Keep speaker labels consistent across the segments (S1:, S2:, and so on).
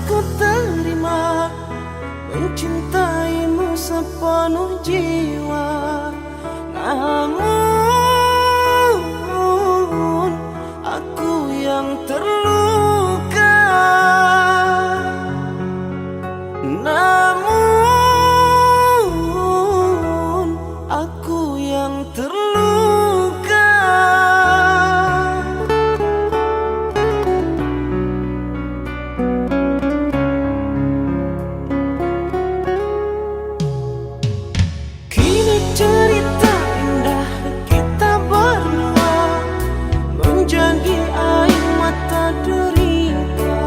S1: ku terima mencintaimu sepenuh jiwa. Namun aku yang terluka. Namun aku yang terluka. Kini cerita indah kita berdua menjadi air mata derita.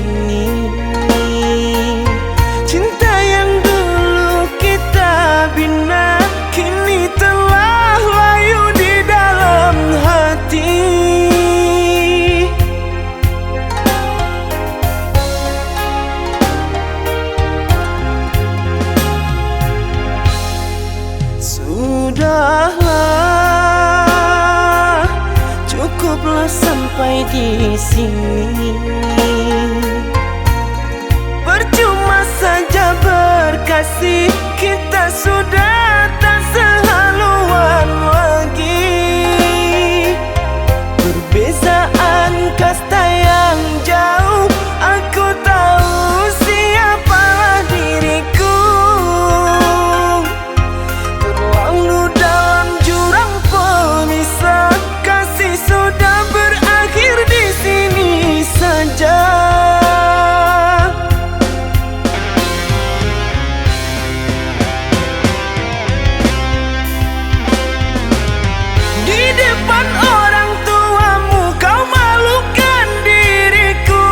S1: sini. Cinta yang dulu kita bina kini telah layu di dalam hati. Sudahlah, cukuplah sampai di sini. Percuma saja berkasih, kita sudah tak sehaluan lagi. Perbezaan kasta yang jauh, aku tahu siapalah diriku. Terlalu dalam jurang pemisah, kasih sudah berakhir di sini saja. Di depan orang tuamu kau malukan diriku.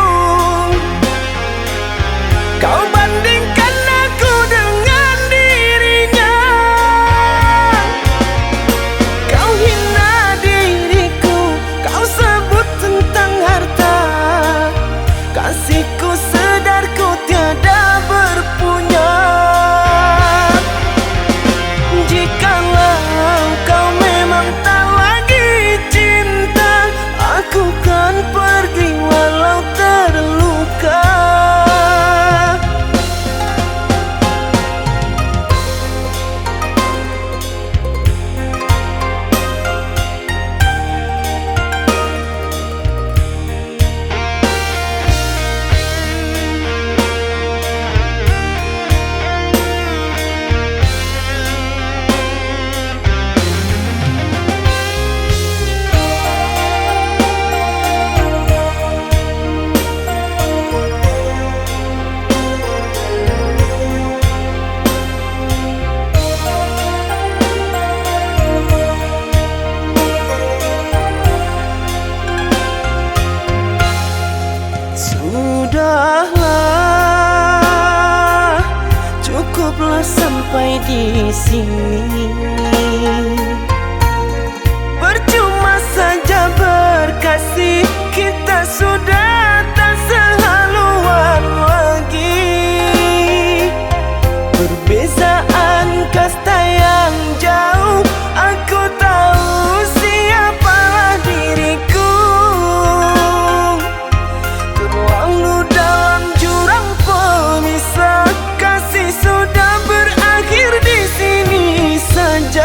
S1: Kau bandingkan aku dengan dirinya. Kau hina diriku, kau sebut tentang harta. Kasihku sedarku tiada berpunya. Jikalau kau memang tak lagi cinta, aku kan pergi walau terluka. Sudahlah, cukuplah sampai di sini. Percuma saja berkasih, kita sudah tak sehaluan lagi. Perbezaan kasta yang jauh, aku tahu siapalah diriku. Terlalu dalam jurang pemisah, kasih sudah berakhir di sini saja.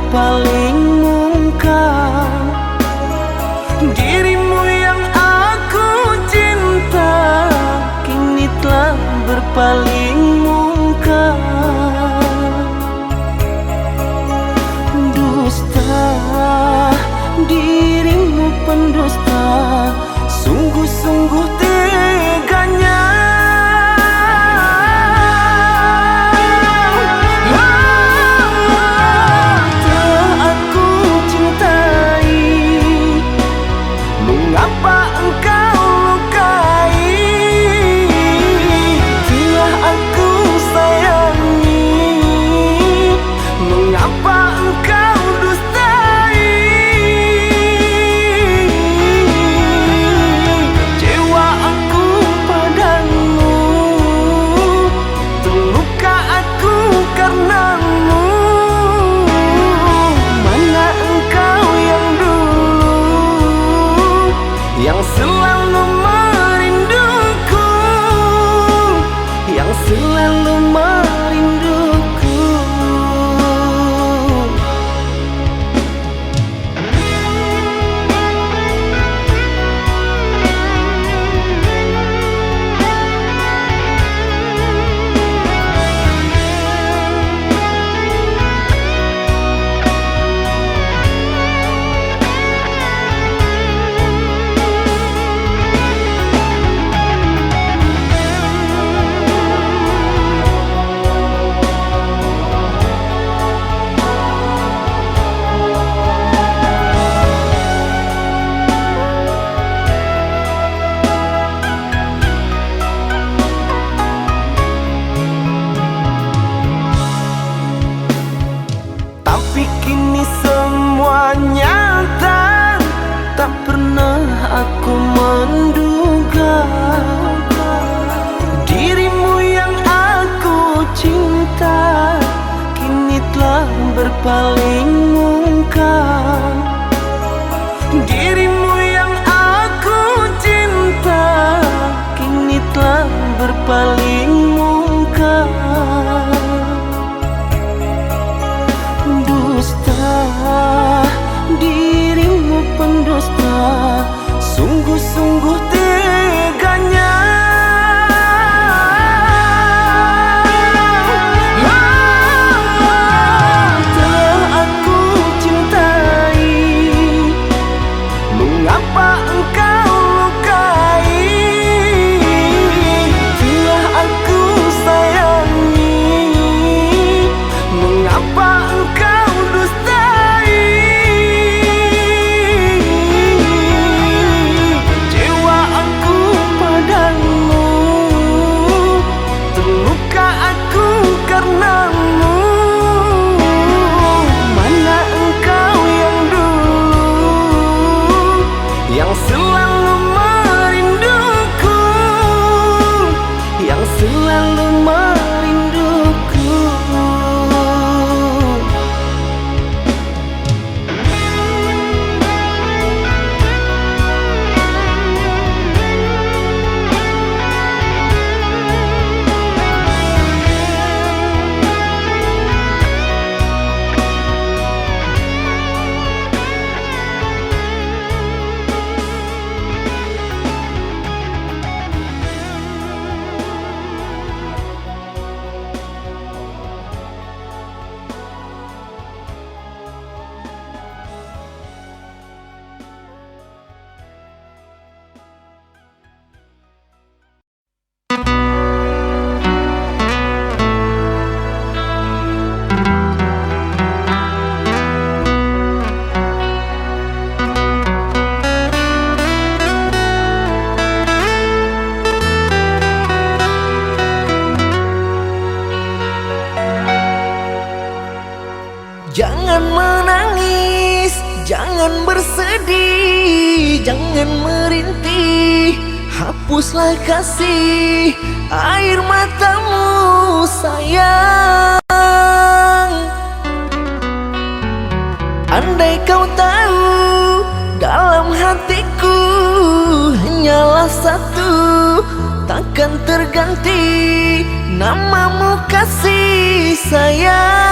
S1: berpaling mungkam. Dirimu yang aku cinta kini telah berpaling mungkam. Dusta, dirimu pendusta, sungguh-sungguh teganya. Telah aku cintai, mengapa engkau lukai? Telah aku sayangi, mengapa engkau dustai? Kecewa aku padamu, terluka aku karenamu. Mana engkau yang dulu, yang selalu merinduku, yang selalu merinduku. Tapi kini semua nyata, tak pernah aku menduga. Dirimu yang aku cinta kini telah berpaling mungkam. Dirimu yang aku cinta kini telah berpaling mungkam. Dusta, dirimu pendusta, sungguh-sungguh teganya. Telah aku cintai, mengapa engkau lukai? Telah aku sayangi, mengapa engkau dustai? Kecewa aku padamu, terluka aku karenamu. Mana engkau yang dulu, yang selalu merinduku, yang selalu merinduku. Jangan menangis, jangan bersedih, jangan merintih, hapuslah kasih air matamu sayang. Andai kau tahu dalam hatiku hanyalah satu, takkan terganti namamu kasih sayang.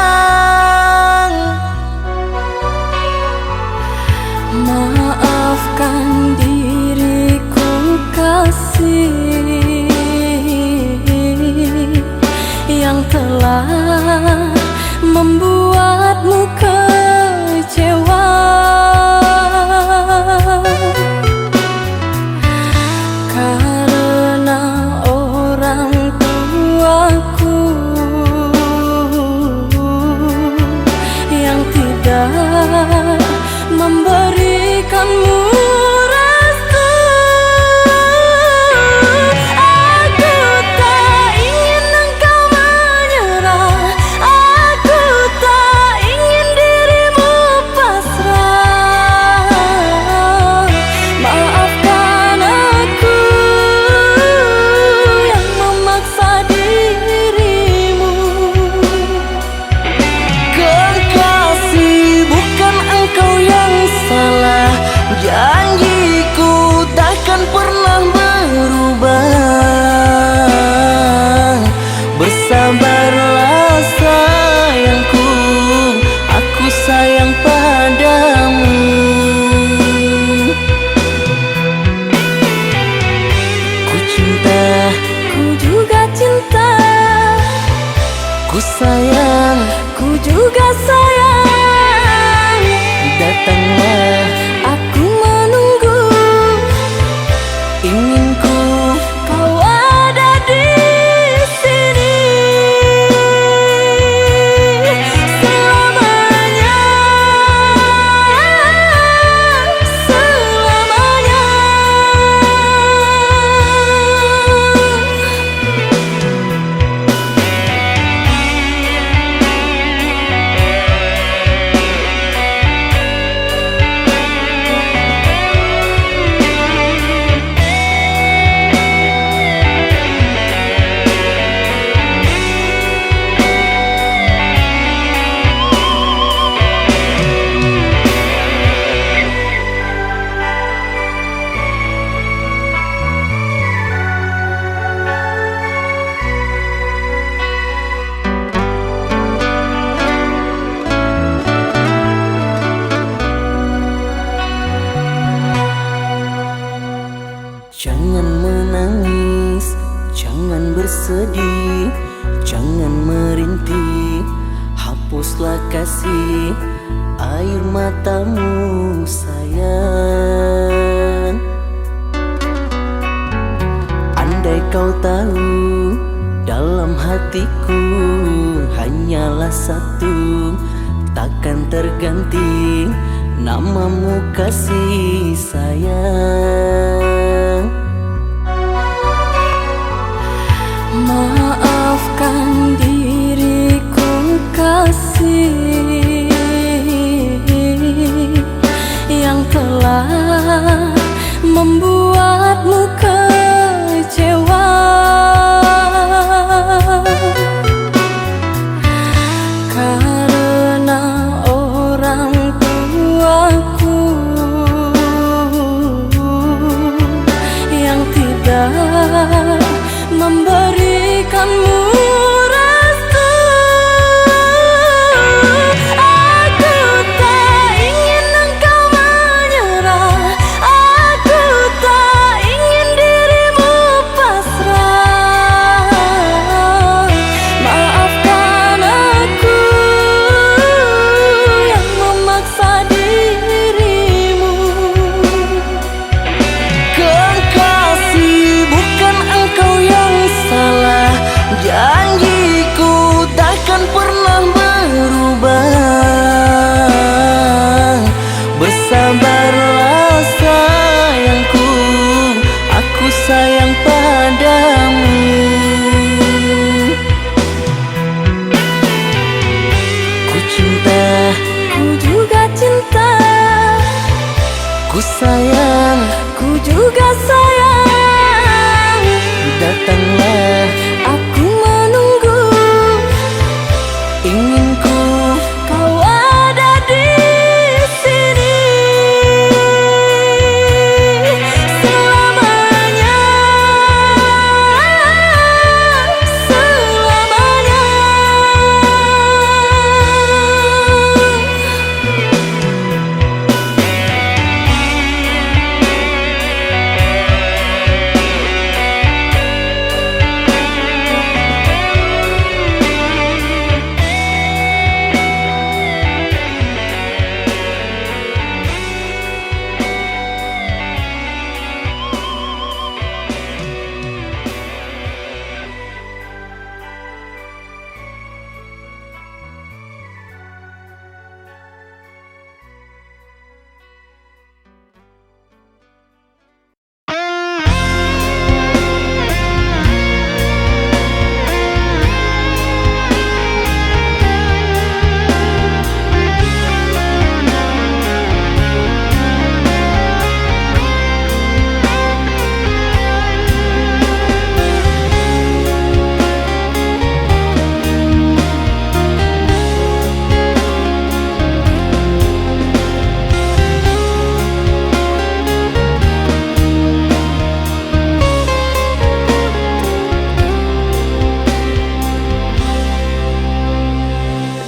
S1: Jangan menangis, jangan bersedih, jangan merintih. Hapuslah kasih air matamu sayang. Andai kau tahu dalam hatiku hanyalah satu, takkan terganti namamu kasih sayang.
S2: Maafkan diriku kasih yang telah membuatmu kecewa. Karena orang tuaku yang tidak memberikanmu restu. Aku tak ingin engkau menyerah, aku tak ingin dirimu pasrah. Maafkan aku yang memaksa dirimu.
S1: Kekasih, bukan engkau yang salah. Janjiku takkan pernah berubah. Bersabarlah sayangku, aku sayang padamu. Ku cinta,
S2: Ku juga cinta,
S1: ku sayang.
S2: ku juga sayang.
S1: Datanglah,
S2: Aku menunggu,
S1: inginku
S2: kau ada di sini selamanya, selamanya.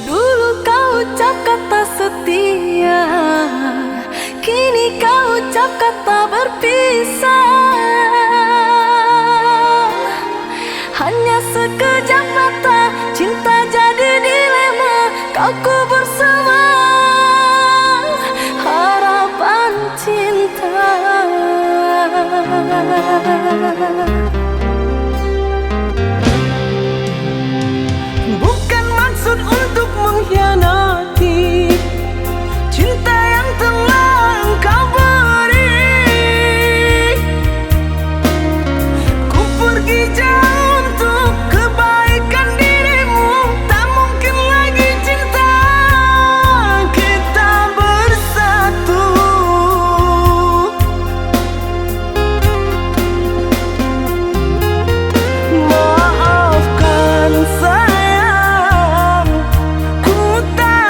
S2: Dulu kau ucap kata setia, kini kau ucap kata berpisah. Hanya sekejap mata, cinta jadi dilema. Kau kubur semua harapan cinta. Bukan maksud untuk mengkhianati cinta yang telah engkau beri. Ku pergi jauh untuk kebaikan dirimu. Tak mungkin lagi cinta kita bersatu. Maafkan sayang, ku tak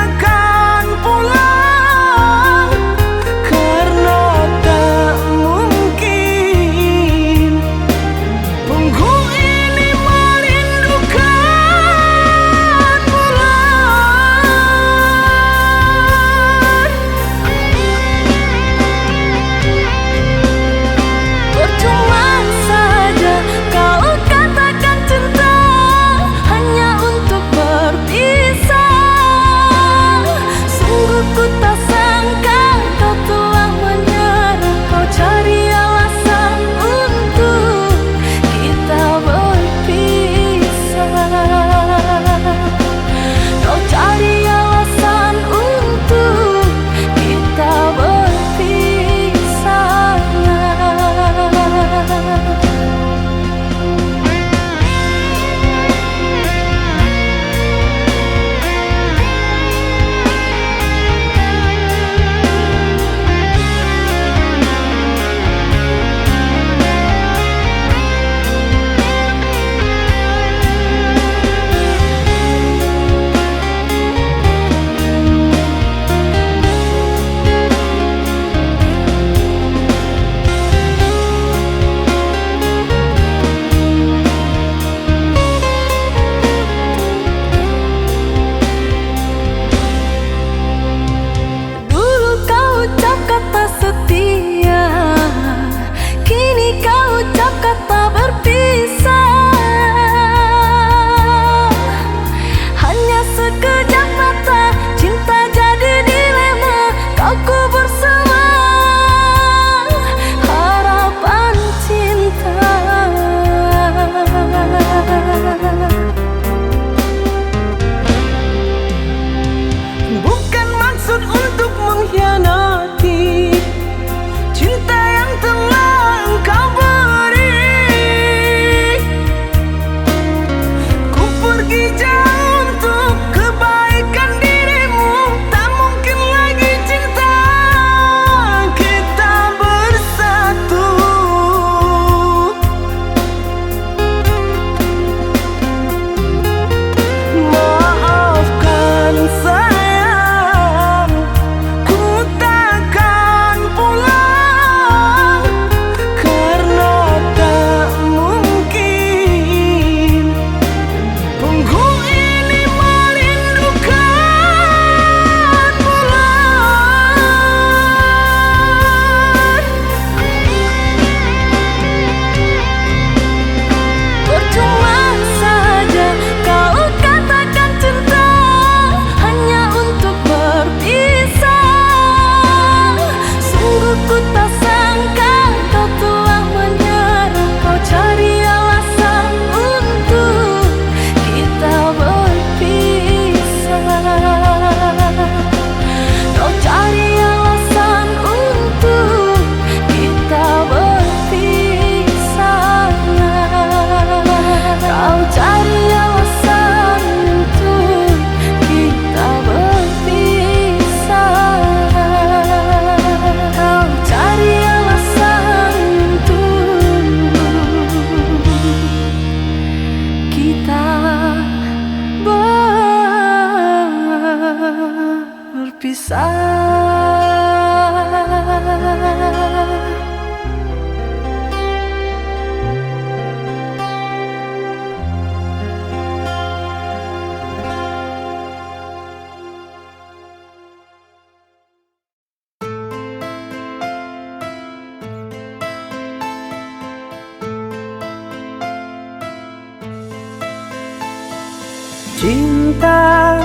S1: Cinta,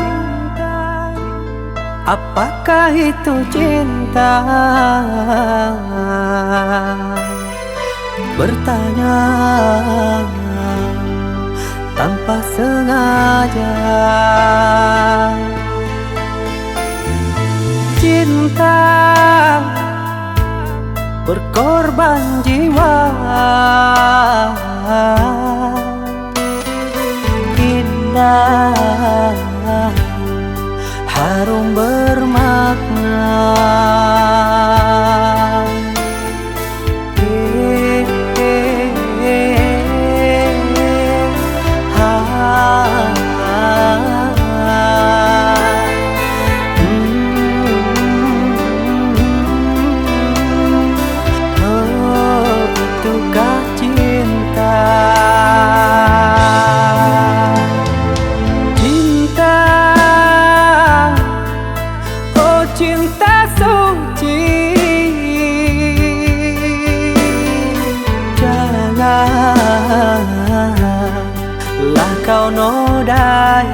S1: apakah itu cinta? Bertanya tanpa sengaja. Cinta berkorban jiwa, indah, harum bermakna. Itukah cinta? Cinta, oh cinta suci, janganlah kau nodai.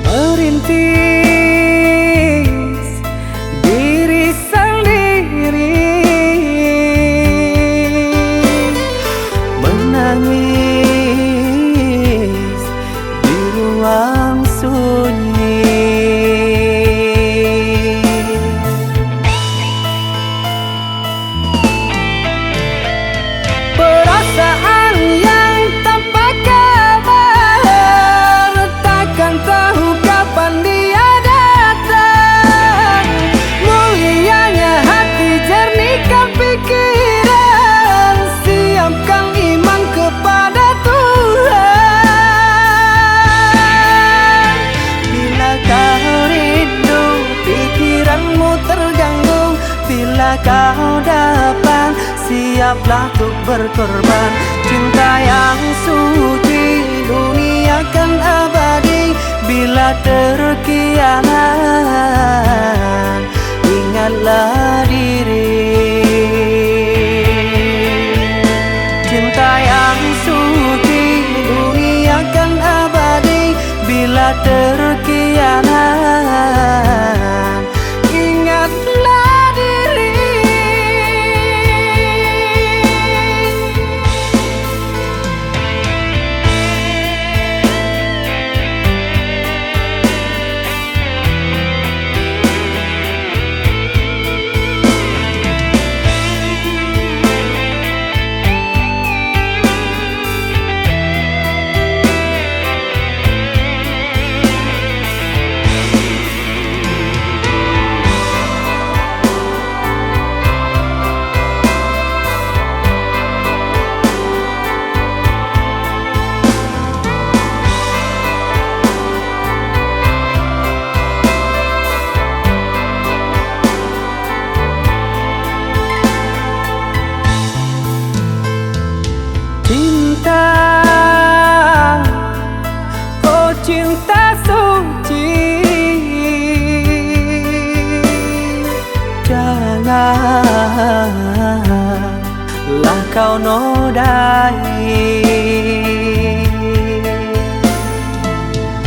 S1: Merintis diri sendiri, menangis di ruang sunyi. Perasaan yang tanpa kabar, takkan tahu kapan dia datang. Mulianya hati, jernihkan pikiran, siapkan iman kepada Tuhan. Bila kau rindu, pikiranmu terganggu, bila kau datang, siaplah untuk berkorban. Cinta yang suci, dunia kan abadi. Bila terkianat, ingatlah diri. Cinta yang suci, dunia kan abadi. Bila terkianat, ingatlah diri. Cinta, oh cinta suci, janganlah kau nodai.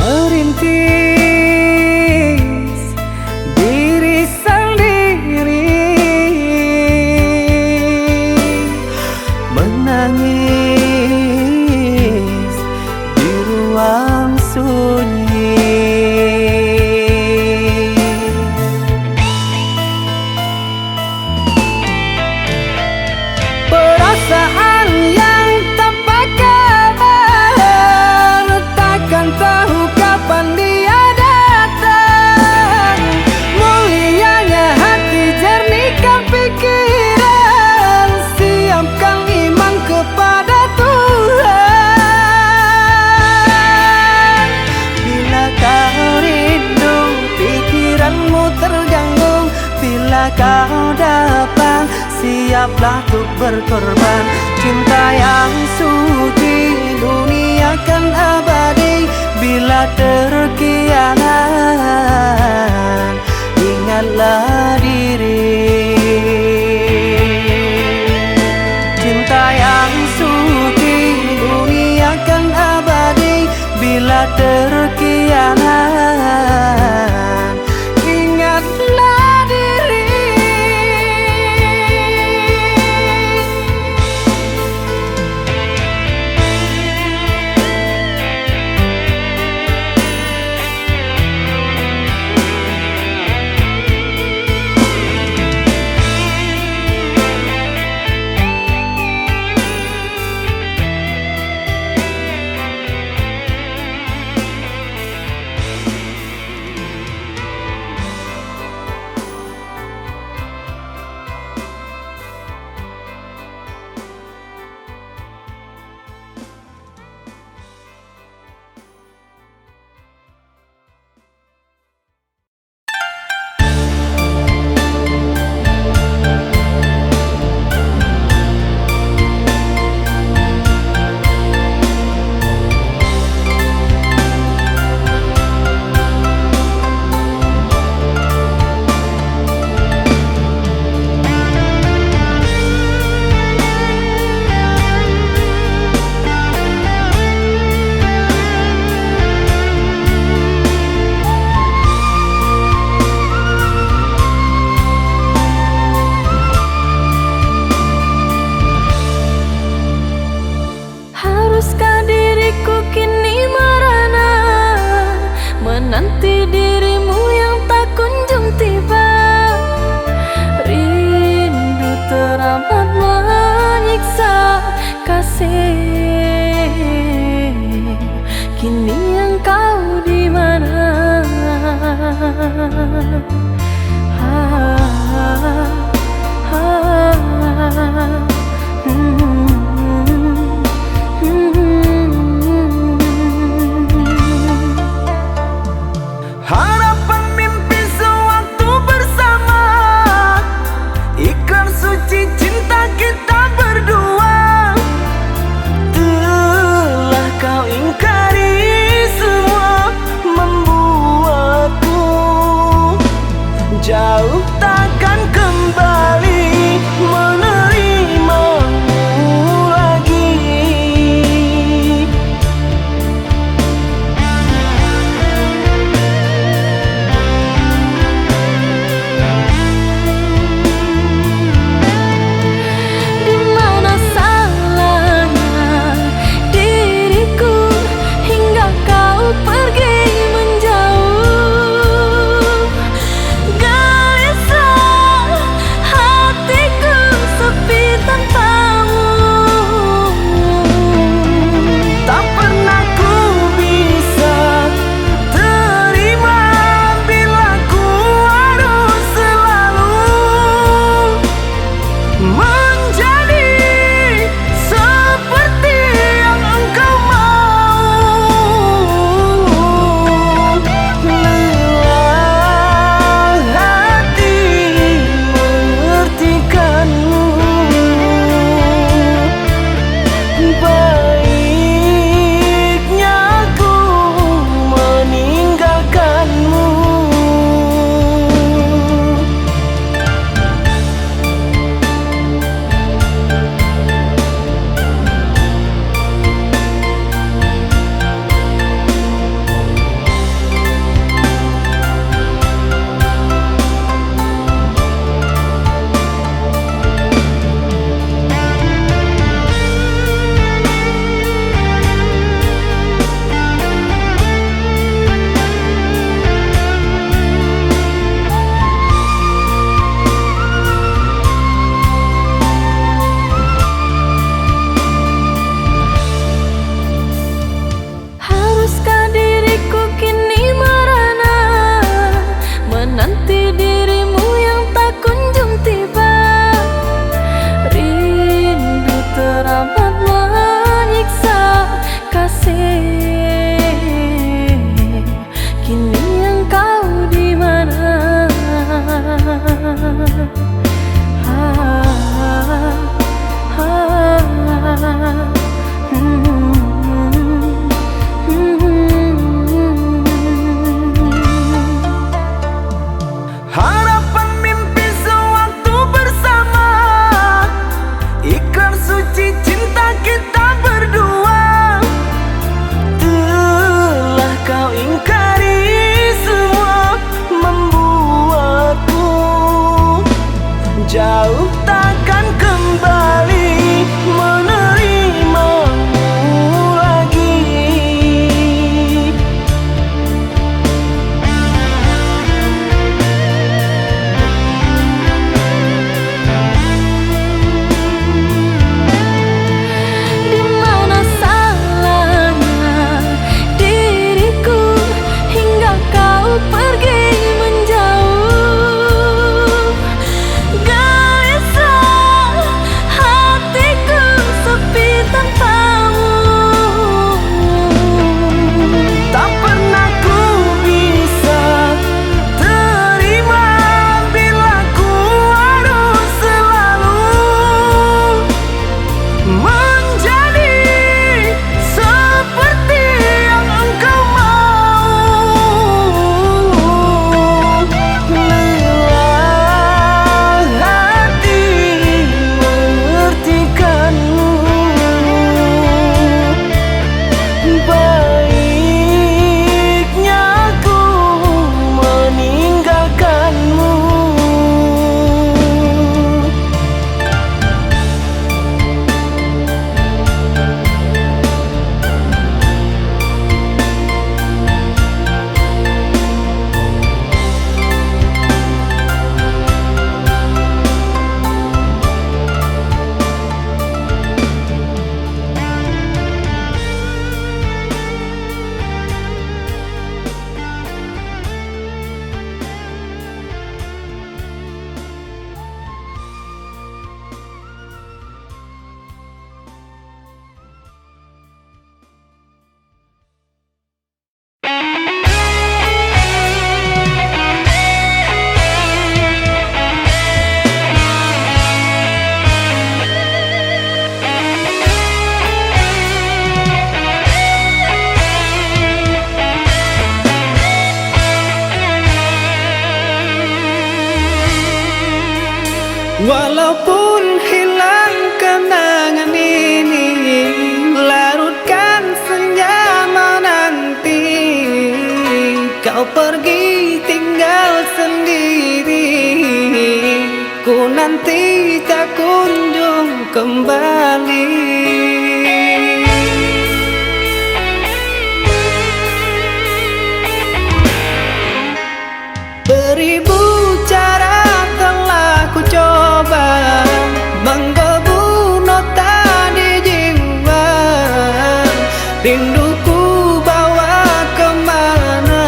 S1: Merintis diri sendiri, menangis di ruang sunyi. Perasaan yang tanpa kabar, takkan tahu kapan dia datang. Mulianya hati, jernihkan pikiran, siapkan iman kepada Tuhan. Bila kau rindu, pikiranmu terganggu, bila kau datang, siaplah untuk berkorban. Cinta yang suci, dunia kan abadi. Bila terkianat, ingatlah diri. Cinta yang suci, dunia
S2: Harapan mimpi sewaktu bersama, ikrar suci cinta kita berdua. Telah kau ingkari semua, membuatku jauh takkan kembali menerimamu lagi.
S3: Di mana salahnya diriku hingga kau pergi menjauh? Gelisah
S1: Walaupun hilang kenangan ini, larutkan senja menanti. Kau pergi tinggal sendiri, ku nanti tak kunjung kembali. Beribu cara telah ku coba menggebu nota di jiwa. Rinduku bawa kemana,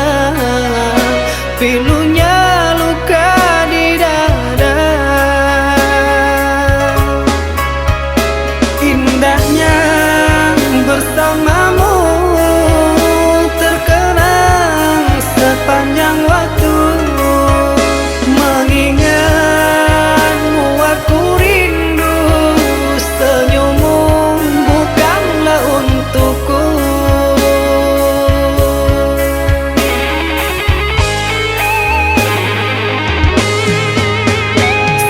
S1: pilunya luka di dada. Indahnya bersamamu terkenang sepanjang waktu. Mengingatmu aku rindu, senyummu bukanlah untukku.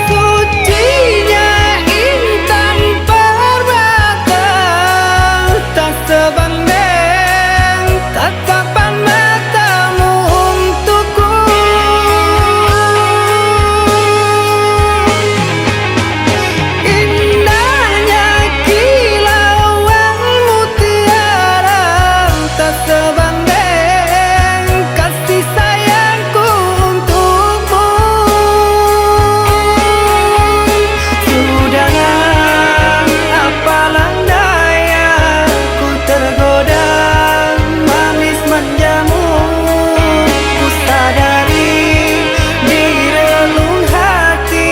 S1: Sucinya intan permata, tak sebanding tatapan matamu untukku. Indahnya kilauan mutiara, tak sebanding kasih sayangku untukmu. Sudahlah, apalah daya, ku tergoda manis manjamu. Ku sadari di relung hati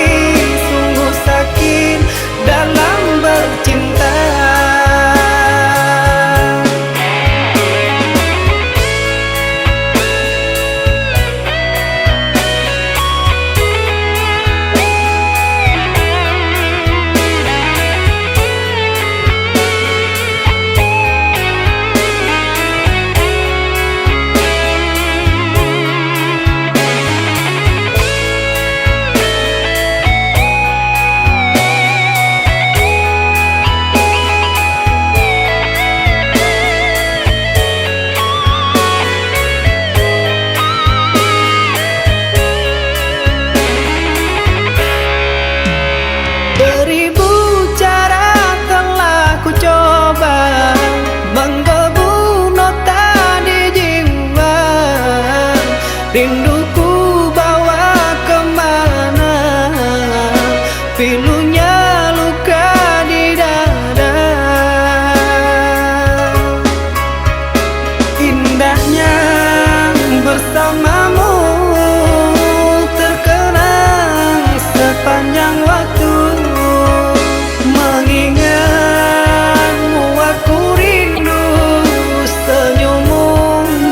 S1: sungguh sakit dalam bercinta. Beribu cara telah ku coba menggebu nota di jiwa. Rinduku bawa kemana, pilunya luka di dada. Indahnya bersamamu terkenang sepanjang waktu. Mengingatmu aku rindu, senyummu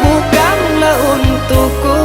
S1: bukanlah untukku.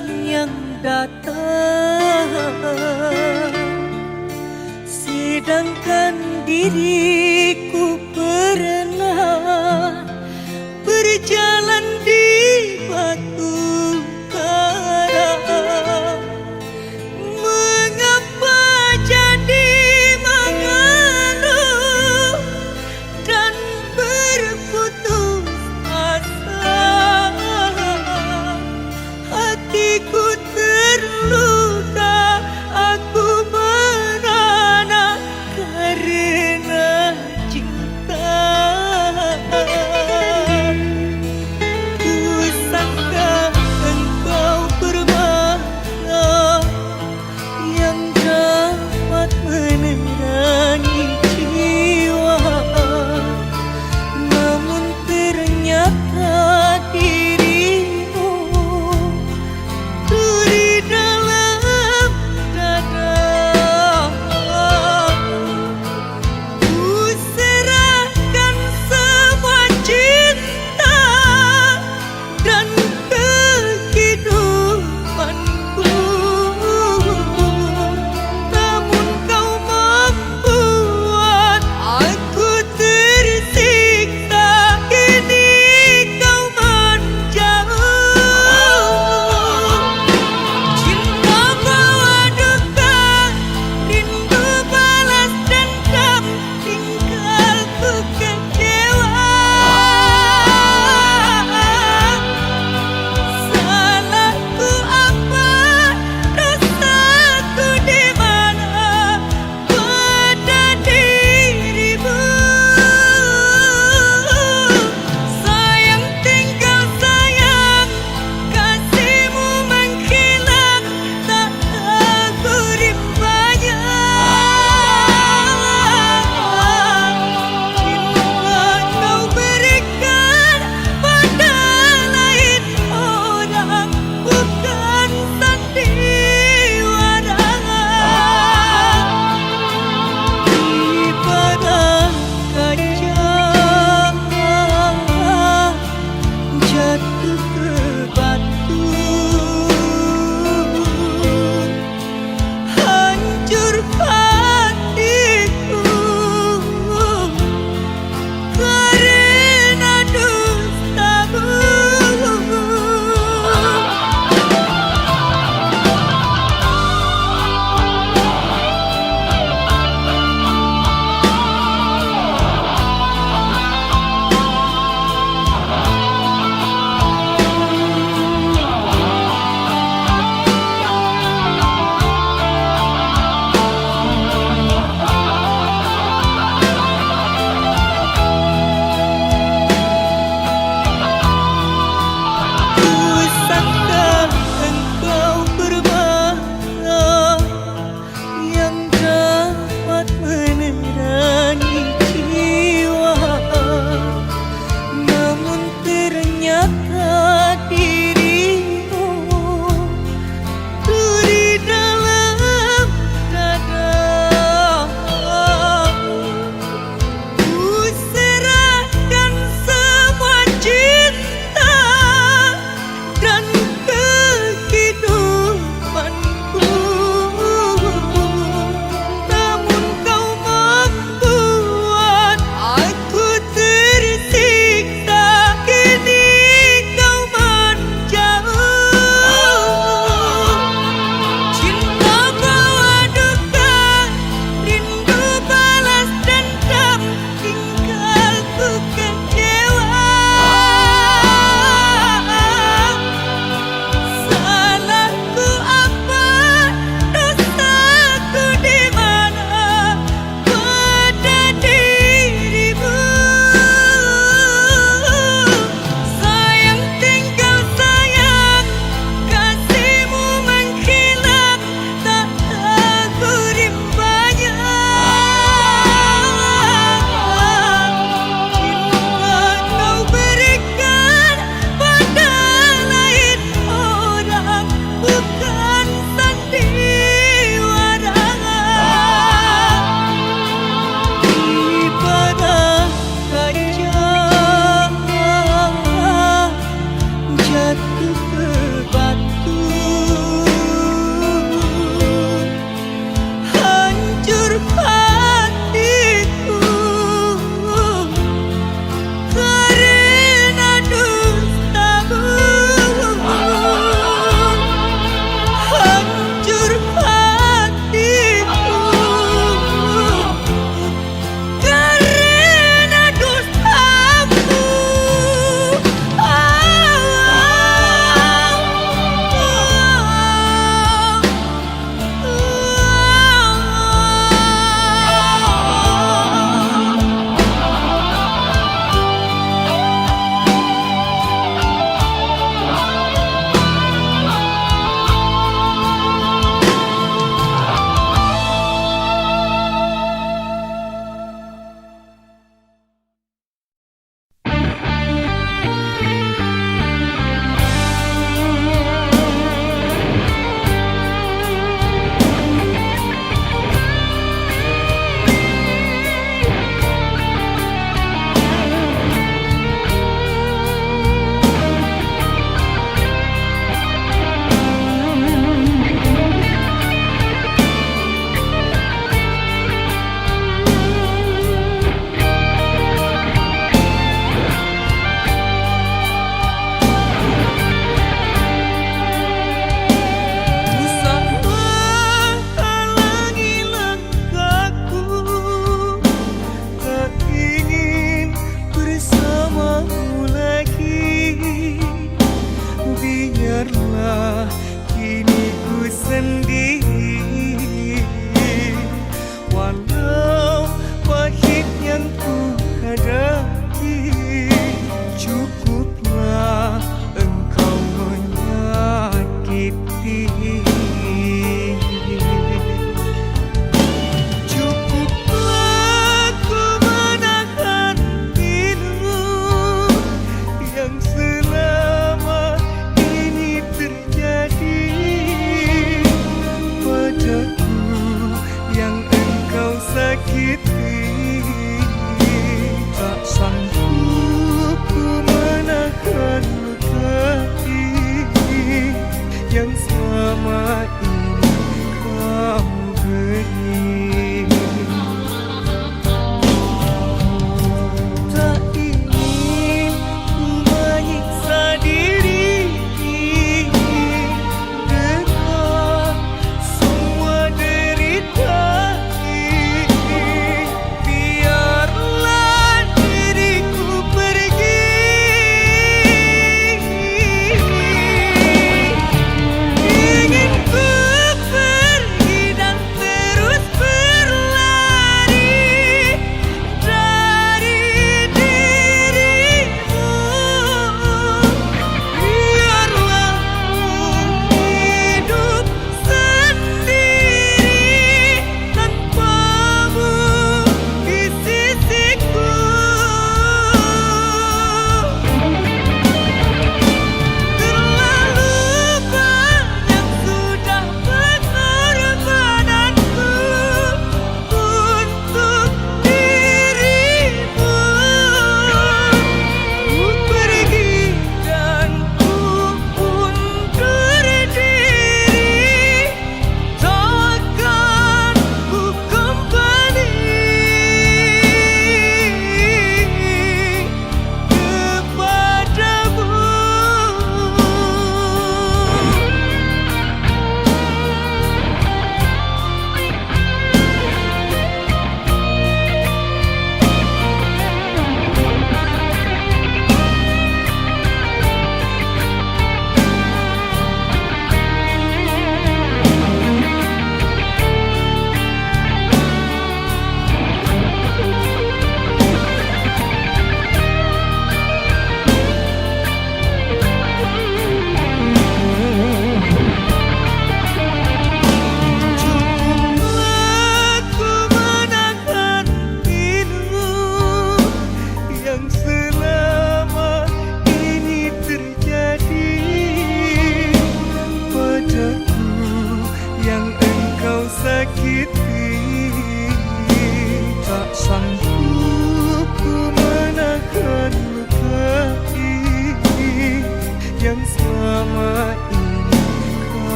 S2: bulan yang datang, sedangkan diriku pernah berjalan di batu karang. Mengapa jadi mengeluh dan berputus asa? Hatiku terluka, aku merana karena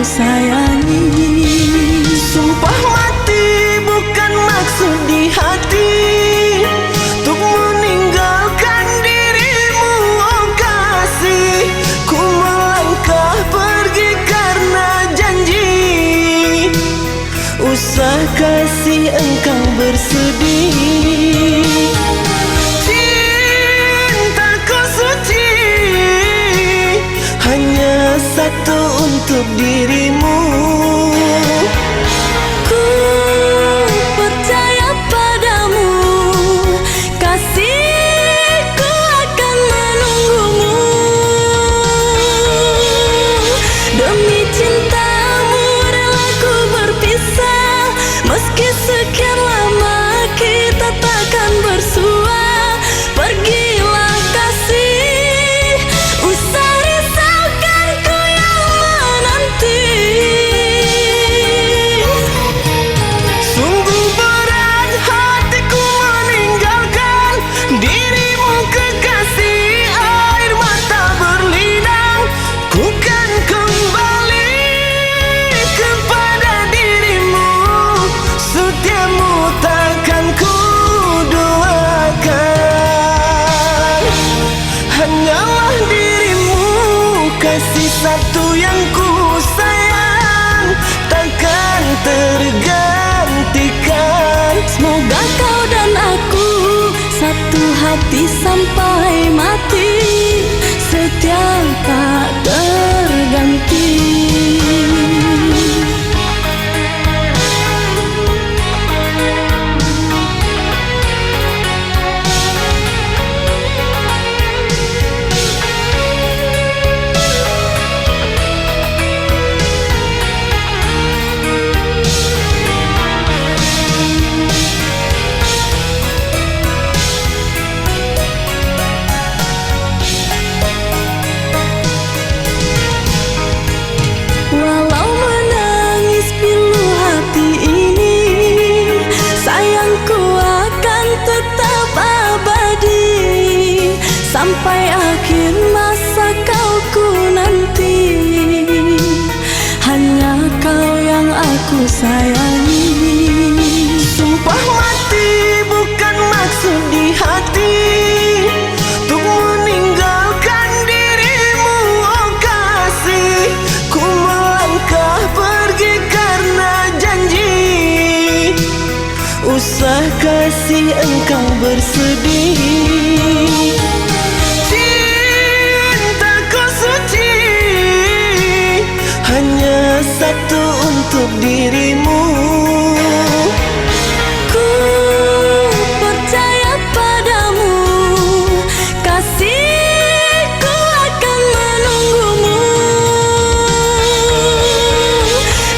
S3: sayangi.
S2: Sumpah mati bukan maksud di hati untuk meninggalkan dirimu, oh kasih. Ku melangkah pergi karena janji, usah kasih engkau bersedih. Cintaku suci hanya satu untuk dirimu.
S3: Ku percaya padamu, kasihku akan menunggumu. Demi cintamu rela ku berpisah, meski sekian lama kita takkan bersua. Pergilah kasih, usah risaukan ku yang menanti.
S2: Sungguh berat hatiku meninggalkan dirimu kekasih. Air mata berlinang, ku kan kembali kepada dirimu. Setiamu takkan ku duakan. Hanyalah dirimu, kasih satu yang ku sayang, takkan tergantikan.
S3: Semoga kau dan aku satu hati sampai mati, setia tak terganti. Walau menangis pilu hati ini, sayangku akan tetap abadi. Sampai akhir masa kau ku nanti, hanya kau yang aku sayangi.
S2: Sumpah mati bukan maksud di hati untuk meninggalkan dirimu, oh kasih. Ku melangkah pergi karena janji, usah kasih engkau bersedih. Cintaku suci hanya satu untuk dirimu.
S3: Ku percaya padamu, kasihku akan menunggumu.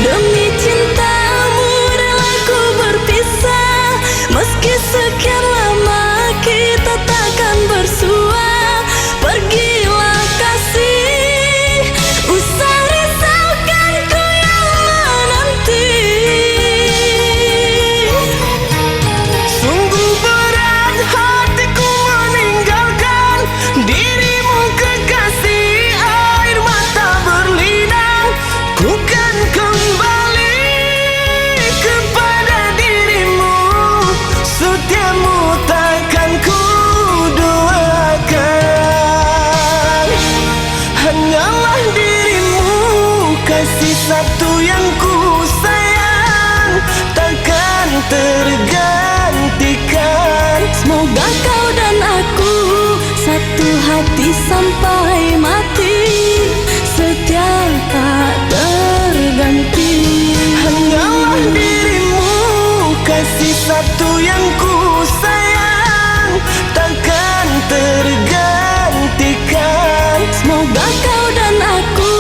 S3: Demi cintamu rela ku berpisah, meski sekian lama kita takkan bersua. Pergilah kasih, usah risaukan ku yang menanti.
S2: Sungguh berat hatiku meninggalkan dirimu kekasih. Air mata berlinang, ku kan kembali kepada dirimu. Setiamu takkan ku duakan. Hanyalah dirimu, kasih satu yang ku sayang, takkan tergantikan.
S3: Semoga kau dan aku satu hati sampai mati, setia tak terganti.
S2: Hanyalah dirimu, kasih satu yang ku sayang, takkan tergantikan.
S3: Semoga kau dan aku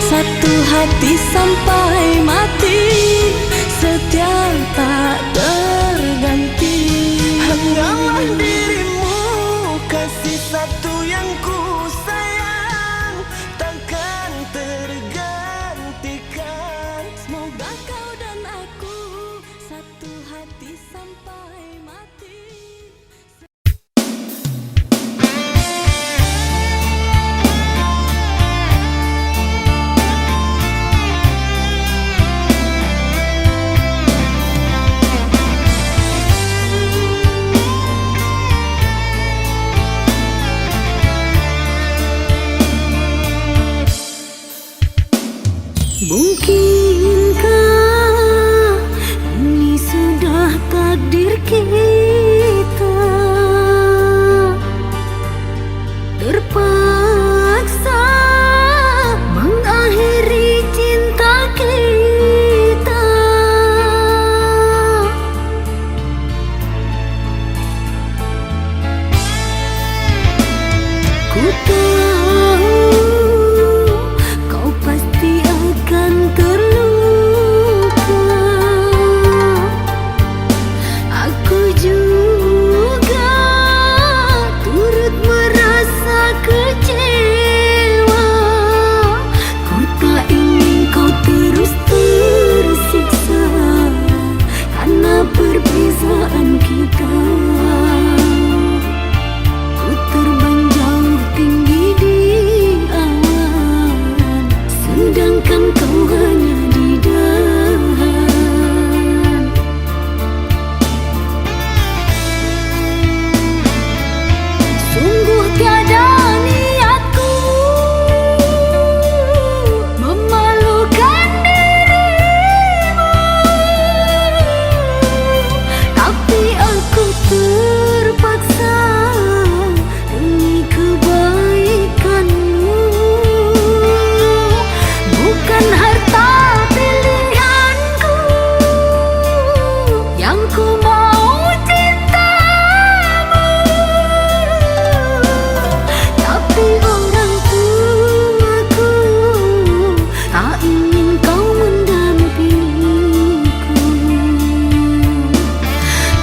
S3: satu hati sampai mati, setia tak terganti.
S2: Hanyalah dirimu, kasih satu yang ku sayang, takkan tergantikan.
S3: Semoga kau dan aku satu hati sampai mati. takdir kita terpaksa mengakhiri cinta kita. Ku tahu kau pasti akan terluka. Aku juga turut merasa kecewa. Ku tak ingin kau terus tersiksa karena perbezaan kita. Ku terbang jauh tinggi di awan, sedangkan kau hanya di dahan. Sungguh tiada niatku memalukan dirimu, tapi aku terpaksa demi kebaikanmu. Bukan harta pilihanku yang ku mau cintamu, tapi orang tuaku tak ingin kau mendampingiku.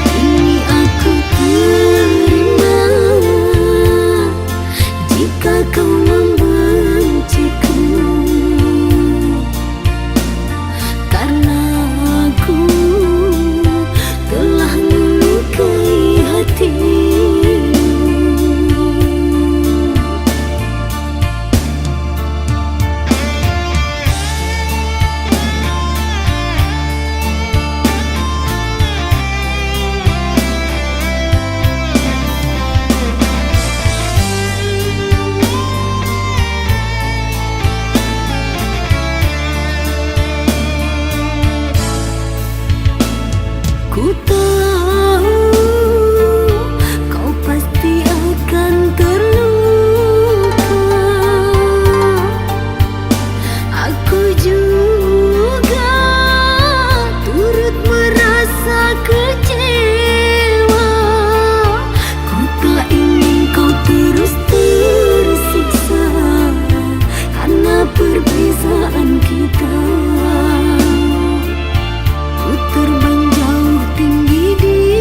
S3: Kini aku terima jika kau membenciku, karena aku telah melukai hatimu. Ku tahu kau pasti akan terluka. Aku juga turut merasa kecewa. Ku tak ingin kau terus tersiksa karena perbezaan kita. Ku terbang jauh tinggi di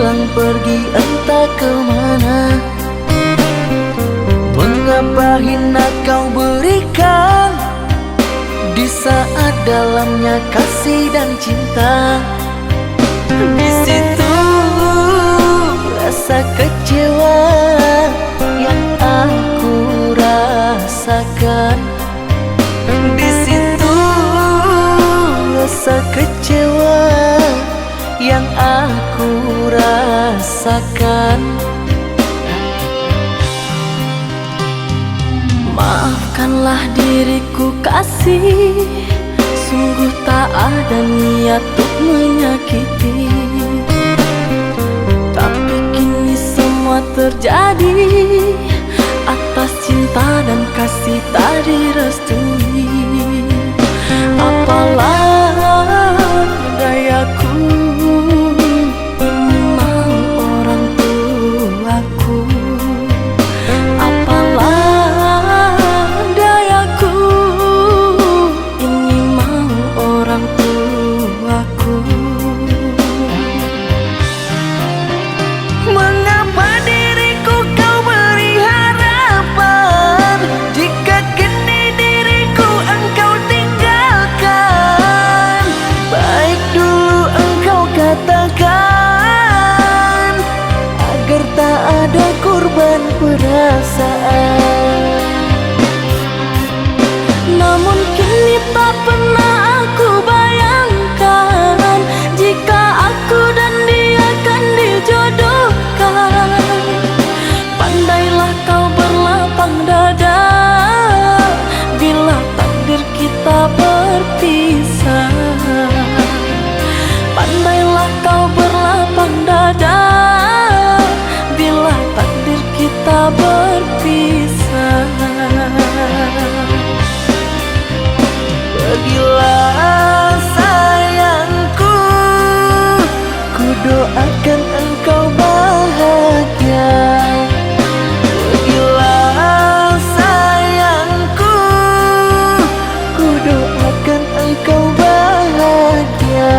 S1: hilang pergi entah kemana. Mengapa hina kau berikan di saat dalamnya kasih dan cinta. Di situ rasa kecewa yang aku rasakan. Di situ rasa kecewa yang aku rasakan. Maafkanlah diriku kasih, sungguh tak ada niat untuk menyakiti. Tapi kini semua terjadi atas cinta dan kasih tak direstui. Apalah dayaku, ini mau orang tuaku. Apalah dayaku, ini mau orang tuaku. Mengapa diriku kau beri harapan jika kini diriku engkau tinggalkan? Baik dulu engkau katakan agar tak ada korban perasaan. Namun kini tak pernah aku bayangkan jika aku dan dia akan dijodohkan. Pandailah kau berlapang dada bila takdir kita berpisah. Pandailah kau berlapang dada bila takdir kita berpisah. Pergilah sayangku, ku doakan engkau bahagia. Pergilah sayangku, ku doakan engkau bahagia.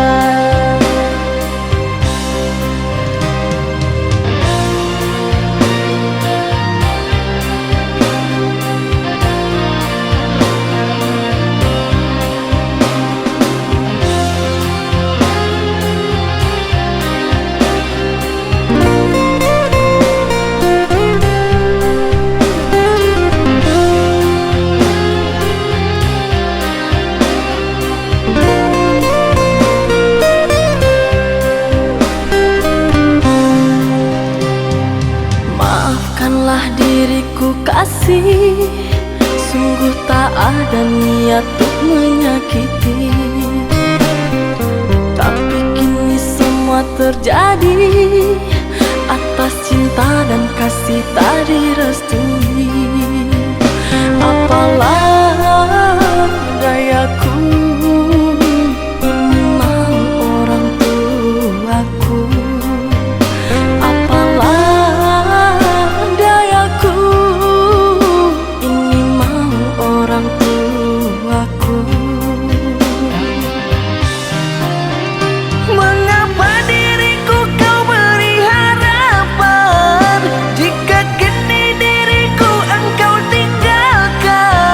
S1: Maafkanlah diriku kasih, sungguh tak ada niat untuk menyakiti. Tapi kini semua terjadi atas cinta dan kasih tak direstui. Apalah dayaku, ini mau orang tuaku. Apalah dayaku, ini mau orang tuaku. Mengapa diriku kau beri harapan jika kini diriku engkau tinggalkan?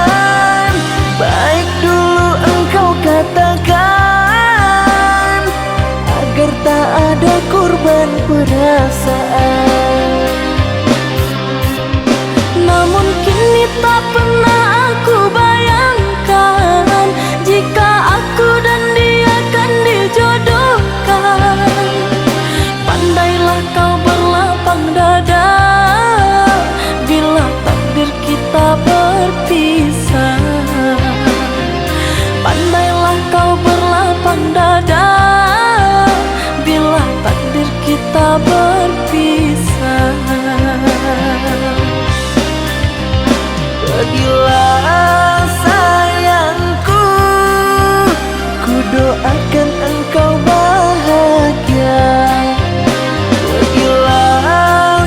S1: Baik dulu engkau katakan agar tak ada korban perasaan. Namun kini tak pernah aku bayangkan jika aku dan dia akan dijodohkan. Pandailah kau berlapang dada bila takdir kita berpisah. Pandailah kau berlapang dada bila takdir kita berpisah. Pergilah sayangku, ku doakan engkau bahagia. Pergilah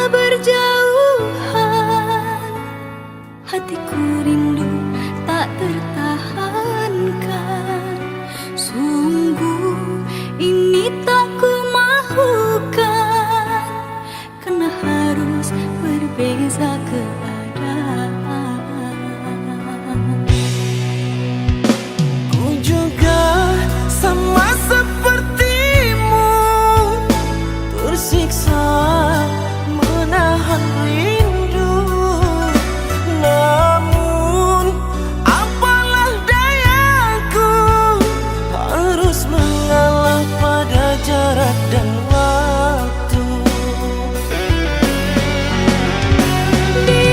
S3: berjauhan, hatiku rindu tak tertahankan. Sungguh ini tak ku mahukan, karena harus berbeza keadaan.
S2: Ku juga sama sepertimu, tersiksa menahan rindu. Namun apalah dayaku, harus mengalah pada jarak dan waktu.
S3: Di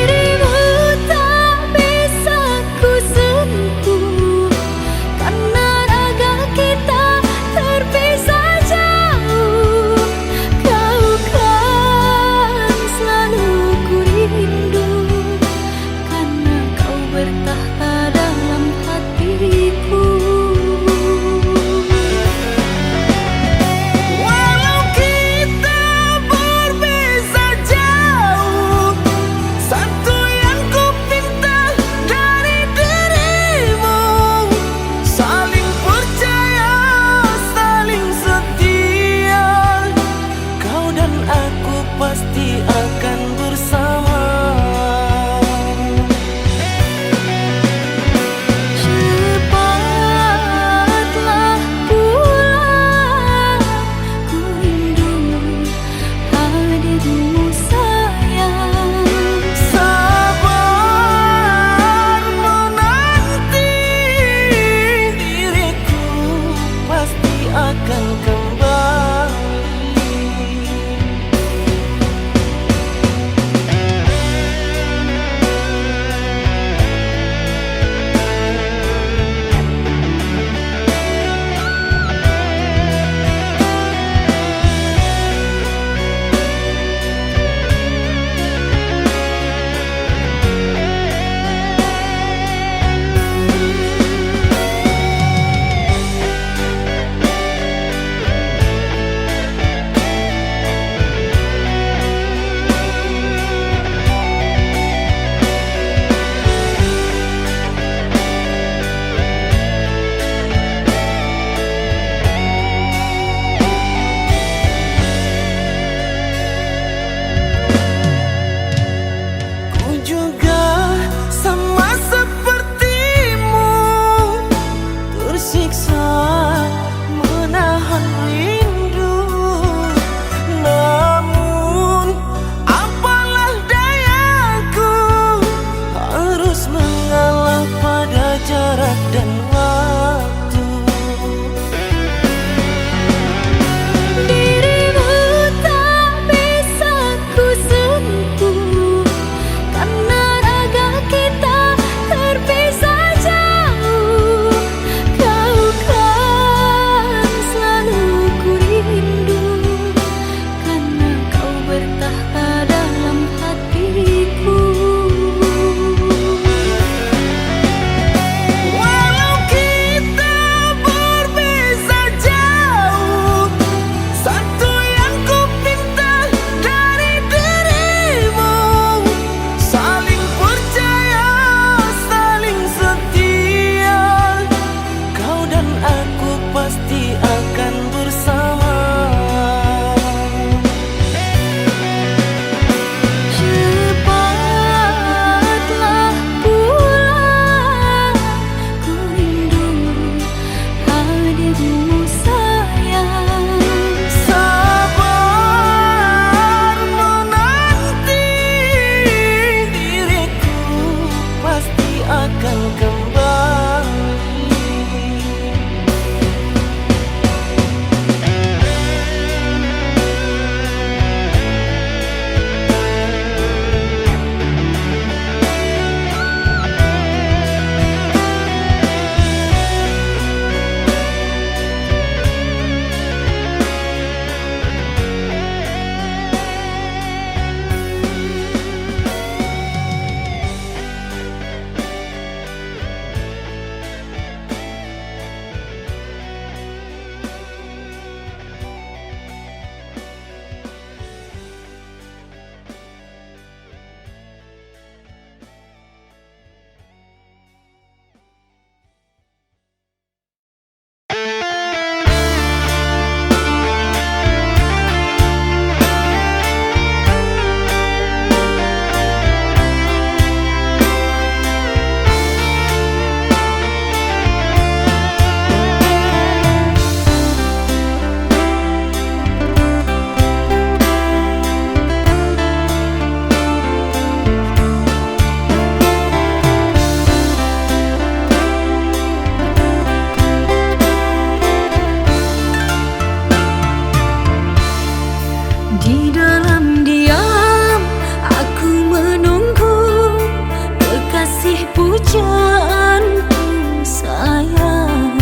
S3: pujaanku sayang,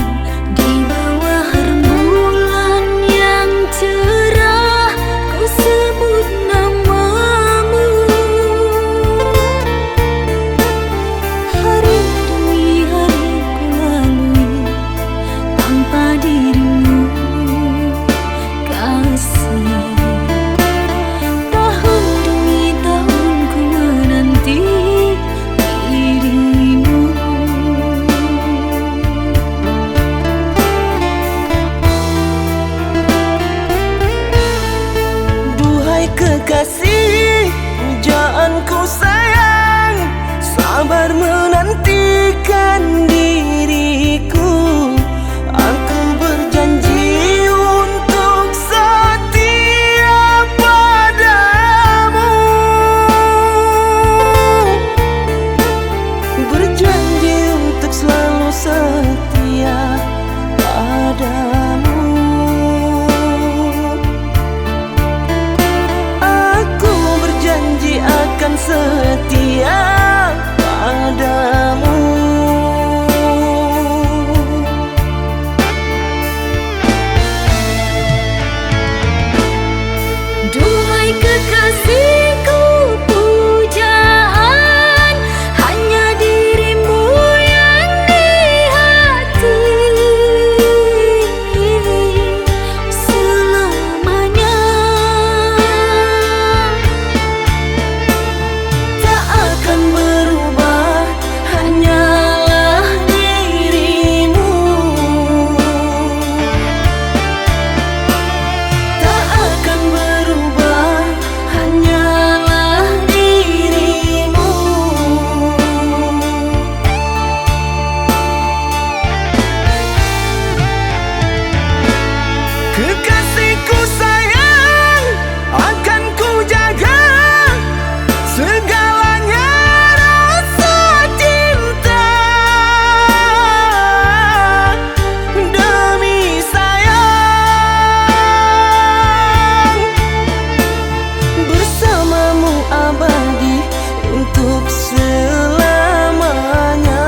S3: di bawah rembulan yang cerah ku sebut namamu. Hari demi hari ku lalui tanpa dirimu kasih. Tahun demi tahun ku menanti dirimu.
S2: Duhai kekasih, pujaanku sayang, sabar menantikan diriku. Aku berjanji untuk setia padamu, berjanji untuk selalu setia padamu. Aku berjanji akan setia padamu.
S3: Duhai kekasihku, pujaan hanya dirimu yang di hati selamanya. Tak akan berubah, hanyalah dirimu. Tak akan berubah, hanyalah dirimu.
S2: Kekasihku sayang, akan ku jaga segalanya rasa cinta. Demi sayang, bersamamu abadi untuk selamanya.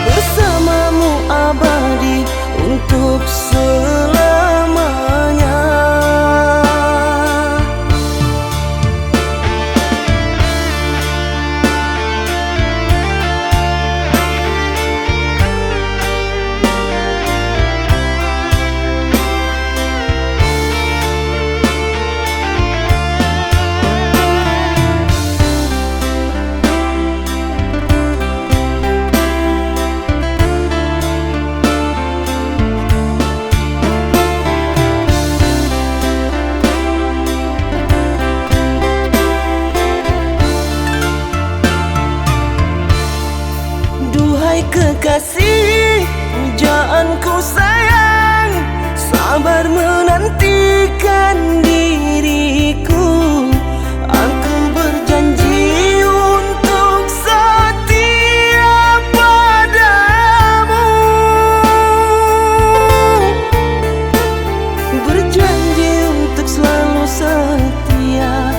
S2: Bersamamu abadi untuk selamanya. Duhai kekasih, pujaanku sayang, sabar menantikan diriku. Aku berjanji untuk setia padamu, berjanji untuk selalu setia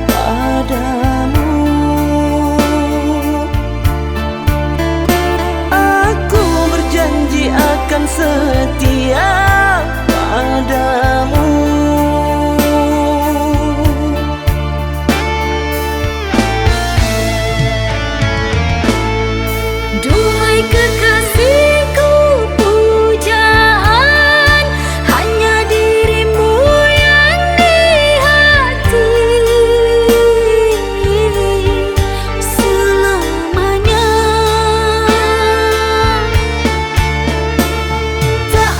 S2: padamu. Aku berjanji akan setia padamu.
S3: Duhai kekasihku, pujaan hanya dirimu yang di hati selamanya. Tak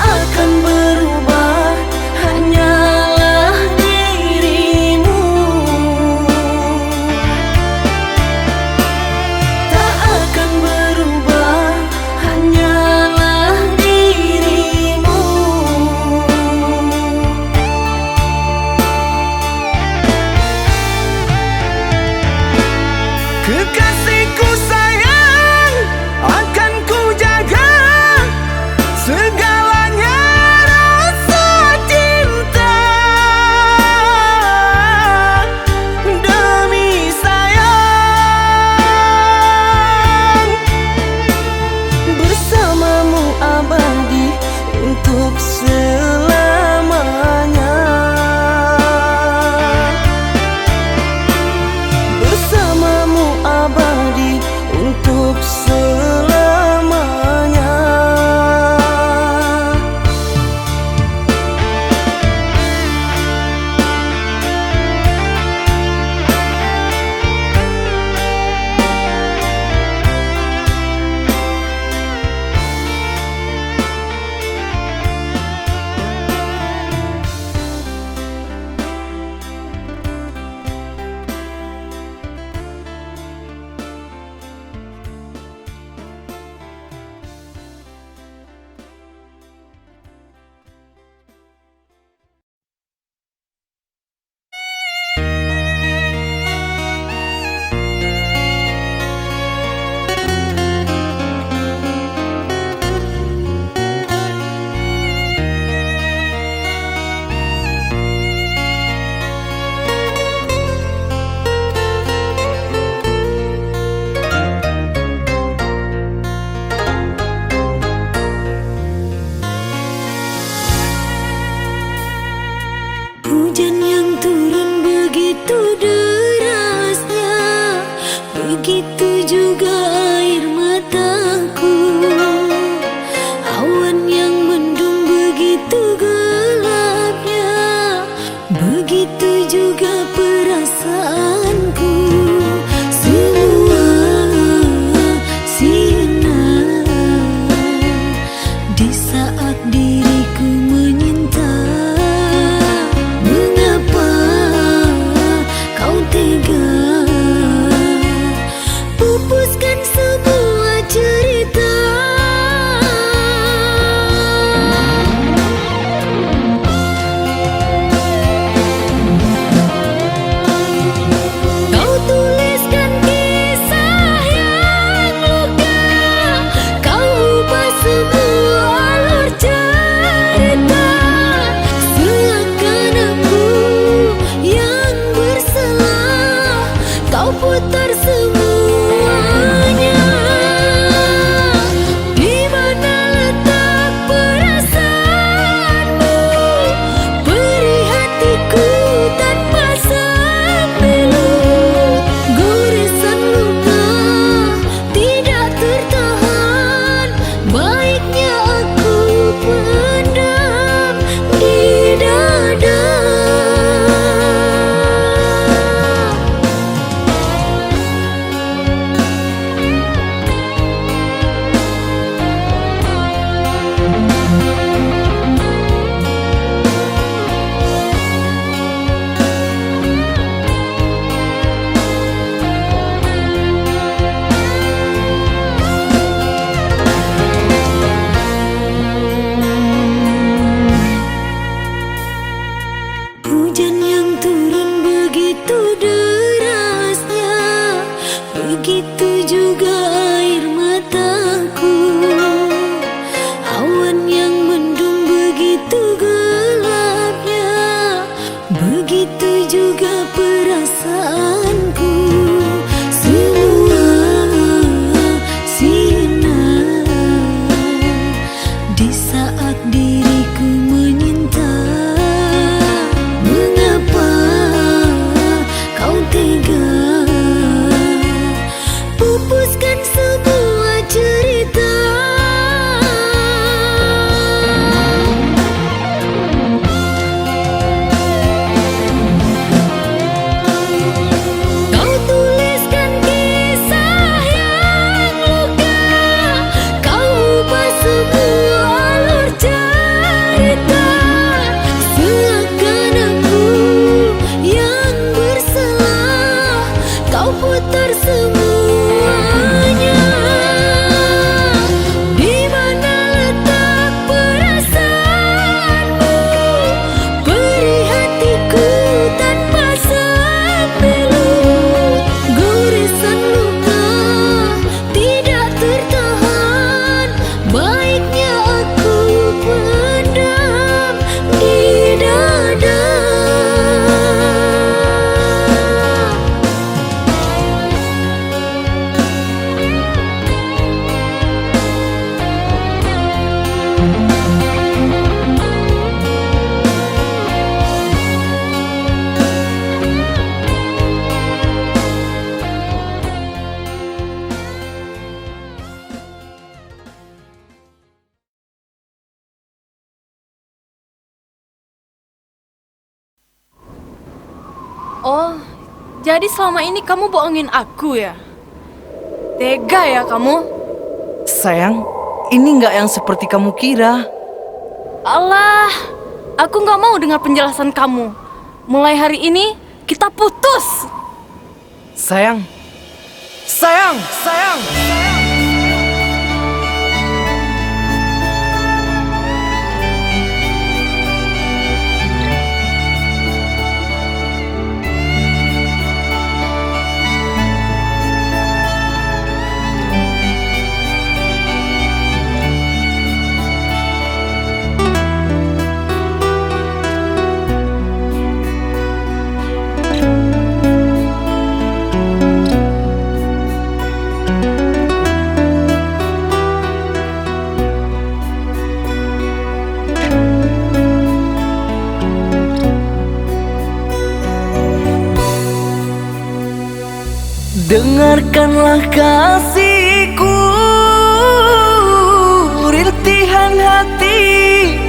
S2: untuk selamanya. Bersamamu abadi untuk selamanya.
S3: Hujan yang turun begitu derasnya, begitu juga air mataku. Awan yang mendung begitu gelapnya, begitu juga perasaanku. Semua sinar di saat diriku menyinta. Pupuskan semua cerita. Kau tuliskan kisah yang luka, kau ubah semua alur cerita. Seakan aku yang bersalah, kau putar semuanya. Di mana letak perasaanmu? Beri hatiku tanpa sembilu. Goresan luka tidak tertahan, baiknya aku pendam di dada. Hujan yang turun begitu derasnya, begitu juga air mataku. Awan yang mendung begitu gelapnya, begitu juga perasaanku. Semua sinar di saat diriku menyinta. Mengapa kau tega pupuskan semua cerita? Kau tuliskan kisah yang luka, kau ubah semua alur cerita.
S4: Oh, jadi selama ini kamu bohongin aku ya? Tega ya kamu?
S2: Sayang, ini nggak yang seperti kamu kira.
S4: Alah, aku nggak mau dengar penjelasan kamu. Mulai hari ini, kita putus.
S2: Sayang, sayang, sayang. Dengarkanlah kasihku, rintihan hati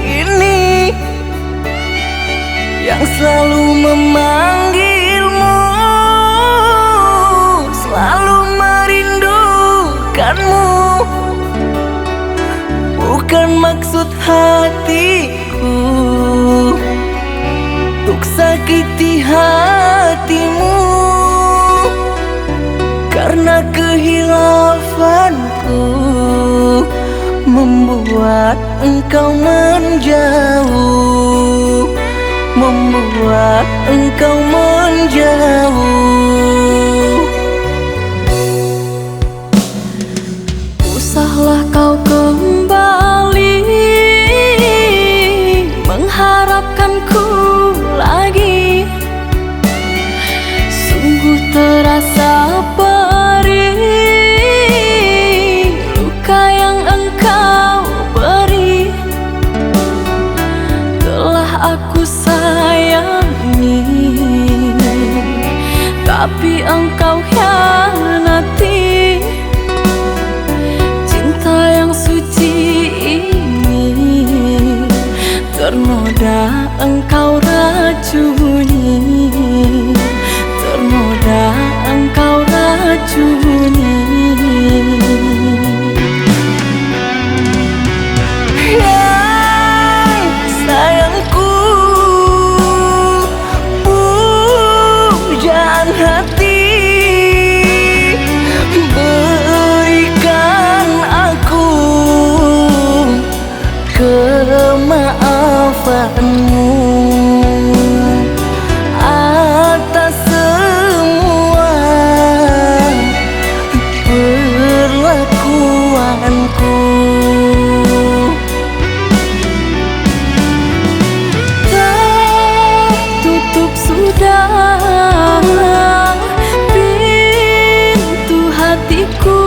S2: ini yang selalu memanggilmu, selalu merindukanmu. Bukan maksud hatiku untuk sakiti hatimu, karena kehilafanku membuat engkau menjauh, membuat engkau menjauh.
S4: Usahlah kau kembali mengharapkanku lagi. Sungguh terasa perih luka yang engkau beri. Telah aku sayangi, tapi engkau hianati. Cinta yang suci ini ternoda engkau racuni, ternoda engkau racuni.
S2: Sayangku, pujaan hati, berikan aku kemaafanmu atas semua perlakuanku.
S4: Tertutup sudah pintu hatiku,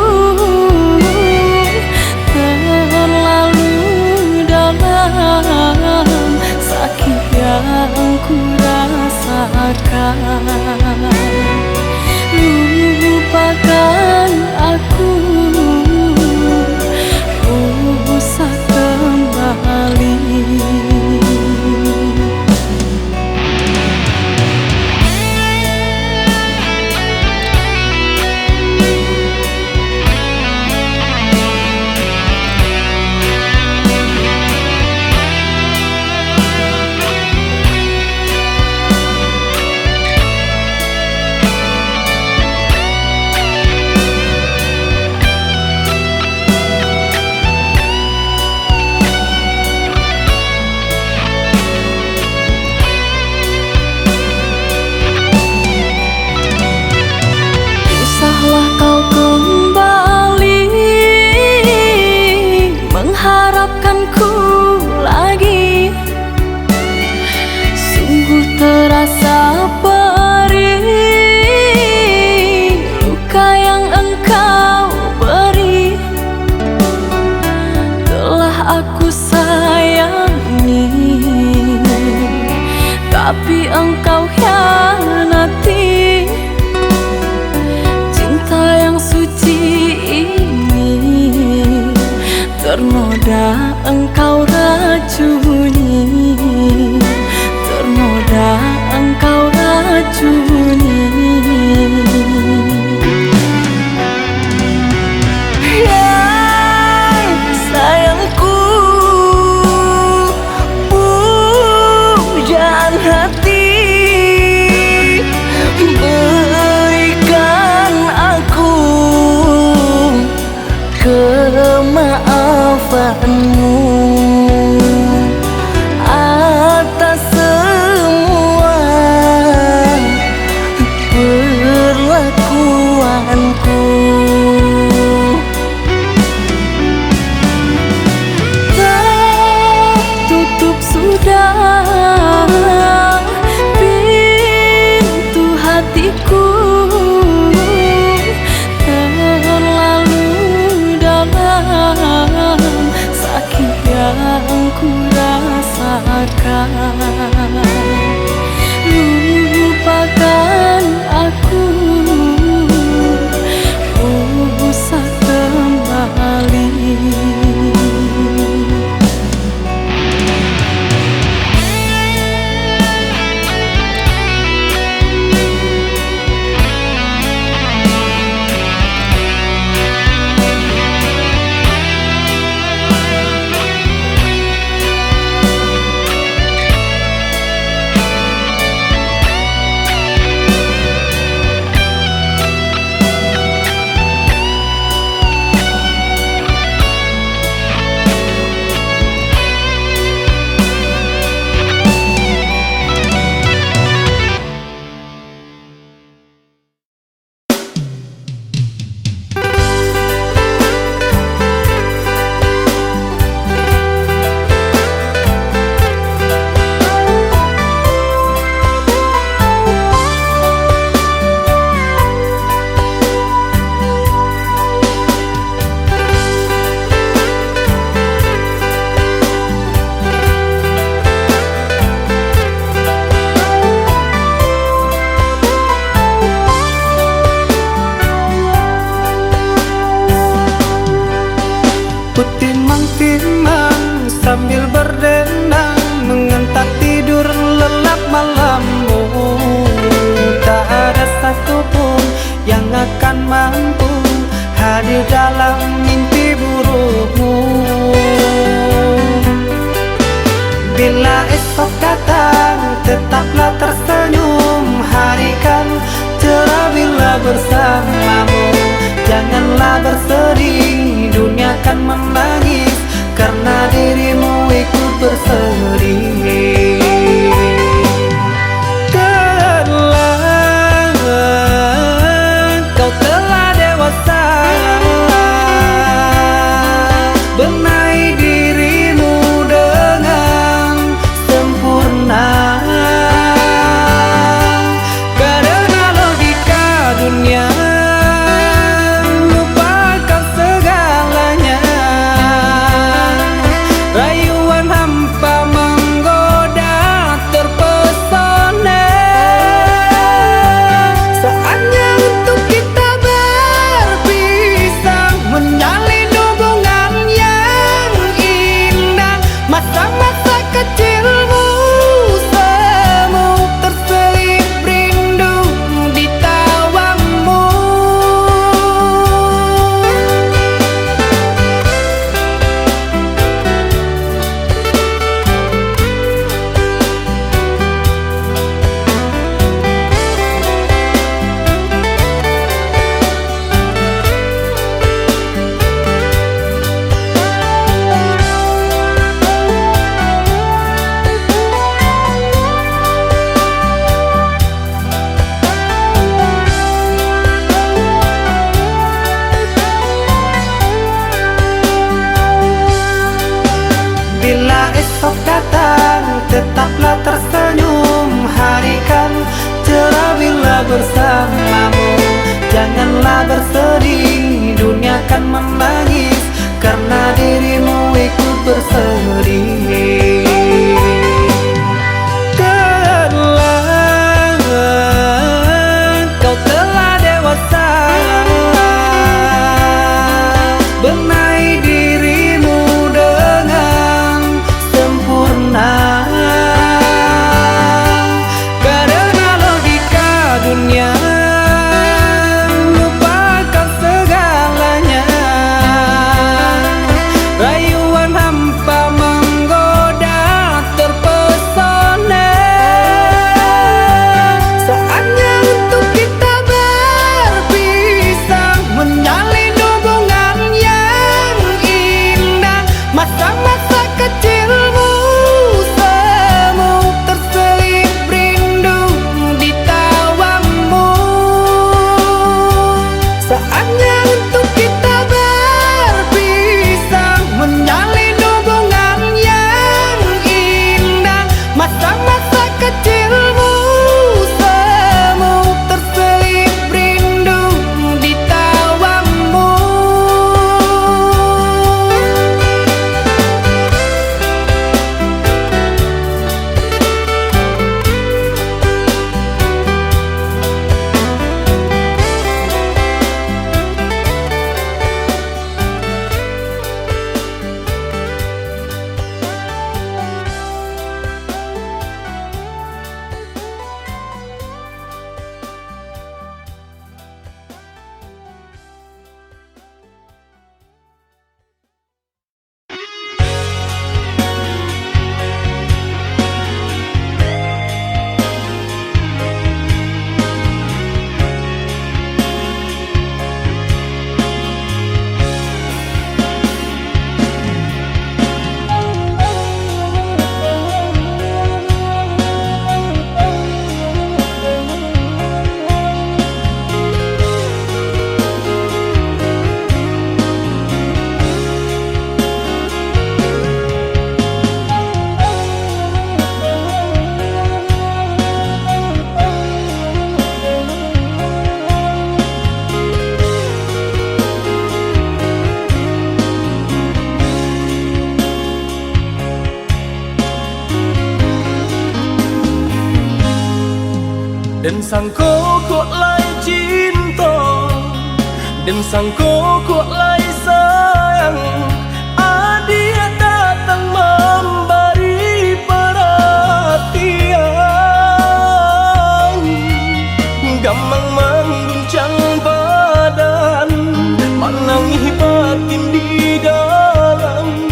S4: terlalu dalam sakit yang ku rasakan. Lupakan aku, usah kembali. Usahlah kau kembali mengharapkanku lagi. Sungguh terasa perih luka yang engkau beri. Telah aku sayangi, tapi engkau hianati. Cinta yang suci ini ternoda engkau racuni, ternoda engkau racuni. rasakan. Lupakan aku, usah kembali.
S2: Timang sambil berdendang mengentak tidur lelap malammu. Tak ada satupun yang akan mampu hadir dalam mimpi burukmu. Bila esok datang tetaplah tersenyum, hari kan cerah bila bersamamu. Janganlah bersedih, dunia akan menangis karena dirimu ikut bersedih. Kau telah dewasa, benahi dirimu dengan sempurna. Karena logika dunia lupakan segalanya. Rayuan hampa menggoda terpesona. Saatnya untuk kita berpisah, menjalin hubungan yang indah. Masa-masa kecilmu semu terselip rindu di tawamu. Bila esok datang tetaplah tersenyum, hari kan cerah bila bersamamu. Janganlah bersedih, dunia akan menangis karena dirimu ikut bersedih. Kau telah dewasa, benahi dirimu dengan sempurna. Karena logika dunia lupakan segalanya. Rayuan hampa menggoda Dan sang kok lai cinta, dan sang kok lai sayang. Dia datang memberi perhatian, gamang mengguncang badan, menangis batin di dalam.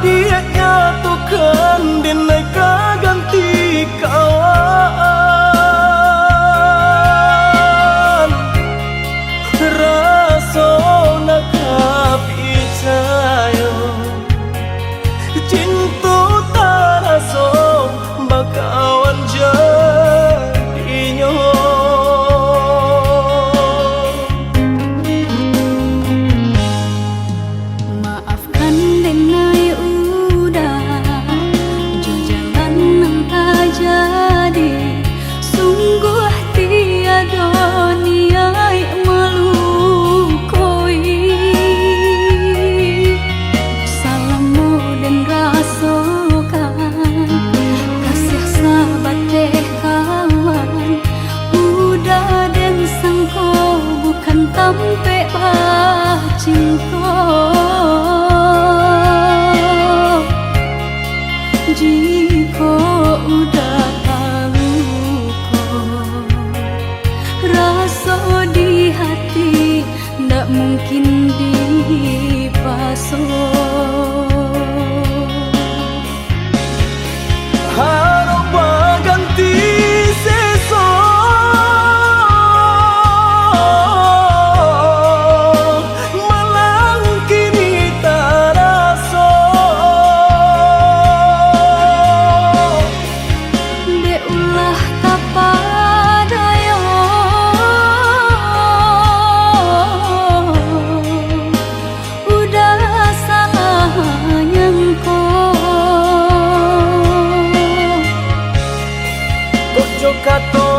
S2: Dia nyatukan denai ganti kawan. Rasa nak percaya, cinta tak rasa bakawan jadinya.
S3: Maafkan denai udah jo jalan nang tak jadi. Sungguh tiada niat melukoi. Salahmu dan rasakan kasih sahabat deh kawan. Udah dan sangko bukan tampe bah cinta. Jika udah tahu kok rasa di hati ndak mungkin dipasok.
S2: Harap ganti seso, malang kini tak rasa.
S3: De ulah kapadaya, udah salah nyangko.
S2: Kojo kato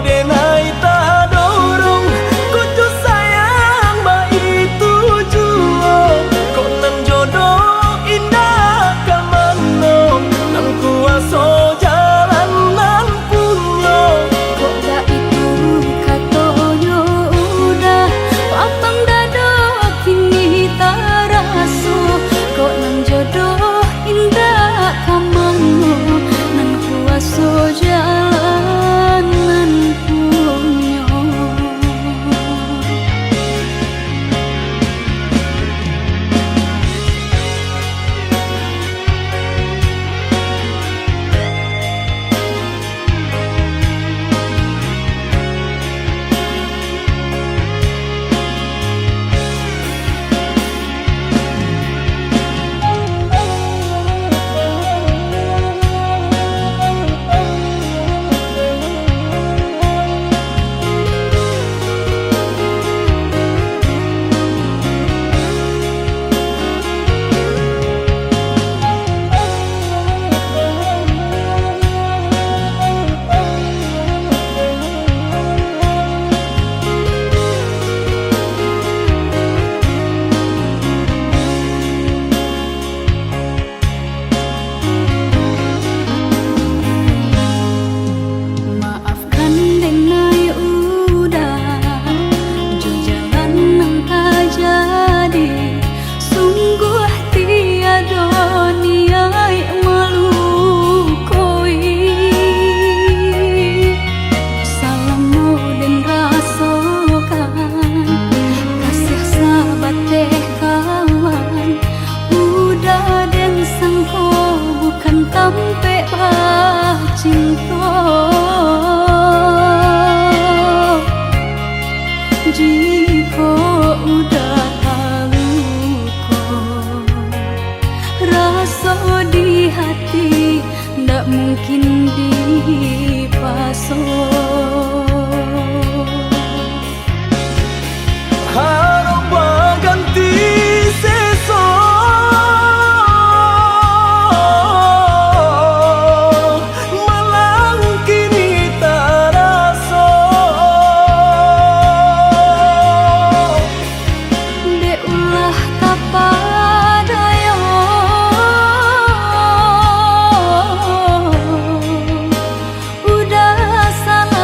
S2: denai tak dorong, kojo sayang ba itu jua. Kok nan jodoh indah kamano, nan kuaso jalan nan punya.
S3: Kok dah itu katonyo udah papang dado kini tak raso. Kok nang jodoh indah kamango, nan kuaso jalan nan punyo. Maafkan denai udah jo jalan nang tak jadi. Sungguh tiada niat melukoi. Salahmu dan rasakan kasih sahabat deh kawan. Udah dan sangko bukan tampe bah cinta. Jika udah tahu kok rasa di hati ndak mungkin dipasok.
S2: Harap ganti seso, malang kini tak rasa.
S3: De ulah kapadaya, udah salah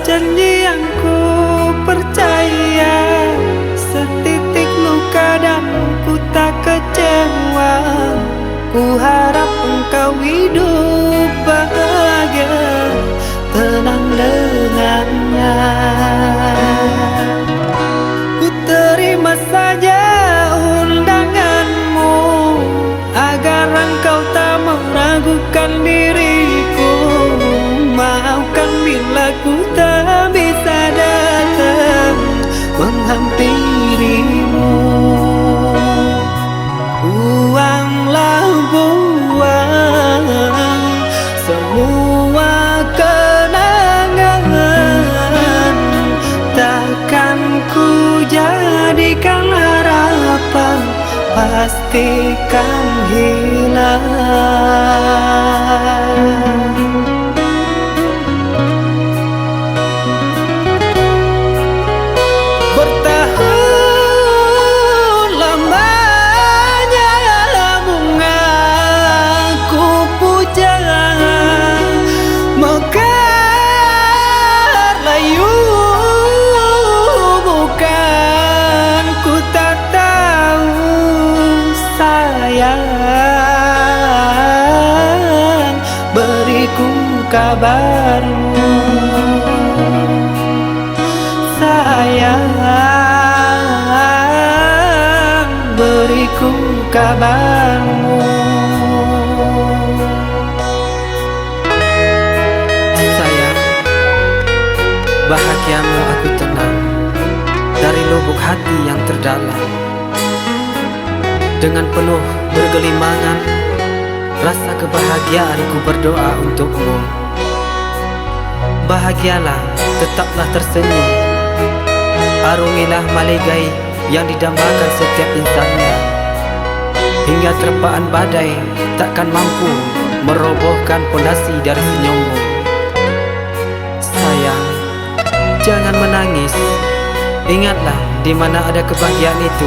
S5: janji yang ku percaya, setitik luka dan ku tak kecewa. Ku harap engkau hidup bahagia, tenang dengannya. Ku terima saja undanganmu, agar engkau tak meragukan diriku. Maafkan bila ku tak bisa datang menghampirimu. Buanglah buang semua kenangan, takkan ku jadikan harapan, pastikan hilang. Bertahun lamanya bunga ku puja, mekar layu bukan, ku tak tahu sayang, beriku kabarmu sayang, beriku kabarmu. Sayang, bahagiamu aku tenang dari lubuk hati yang terdalam. Dengan penuh bergelimangan, rasa kebahagiaanku berdoa untukmu. Bahagialah, tetaplah tersenyum, arungilah maligai yang didambakan setiap insannya. Hingga terpaan badai takkan mampu merobohkan pondasi dari senyummu. Sayang, jangan menangis. Ingatlah, di mana ada kebahagiaan itu,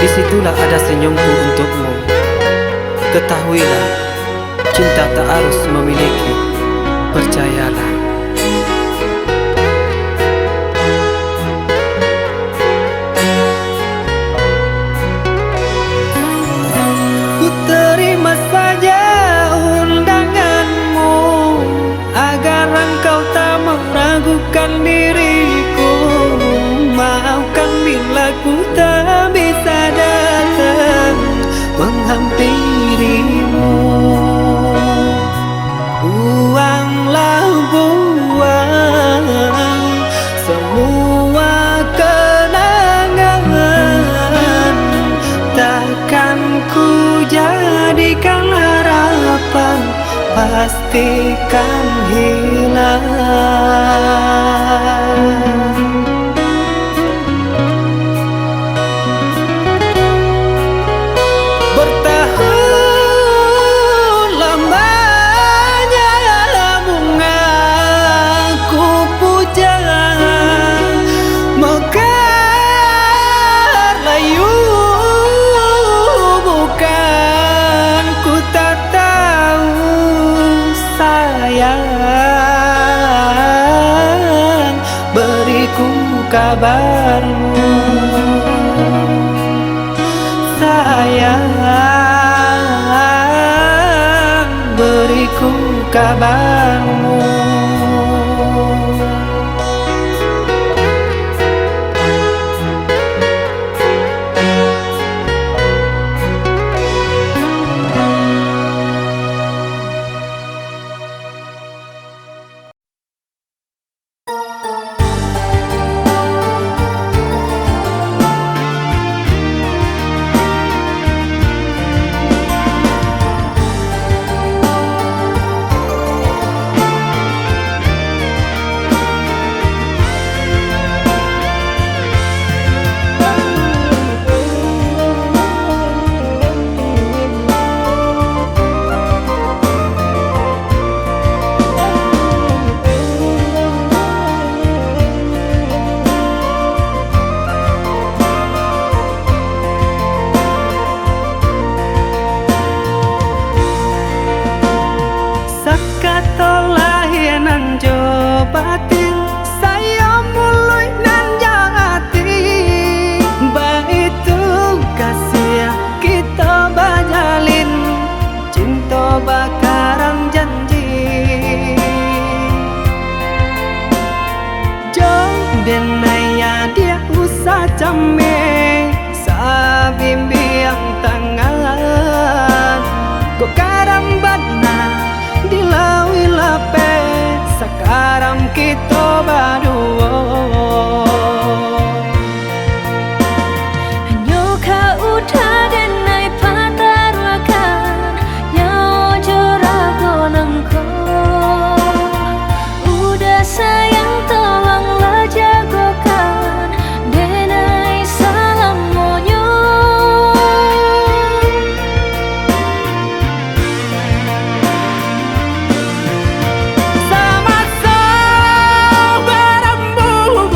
S5: disitulah ada senyumku untukmu. Ketahuilah, cinta tak harus memiliki, percayalah. Ku terima saja undanganmu, agar engkau tak meragukan diriku. Maafkan bila ku tak bisa datang menghampirimu. Buanglah buang semua kenangan, takkan ku jadikan harapan, pastikan hilang. Bertahun lamanya bunga ku puja, mekar layu bukan, ku tak tahu sayang, beriku kabarmu sayang, beriku kabarmu. Kok kadang bana dilawi lape sekarang kita berdua.
S3: Hanya kau udah denai pataruakan nyawa jorago nangko. Udah sayang tolonglah jagokan denai salam monyo.
S5: Sama-sama berembuk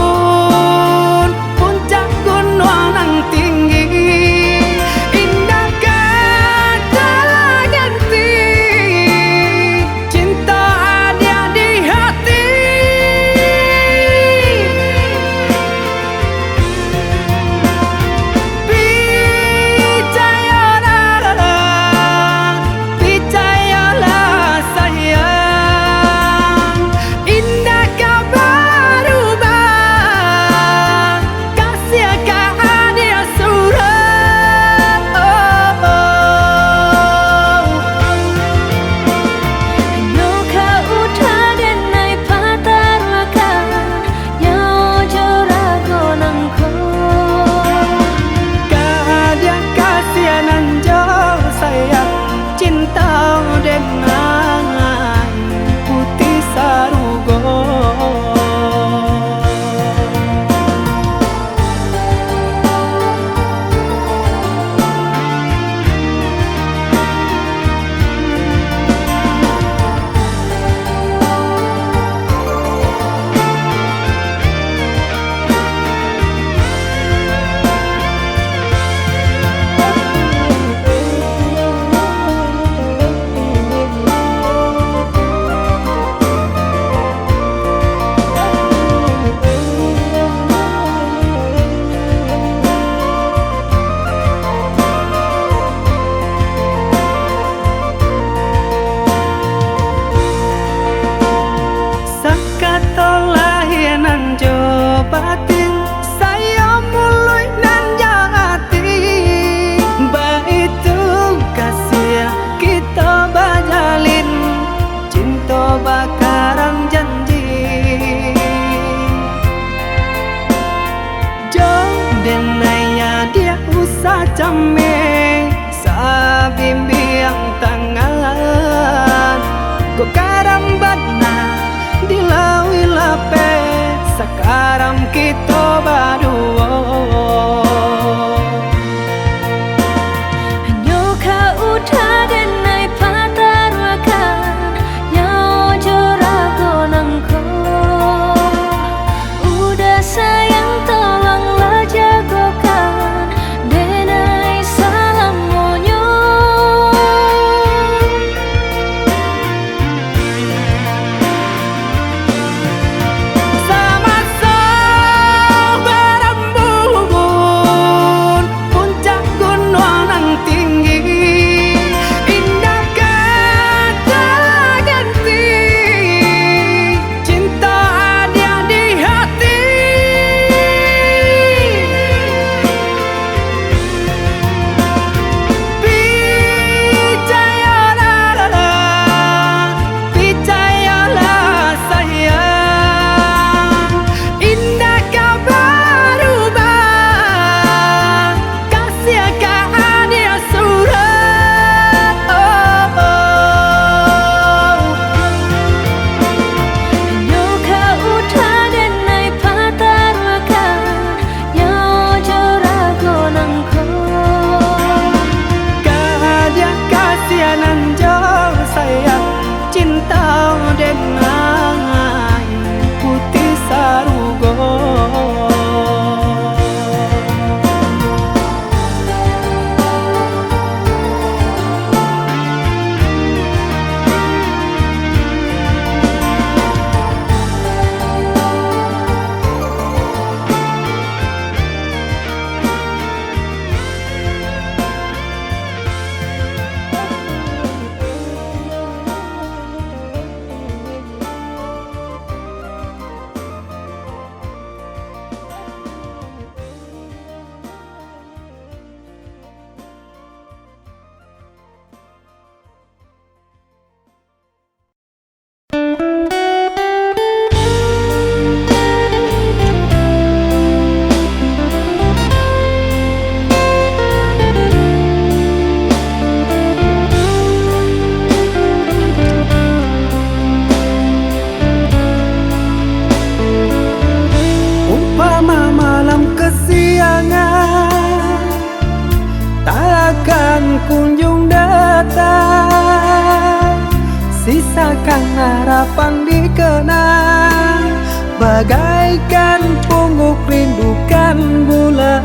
S5: sisakan harapan dikenang, bagaikan pungguk rindukan bulan.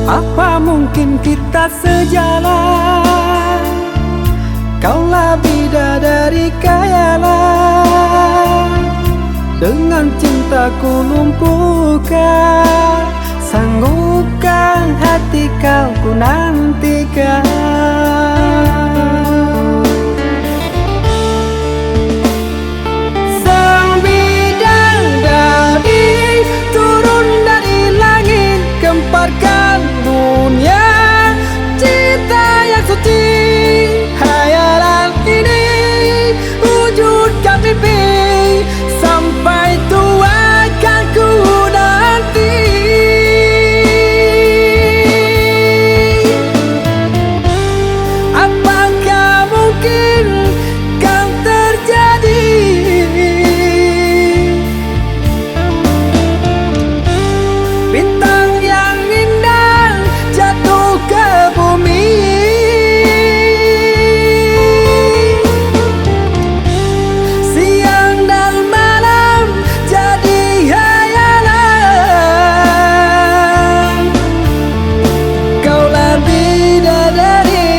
S5: Apa mungkin kita sejalan? Kaulah bidadari khayalan, dengan cintaku lumpuhkan, sanggupkan hati kau ku nantikan. Sang bidadari turun dari langit, gemparkan dunia, cinta yang suci. Hayalan ini wujudkan mimpi, sampai tua kan ku nanti. Apakah mungkin kan terjadi? Bintang yang indah jatuh ke bumi, siang dan malam jadi hayalan. Kaulah bidadari,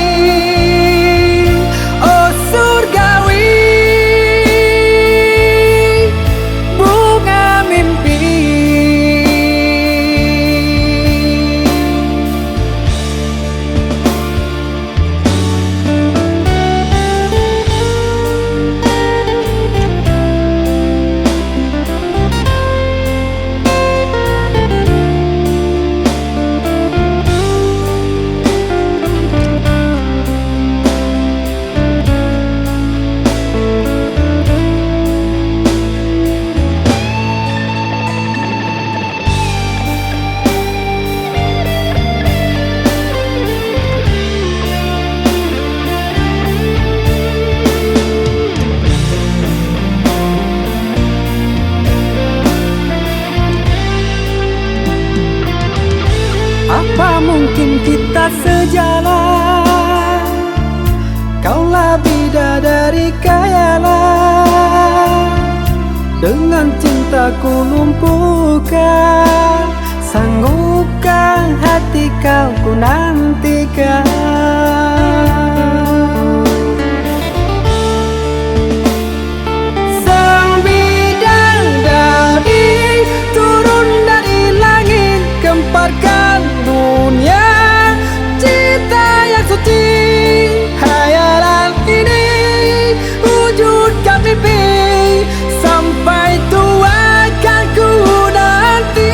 S5: oh surgawi, bunga mimpi. Apa mungkin kita sejalan? Kaulah bidadari khayalan, dengan cintaku lumpuhkan, sanggupkan hati kau ku nantikan. Sang bidadari turun dari langit, gemparkan dunia, cinta yang suci. Hayalan ini wujudkan mimpi, sampai tua kan ku nanti.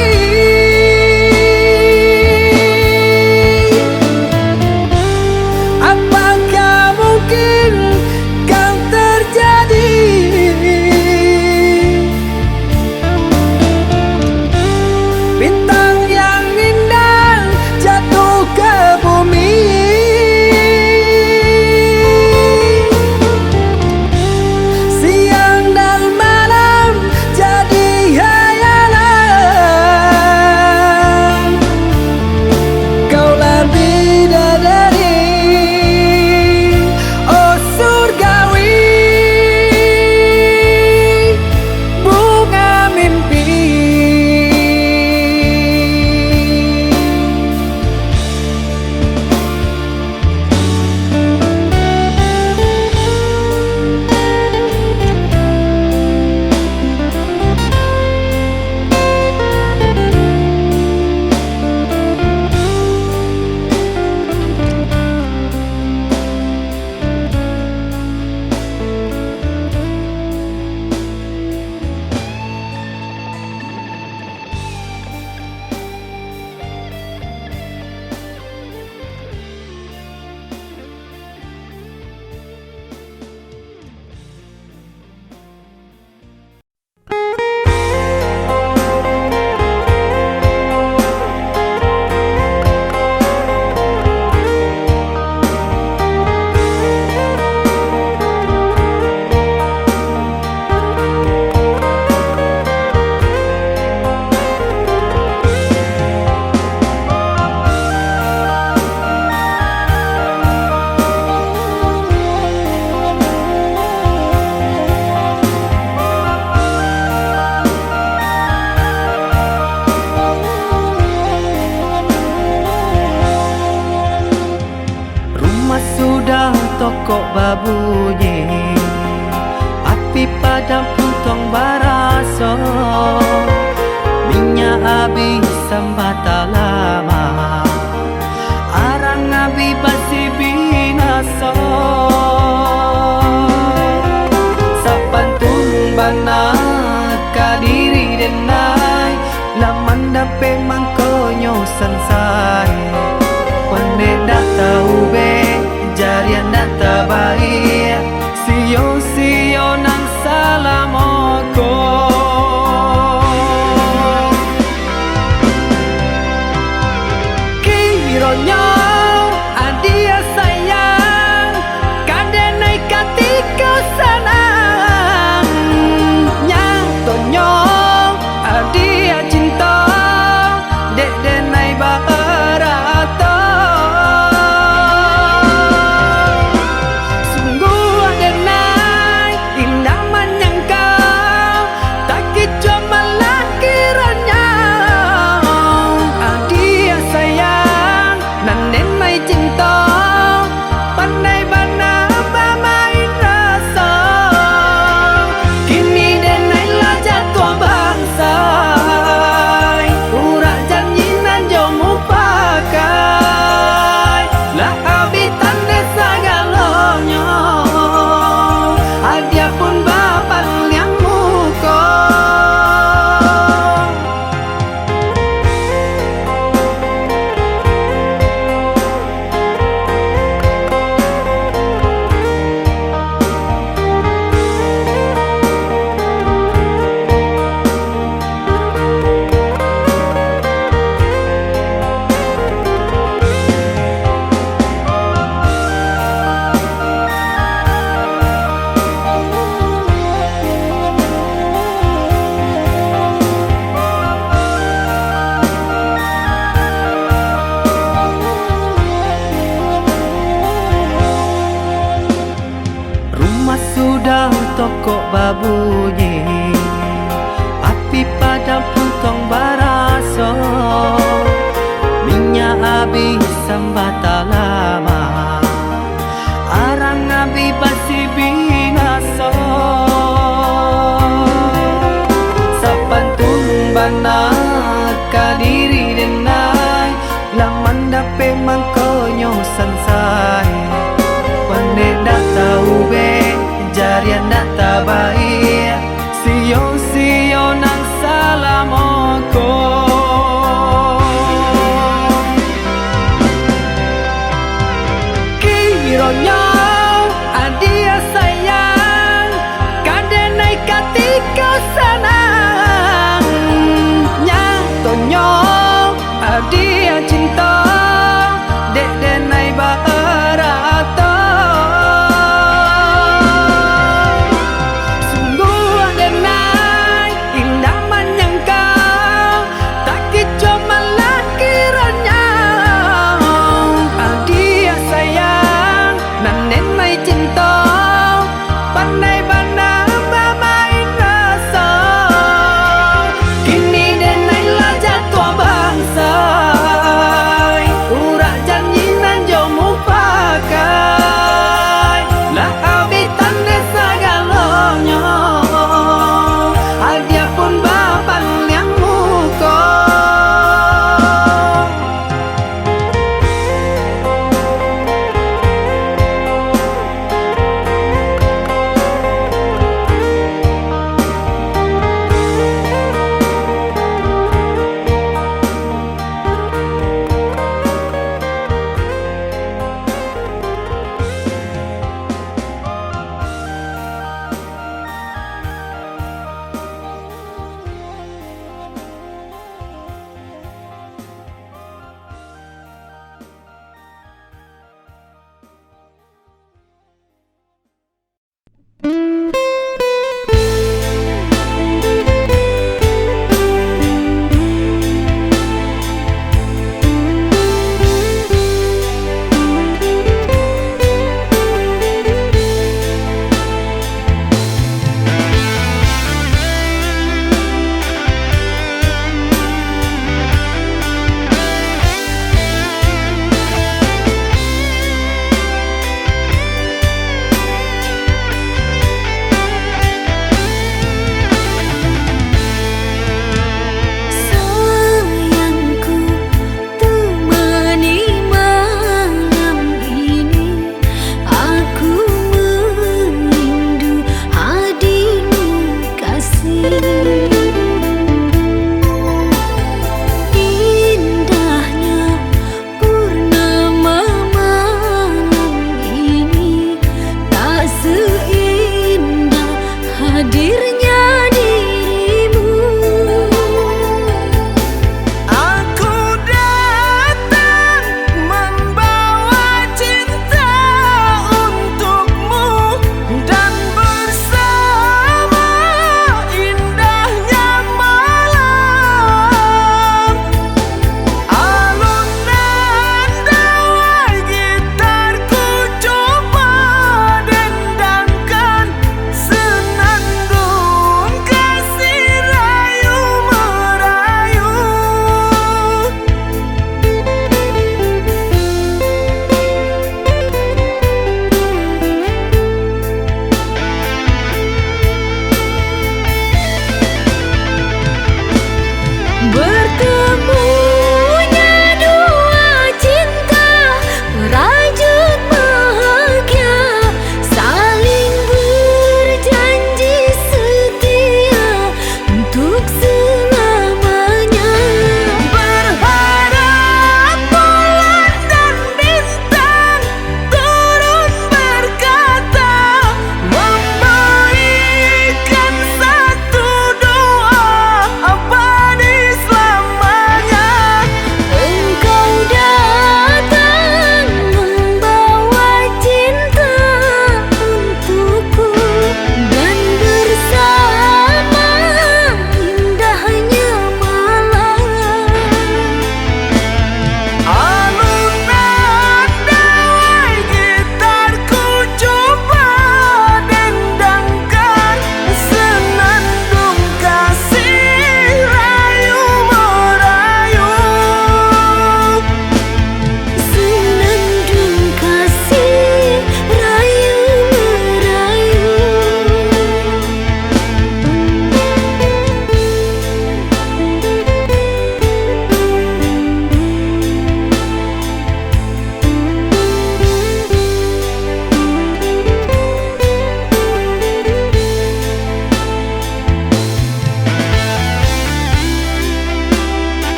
S5: berbunyi, api padam puntong baraso, minyak habis sambata lama, arang abi basi binaso. Sapantun bana kadiri denai, laman dape mangkonyo sansai, pandai dah tahu be jarian data baik, sio nang salamoko. Kironyo adia sayang, kadenai katika senang, nyatonyo adia cinta, dek denai barato. Sungguh denai indah menyangkau, tak kicu malah kiranya. Adia sayang nanen mai cinta, pandai bana bermain rasa. Kini denai lah jatuh bangsa, urak janji nan jomu pakai, lah habitan desa galonyo, adia pun bapak yang muko. Rumah sudah toko babunyi, api padam puntong baraso, minyak habis sambata lama, arang abi basi binaso. Sapantun bana kadiri denai, laman dape mangkonyo sansai, pandai dah tahu be jarian data baik, sio nang salamoko. Kironyo adia sayang, kadenai katika senang, nyatonyo adia cinta, dek denai barato. Sungguh denai indah menyangkau, tak kicu malah kiranya. Adia sayang nanen mai cinta, pandai bana bermain rasa. Kini denai lah jatuh bangsa,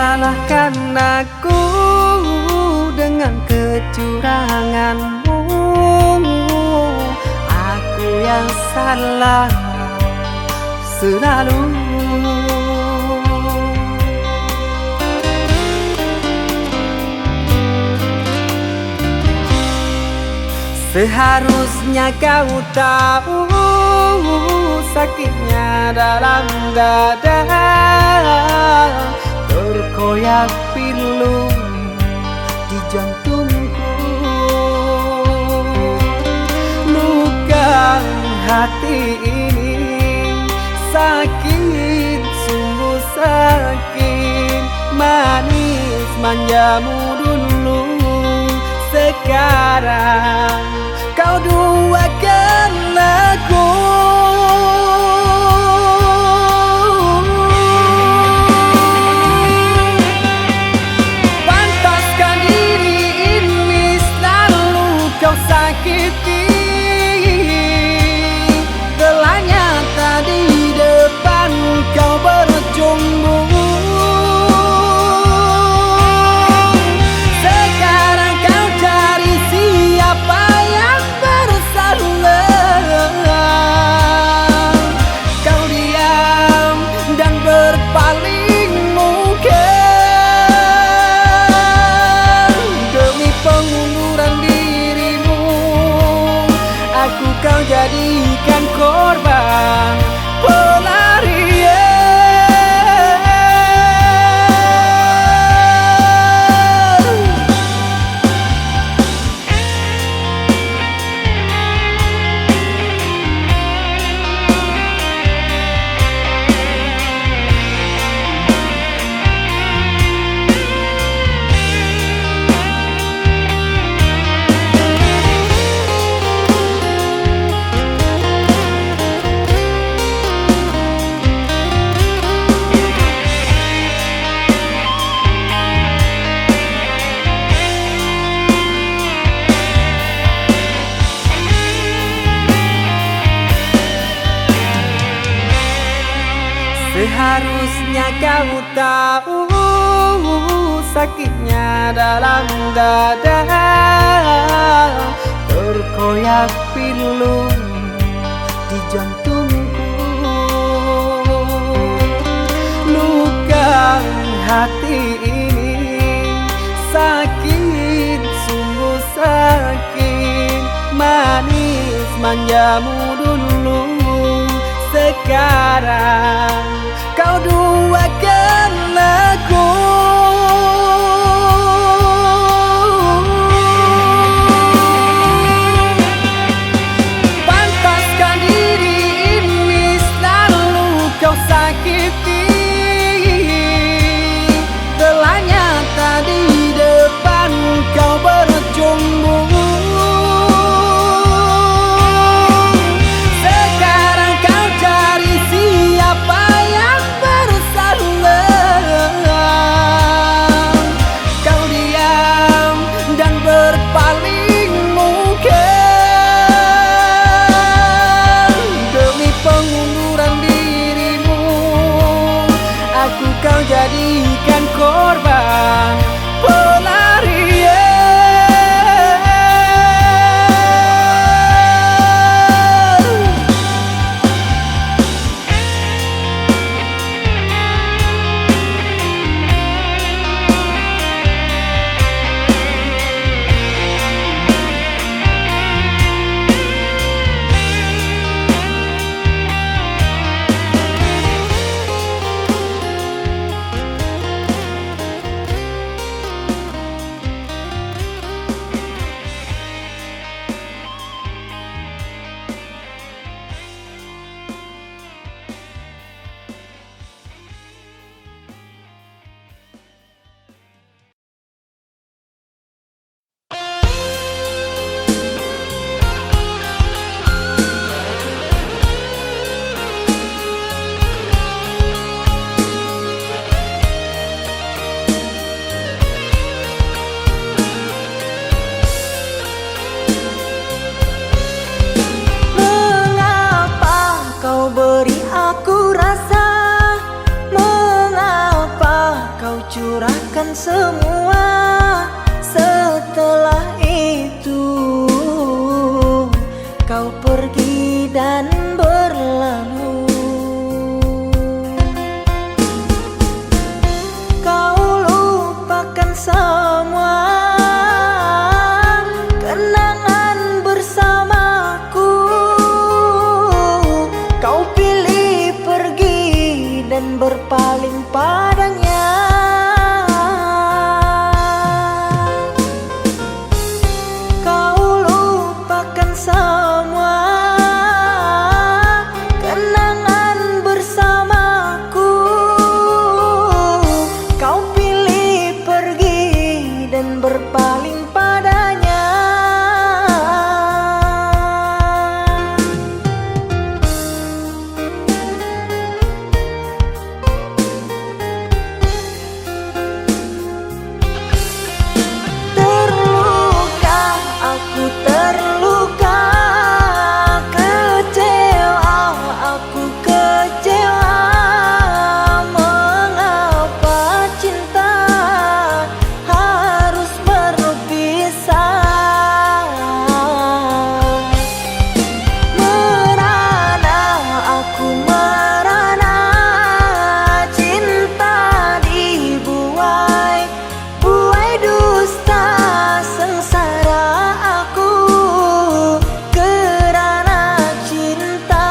S5: salahkan aku dengan kecuranganmu. Aku yang salah selalu. Seharusnya kau tahu sakitnya dalam dada, terkoyak pilu di jantungku. Luka hati ini sakit, sungguh sakit. Manis manjamu dulu, sekarang kau duakan aku. Pantaskah diri ini selalu kau sakiti? Telah nyata di depan kau bercumbu. Kau jadikan korban pelarian. Seharusnya kau tahu sakitnya dalam dada, terkoyak pilu di jantungku. Luka hati ini sakit, sungguh sakit. Manis manjamu dulu, sekarang kau duakan aku. Pantaskah diri ini selalu kau sakiti? Telah nyata di depan kau bercumbu. Kau jadikan korban pelarian.
S1: curahkan semua. Setelah itu kau pergi dan berlalu. Kau lupakan semua kenangan bersamaku. Kau pilih pergi dan berpaling padanya. Kau lupakan semua kenangan bersamaku. Kau pilih pergi dan berpaling padanya. Terluka, aku terluka, kecewa, aku kecewa. Mengapa cinta harus berpisah? Merana, aku merana, cinta dibuai, buai dusta. Sengsara aku kerana cinta.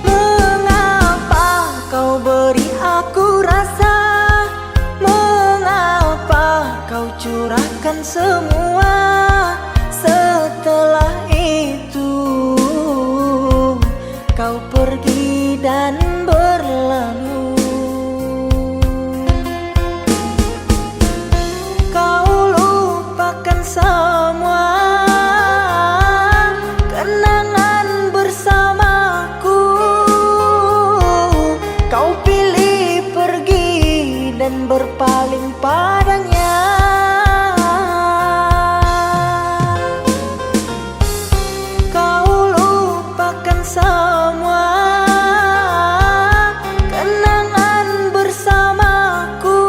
S1: Mengapa kau beri aku rasa? Mengapa kau curahkan semua? Setelah itu kau pergi dan berlalu. Kau lupakan semua kenangan bersamaku. Kau pilih pergi dan berpaling padanya. Kau lupakan semua kenangan bersamaku.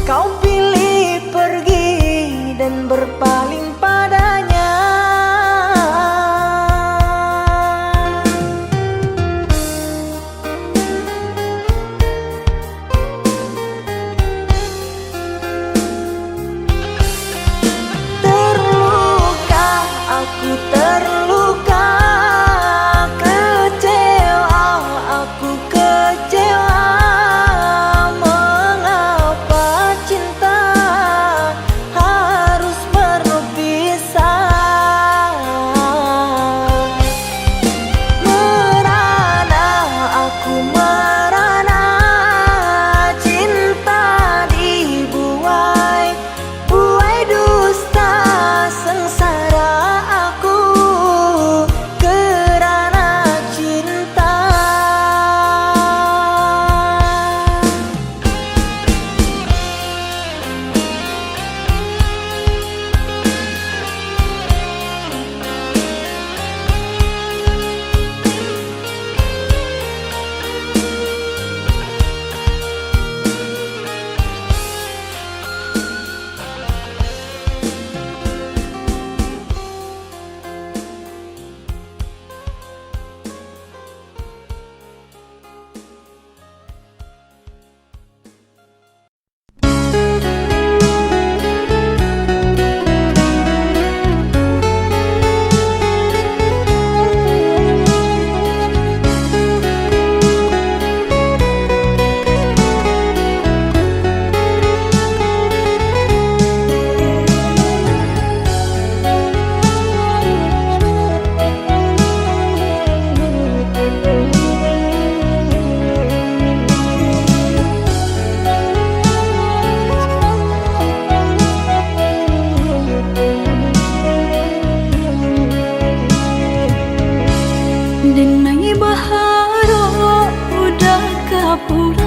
S1: Kau pilih pergi dan berpaling padanya.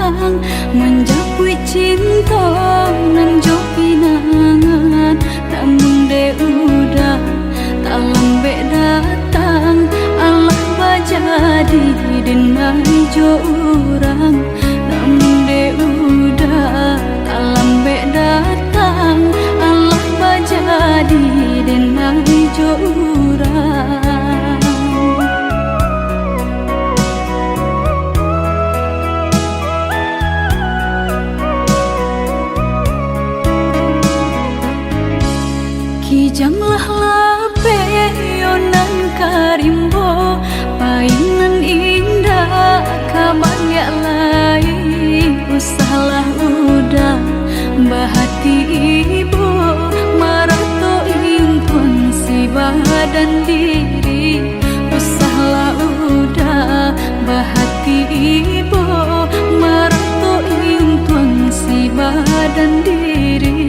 S3: datang menjapui cinta nan jo pinangan, namun de udah tak lambe datang. Allah bajadi denai jo urang, namun de udah tak lambe datang. Allah bajadi denai jo urang. Kijanglah lape yonan karimbo, painan indah kabaya lai. Usahlah udah bahati ibu, marato impun si badan diri. Usahlah udah bahati ibu, marato impun si badan diri.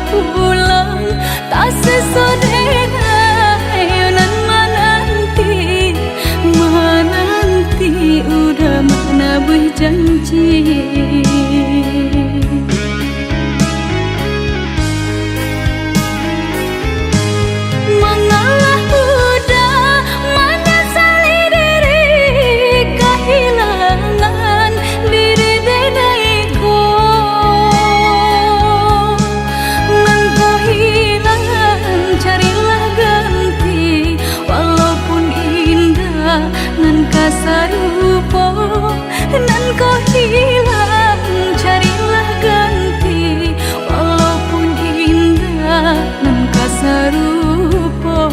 S3: Pulang tak sesodena yonan menanti udah mana berjanji. Mengalah udah menyesali diri, kehilangan diri denaiku. Carilah ganti, walaupun indah nan kasarupo, nan kau hilang. Carilah ganti, walaupun indah nan kasarupo.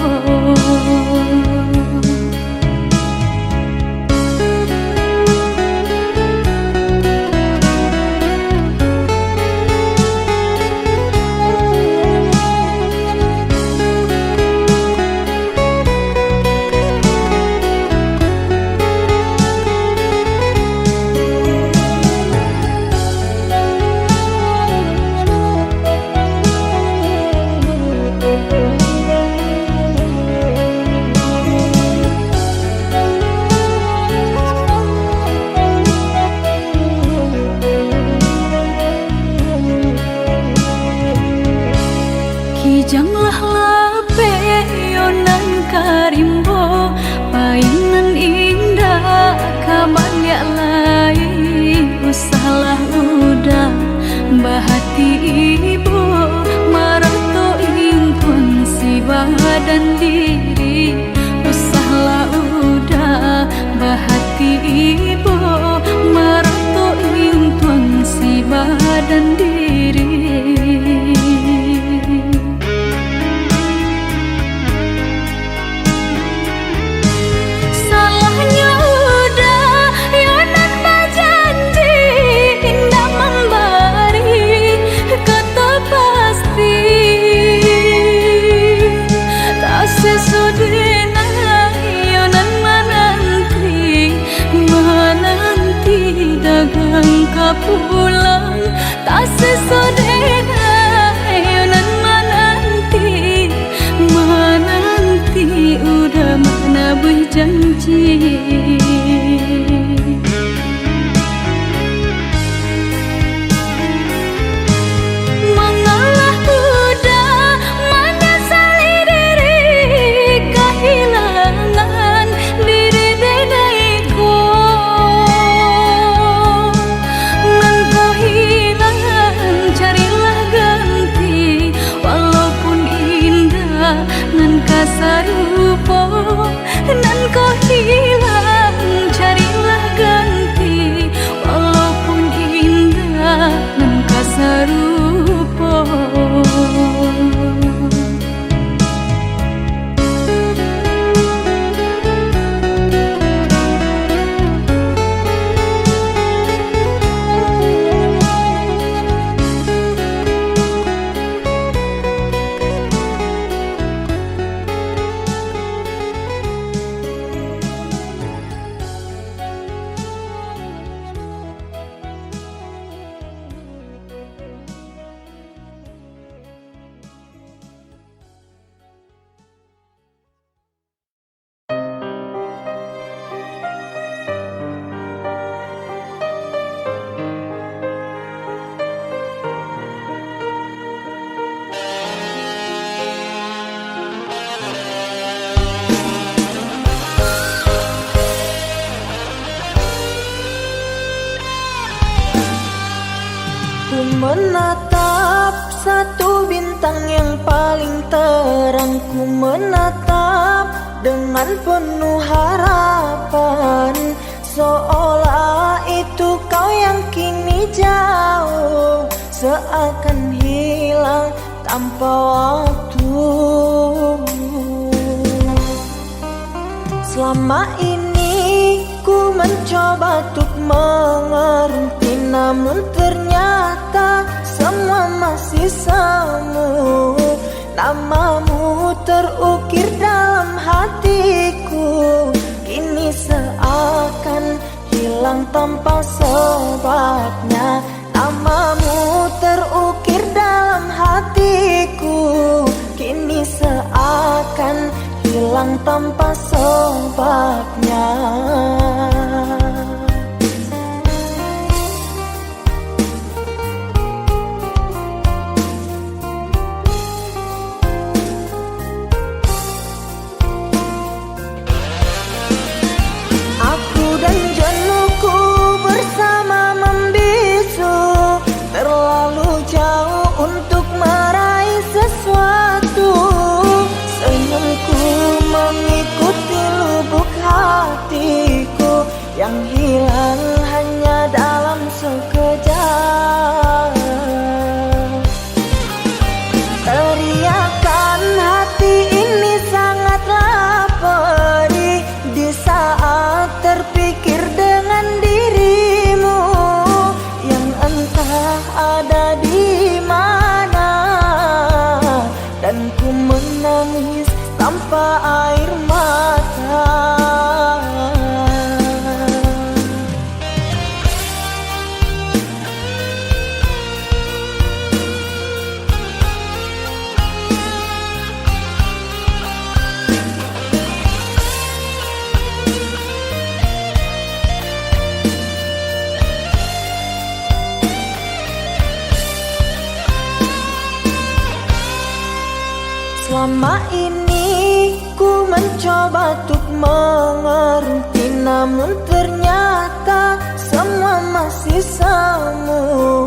S3: Kijanglah lape yonan karimbo, painan indah kabaya lai. Usahlah udah bahati ibu, marato impun si badan diri. Usahlah udah bahati ibu, marato impun si badan diri. Sesudena yonan menanti dagang kapulang. Tak sesudena yonan menanti udah mana berjanji. Nan kasarupo, nan kau hilang.
S1: satu bintang yang paling terang, ku menatap dengan penuh harapan, seolah itu kau yang kini jauh, seakan hilang tanpa waktu. Selama ini ku mencoba untuk mengerti, namun ternyata semua masih semu. Namamu terukir dalam hatiku, kini seakan hilang tanpa sebabnya. Namamu terukir dalam hatiku, kini seakan hilang tanpa sebabnya. Aku dan jenuhku bersama membisu, terlalu jauh untuk meraih sesuatu. Senyumku mengikuti lubuk hatiku yang hilang hanya dalam sekejap. Teriakan hati ini sangatlah perih di saat terpikir dengan dirimu yang entah ada di mana, dan ku menangis tanpa air mata. Selama ini ku mencoba untuk mengerti, namun ternyata semua masih semu.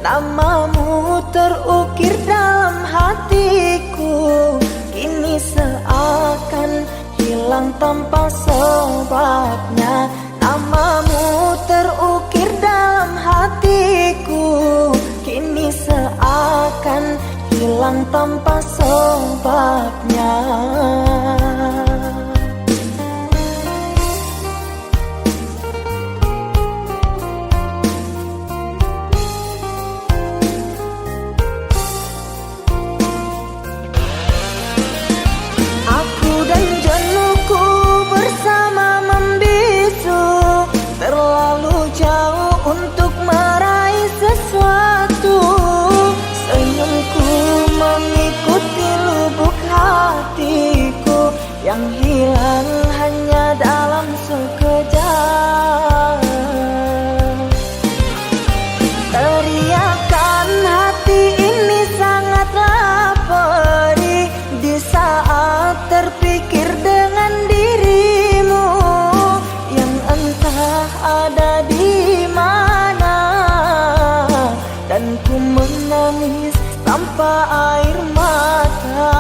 S1: Namamu terukir dalam hatiku, kini seakan hilang tanpa sebabnya. Namamu terukir dalam hatiku, kini seakan hilang tanpa sebabnya. Aku dan jenuhku bersama membisu, terlalu jauh untuk meraih sesuatu. Senyumku mengikuti lubuk hatiku yang hilang hanya dalam sekejap. Teriakan hati ini sangatlah perih di saat terpikir dengan dirimu yang entah ada di mana, dan ku menangis tanpa air mata.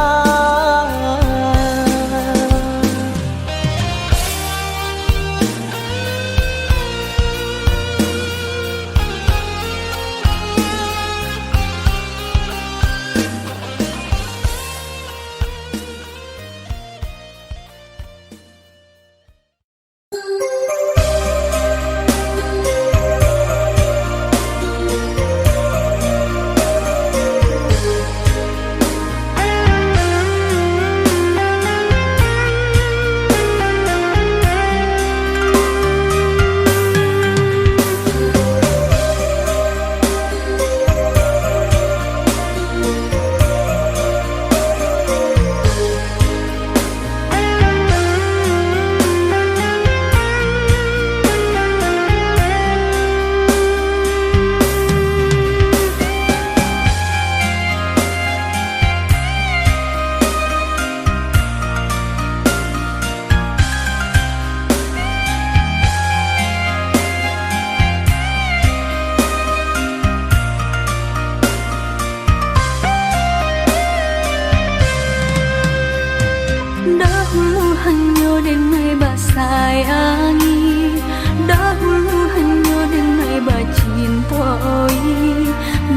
S3: Dahulu hanya denai basayangi, dahulu hanya denai bacintoi,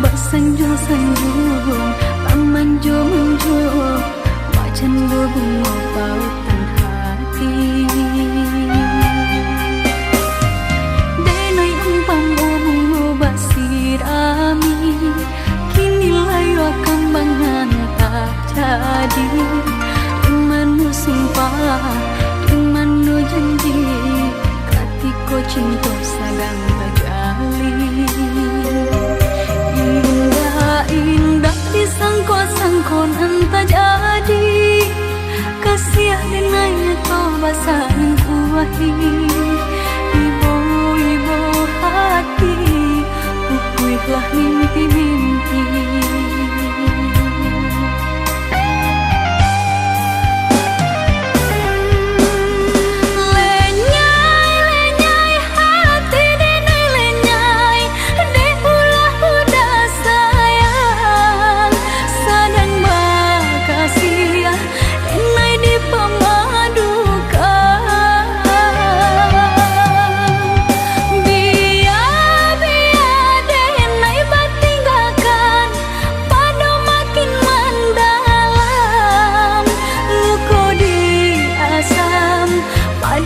S3: basanjung-sanjung, pamanjung-manjung, wajan bunga pautan hati. Denai umpam bunga basirami, kini layu kambangan tak jadi. Manu sumpah, manu janji, katiko cinta sadang bajali. Indah disangko-sangko entah jadi, kasih denanya kau basahin kuahi. Ibu-ibu hati, pupuihlah mimpi-mimpi.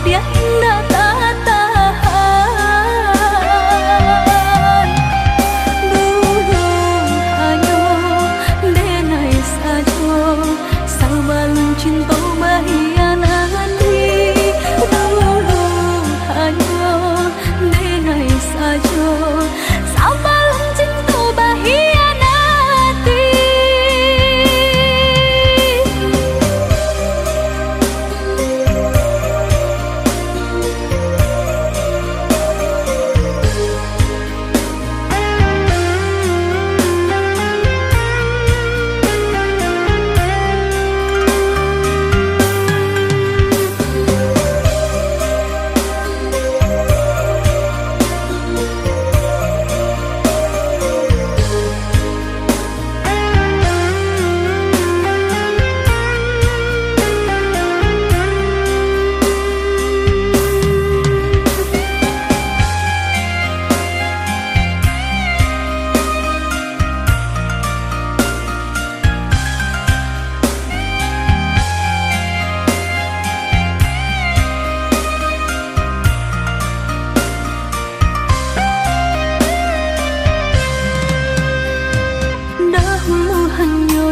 S3: Dia indah tak tahan. Dulu hanya denai saja, sabalun cinta bahianati. Dulu hanya denai saja, sabalun cinta bahianati.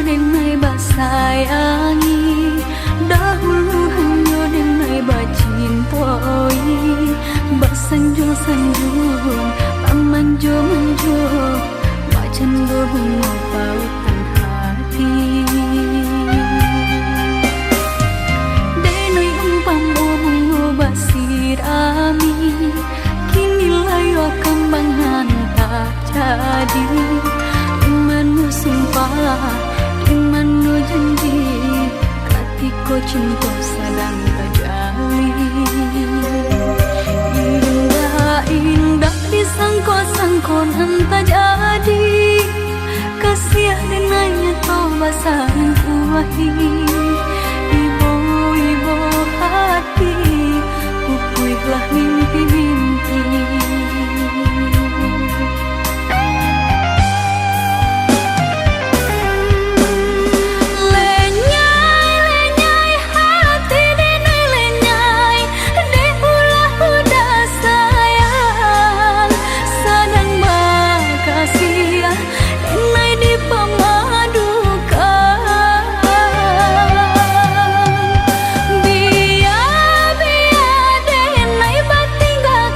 S3: Denai basayangi, dahulu hanya denai bacintoi, basanjung-sanjung, pamanjung-manjung, wajan bunga pautan hati. Denai umpam bunga basirami, kini layu kambangan tak jadi. Manu sumpah, manu janji, katiko cinta sadang bajali. Indah disangko-sangko entah jadi, kasih denanya kau basahin kuahi. Ibu-ibu hati, pupuihlah mimpi-mimpi. Biar denai batinggal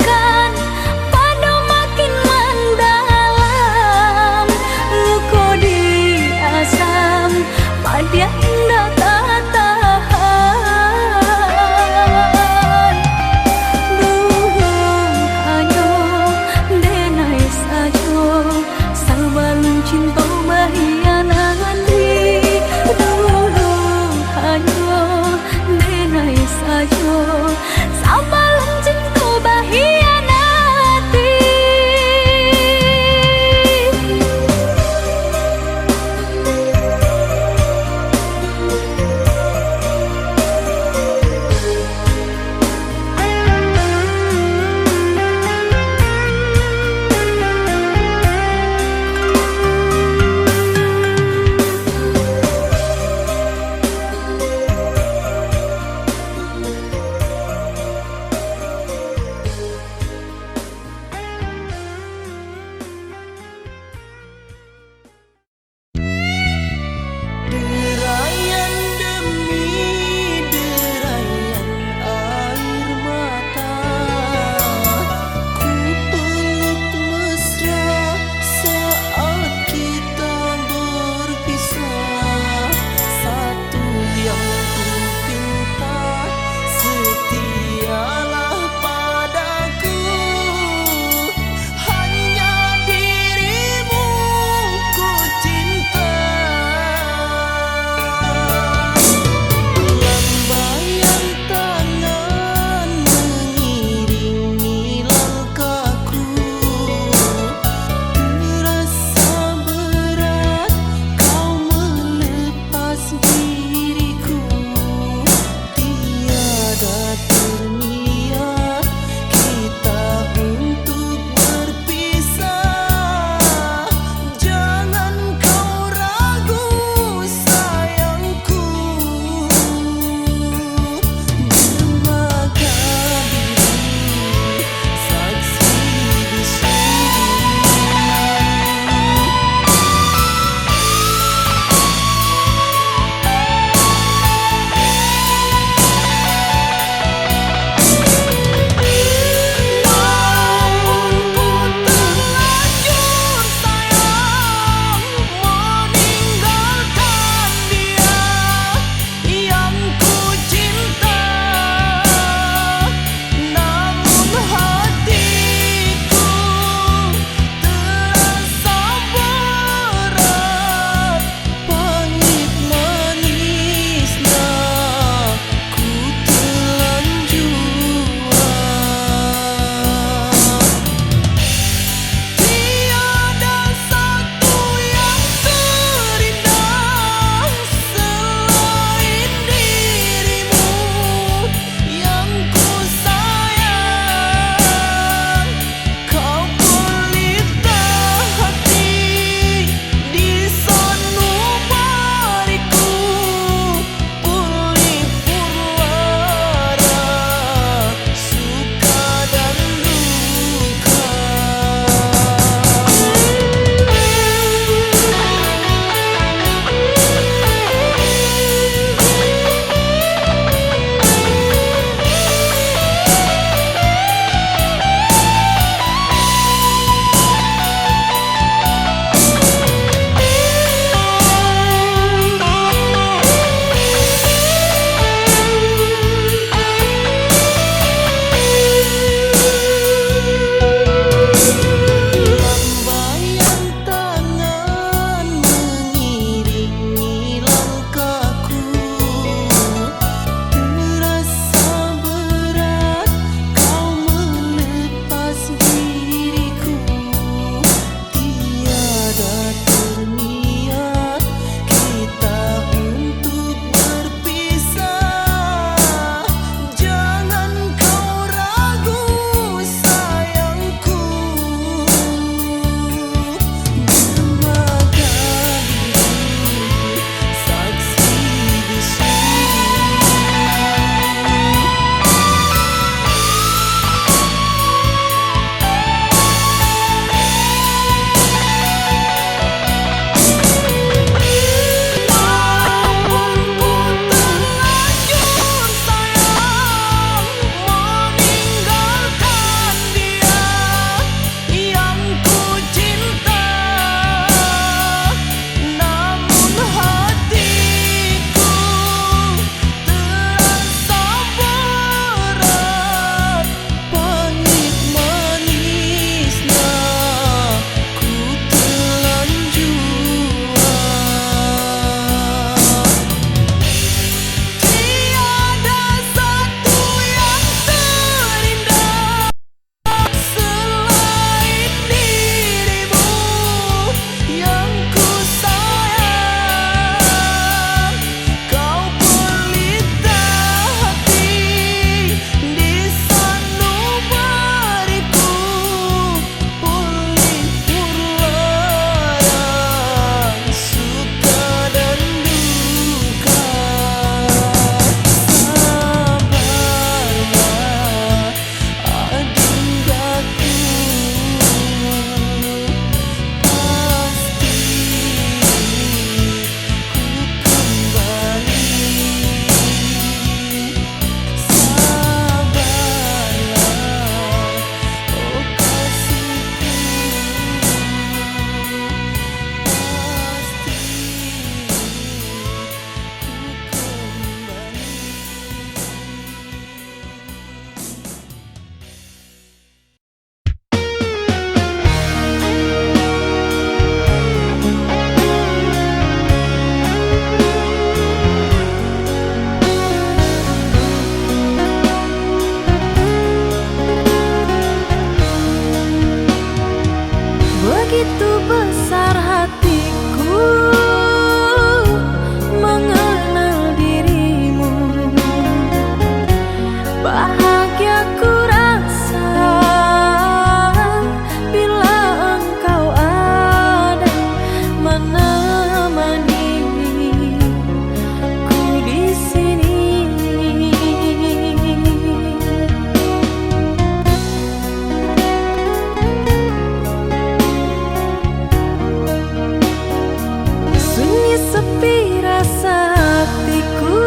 S3: rasa hatiku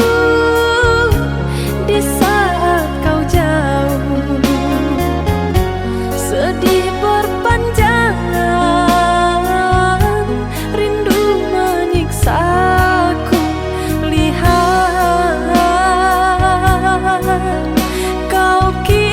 S3: di saat kau jauh. Sedih berpanjangan, rindu menyiksaku. Lihat kau kini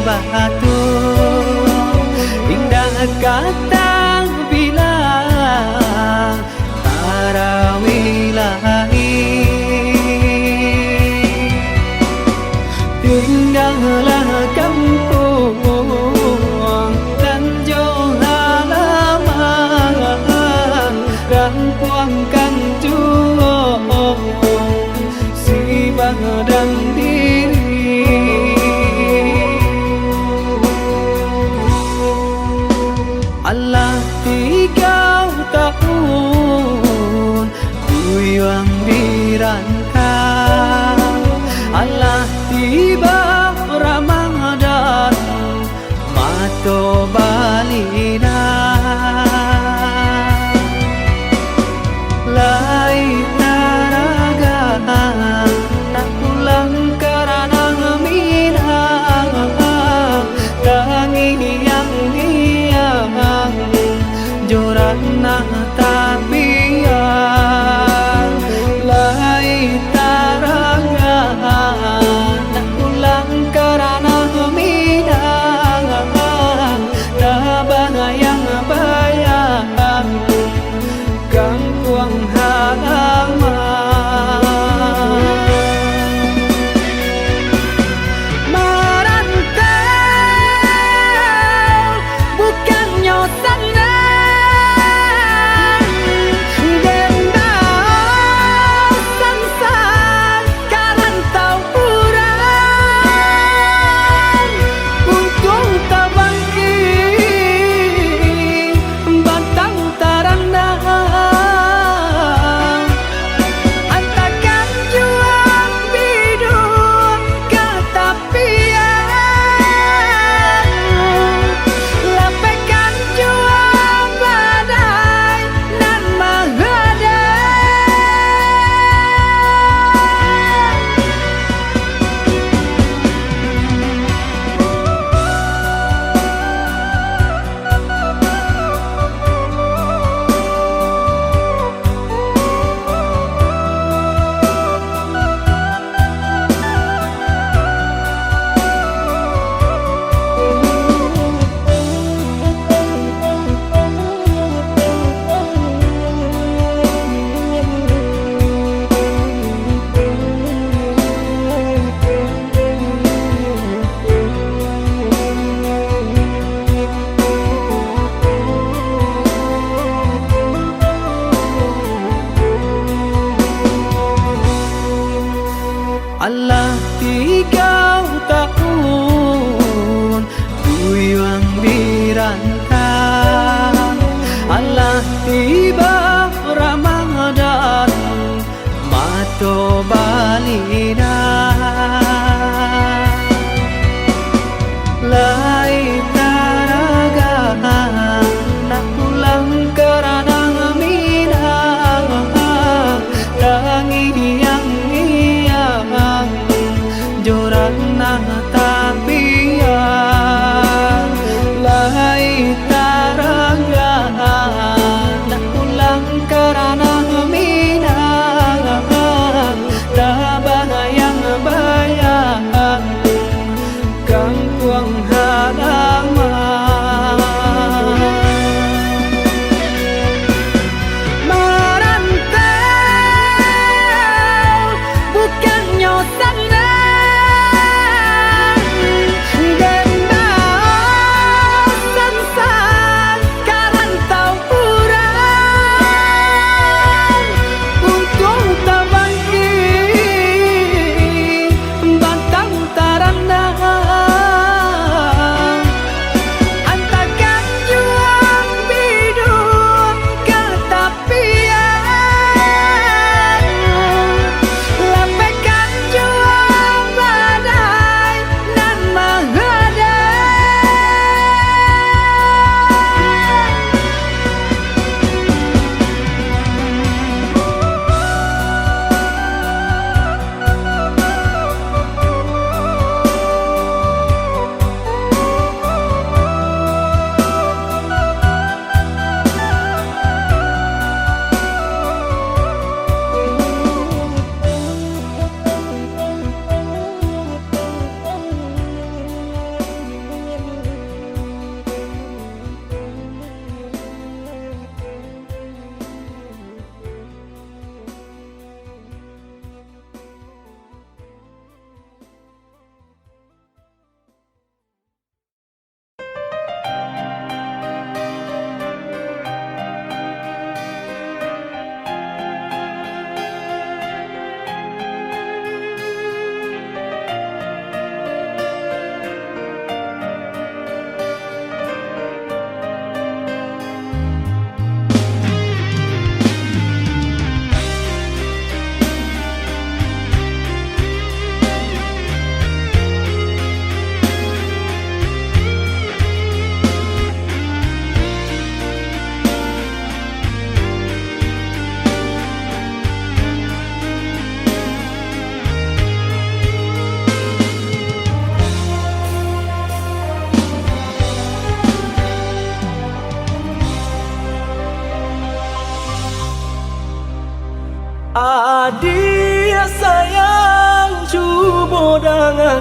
S5: batu. Indah kata bilang tarawilahi, tinggallah kampung dan jauh halaman, dan puangkan juang si badan diri. Allah 3 tahun kuyang dirantau, Allah tiba Ramadan mato balina. Lai taraga nak pulang karena minang, tangi yang jorana tabian. Lai taraga nak pulang karena minang, tabang yang bayang kampung halaman. Allah 3 tahun kuyang dirantau, Allah tiba Ramadan mato balina. Lai taraga nak pulang karena minang, tangi yang jorana tabian. Lai taraga nak pulang karena minang, tabang yang bayang kampung halaman. Merantau bukannya senang,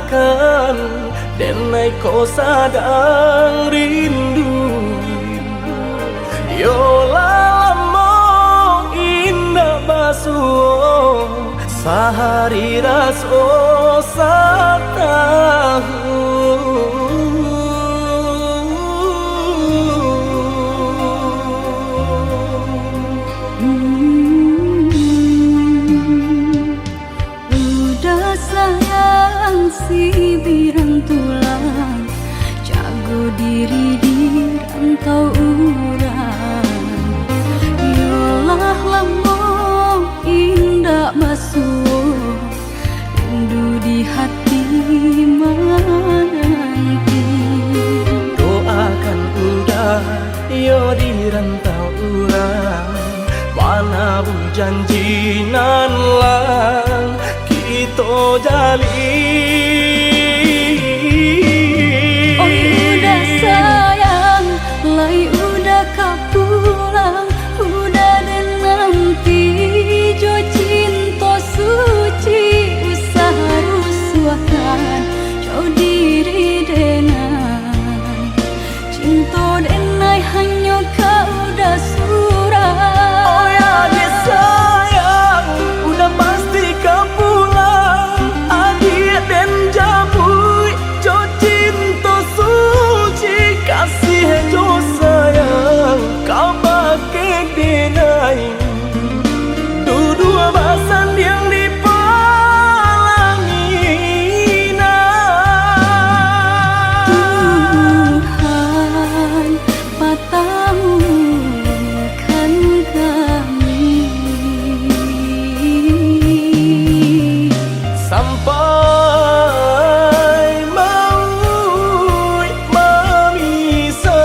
S2: rasakan, denai kau sadang rindu. Yola lamo indah basuh, sehari raso satahu.
S3: Udah sayang si birang tulang, jago diri di rantau urang. Yolah lamo indah basuh, rindu di hati menanti.
S2: Doakan udah yo di rantau urang, mana bu janji nan lang kita jalin.
S3: Oi udah sayang, lai udah kapulang, udah dan nanti jo cinta suci, usaha rusuhkan jauh diri denai, cinta denai hanya kau udah surah.
S2: Oh ya dia sayang, udah pasti kau pulang, adik dan jabui jo cinta suci, kasih jo sayang kau pakai denai. Dua basan yang dipalangina.
S3: Tuhan patahkan kami
S2: sampai maut memisahkan.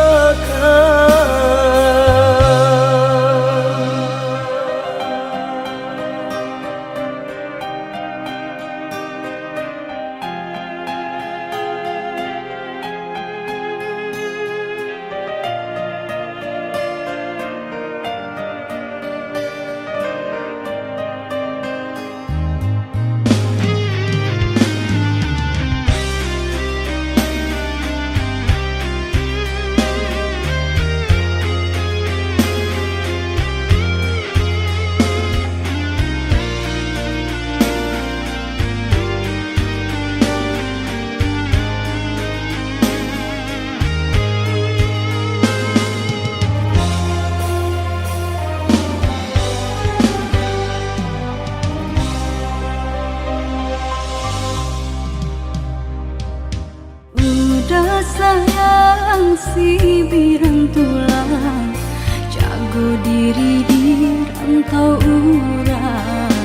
S3: Udah sayang si birang tulang, jago diri di rantau urang.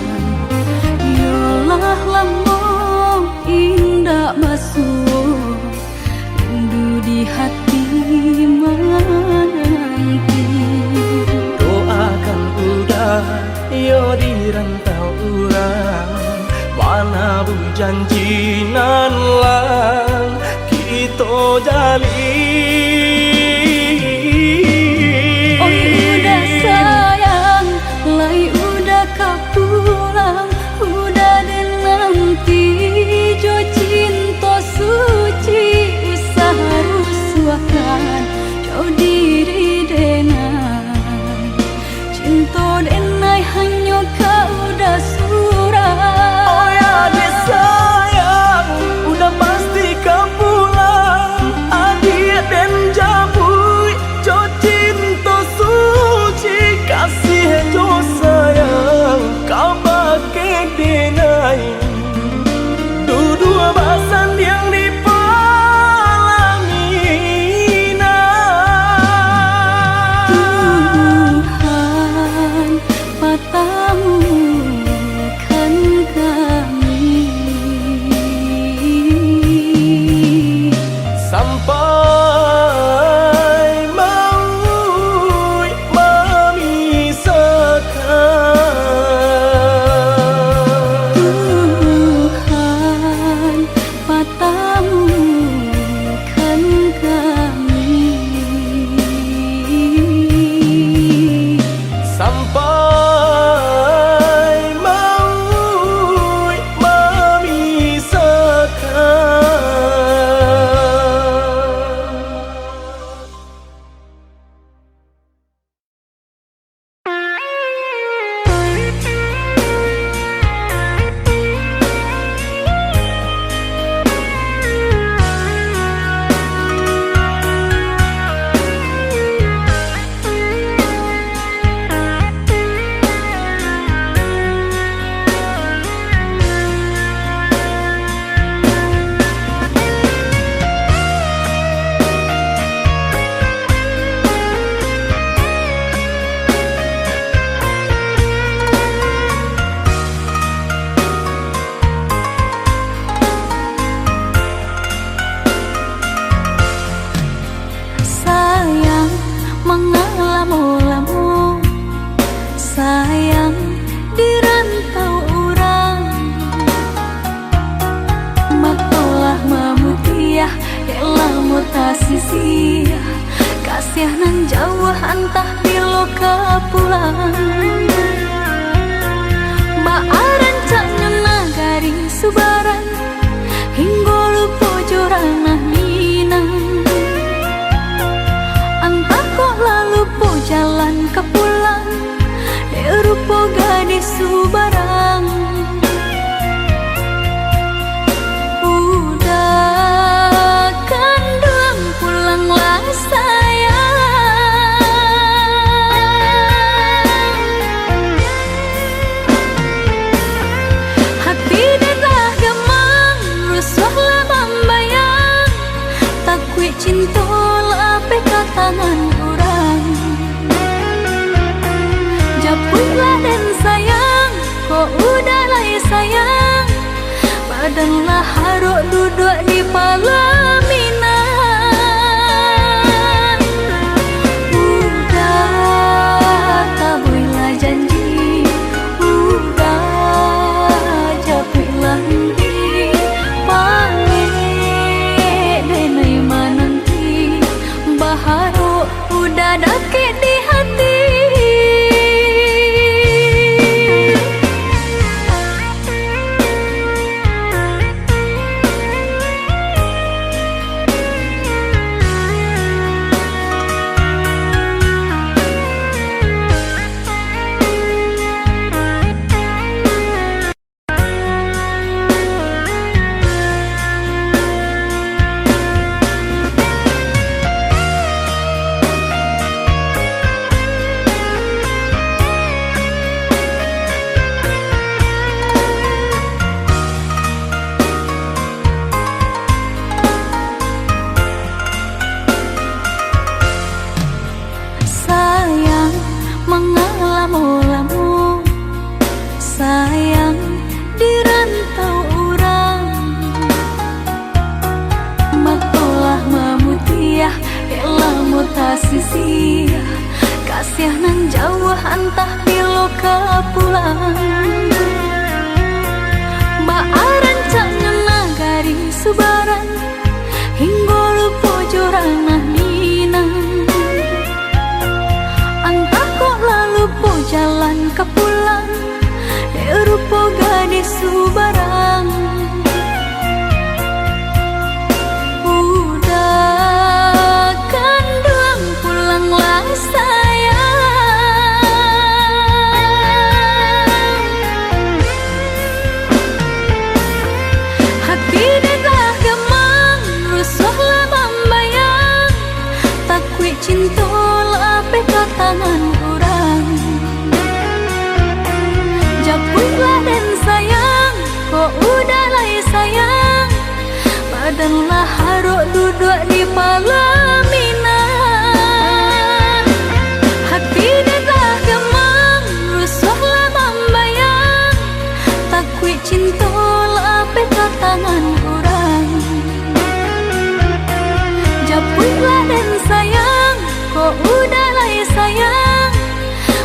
S3: Yolah lamo indah basuh, rindu di hati menanti.
S2: Doakan udah yo di rantau urang, mana bu janji nan lang kita jalin.
S3: Oi udah sayang, lai udah kapulang, udah dan nanti jo cinta suci, usaha rusuhkan jauh diri denai, cinta denai hanya kau udah surah.
S2: Oh ya dia sayang,
S3: entah biloka pulang. Baaran caknya nagari subaran hingga lupa joranah minang. Entah kok lalu po jalan ke pulang rupa gadis subarang. Udah kan doang pulanglah sayang. Hati dah gemang rusuhlah membayang, tak kuat cinta lape ke tangan orang. Japulah dan sayang, kok udah lah sayang, badanlah haruk duduk di pelaminan. Udah tabuilah janji, udah japuilah nanti, panggil denai mananti, baharu udah dakik di hati. Mengalamo-lamo sayang di rantau orang, matolah mamutiah elah mutasisi kasih nan jauh entah biloka pulang. Baaran caknya nagari subaran hingga lupa joranah minang. Po jalan ke pulang rupa gadis subarang. Udah kan doang pulanglah sayang. Hati dah gemang rusuhlah membayang, tak kuat cinta lape ke tangan orang. Japulah dan sayang, kok udah lah sayang, badanlah haruk duduk di pelaminan. Hati dah gemang rusuhlah membayang, tak kuat cinta lape ke tangan orang. Japulah dan sayang, kok udah lah sayang,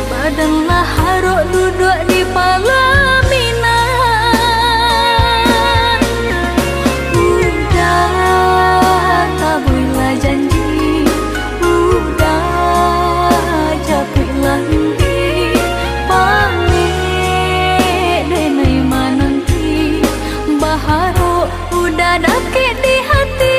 S3: badanlah haruk duduk di pelaminan. Udah tabuilah janji, udah japuilah nanti, panggil denai mananti, baharu udah dakik di hati.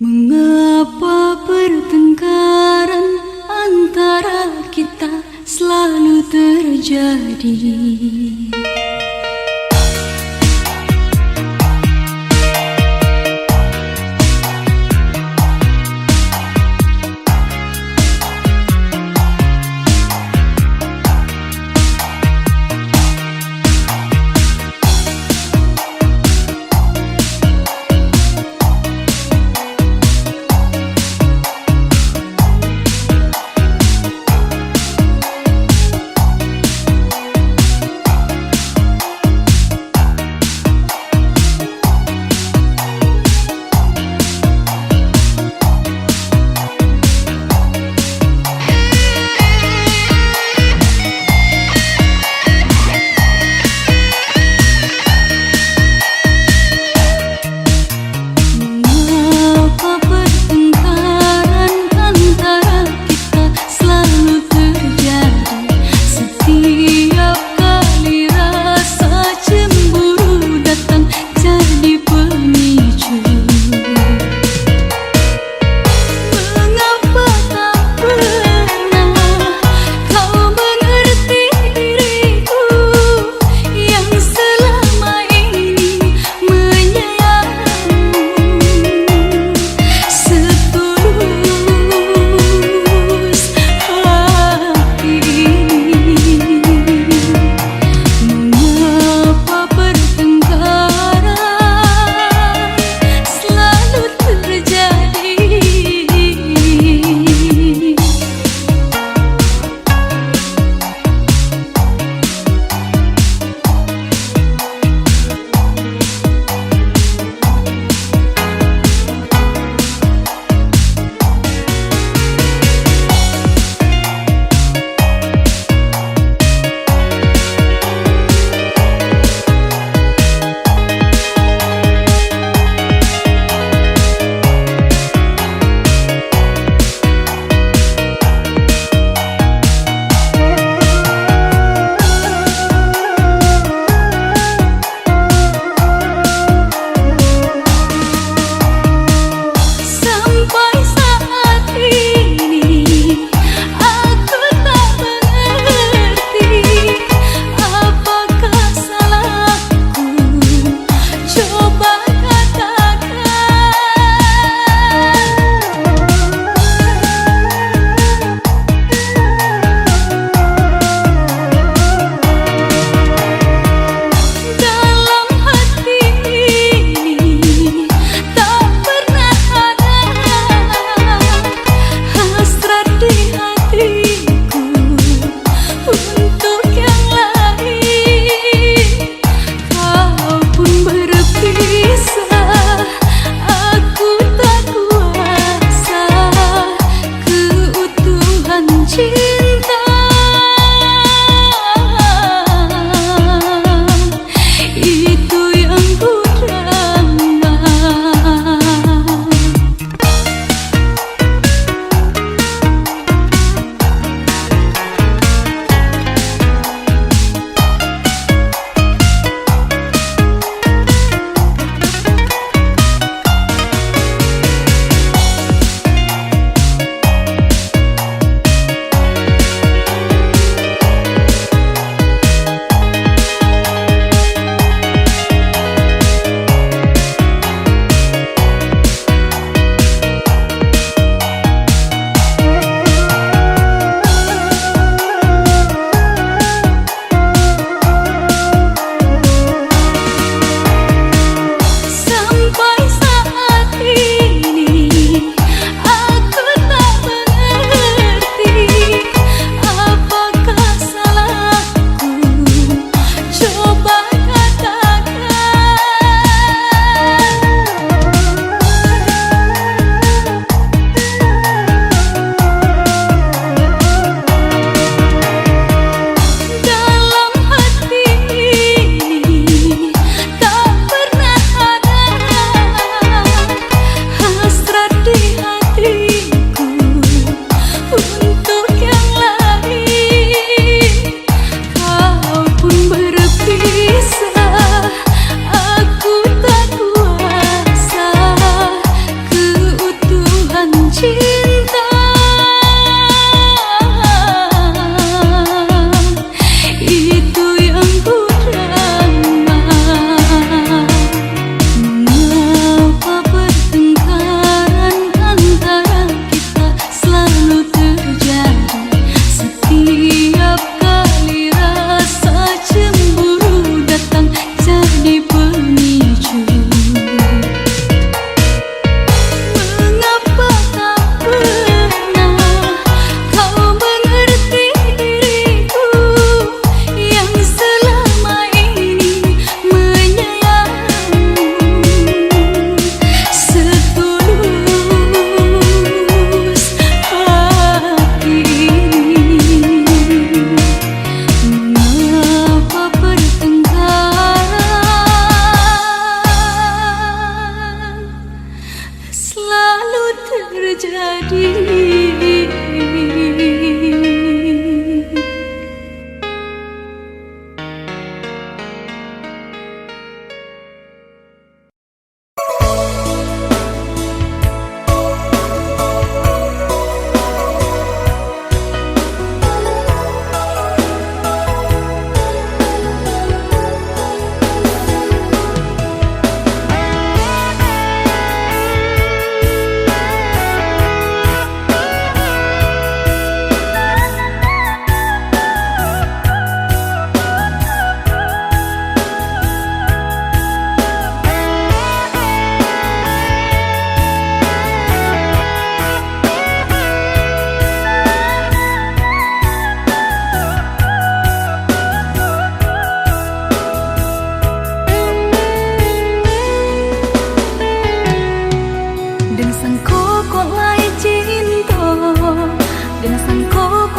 S3: Mengapa pertengkaran antara kita selalu terjadi?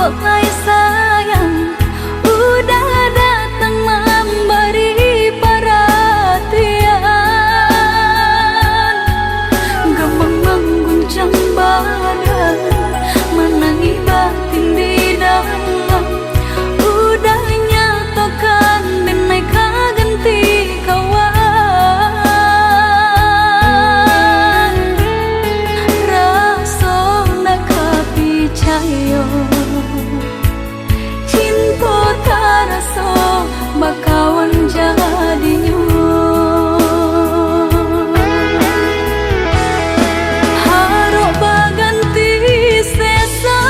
S3: kok lay sayang udah datang memberi perhatian, gampang mengguncang badan, menangi batin di dalam. Udah nyatakan denai ganti kawan, rasa nak kapicayo, cinta taraso bakawan jadinya. Harap baganti sesa,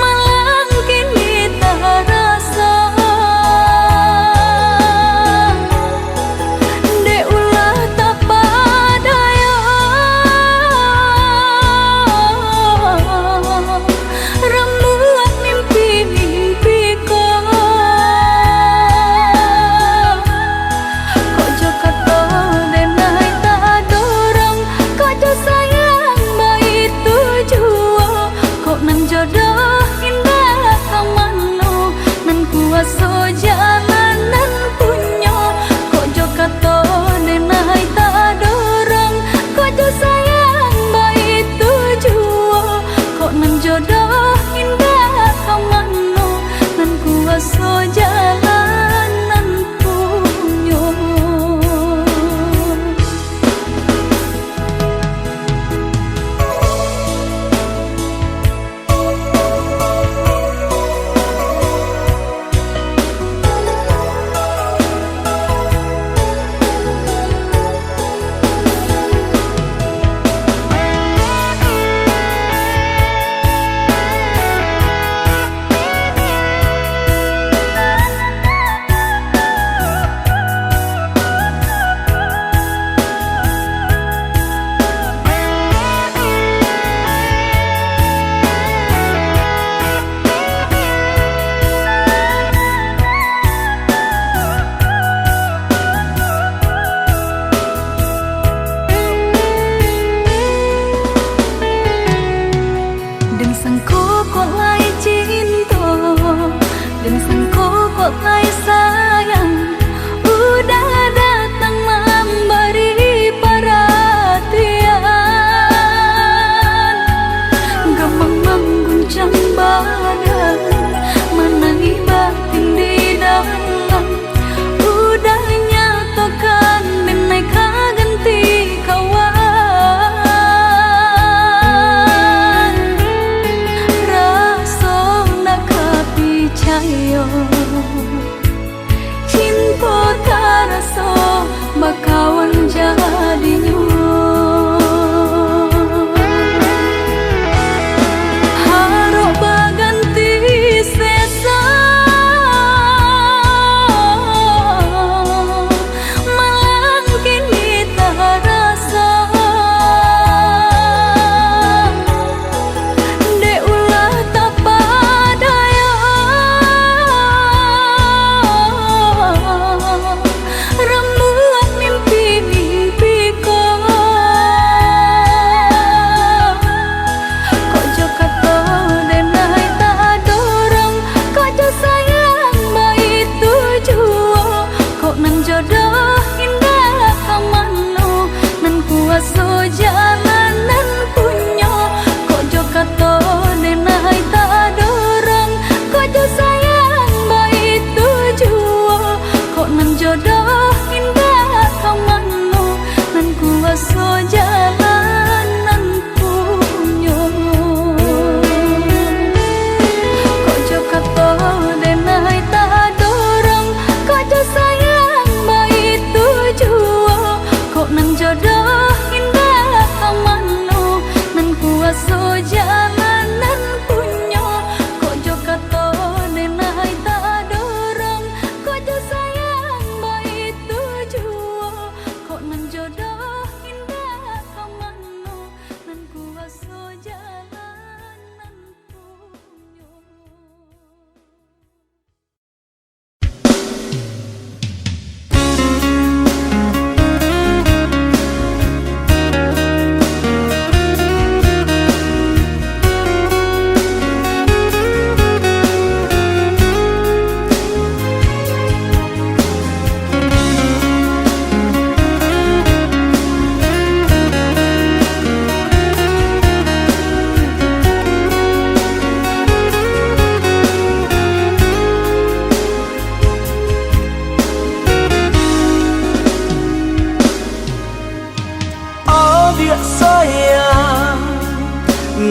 S3: malang kini tarasa. De ulah tak padaya, rembulan mimpi-mimpiku. Kok jo kata denai tak dorong, kok jo sayang baik tujuo. Kok nan jodoh indah kamano, nan kuaso jalanan punyo. Kok jo kata denai tak dorong, kok jo sayang baik tujuo. Kok nan jodoh indah kamano, nan kuaso jalanan punyo.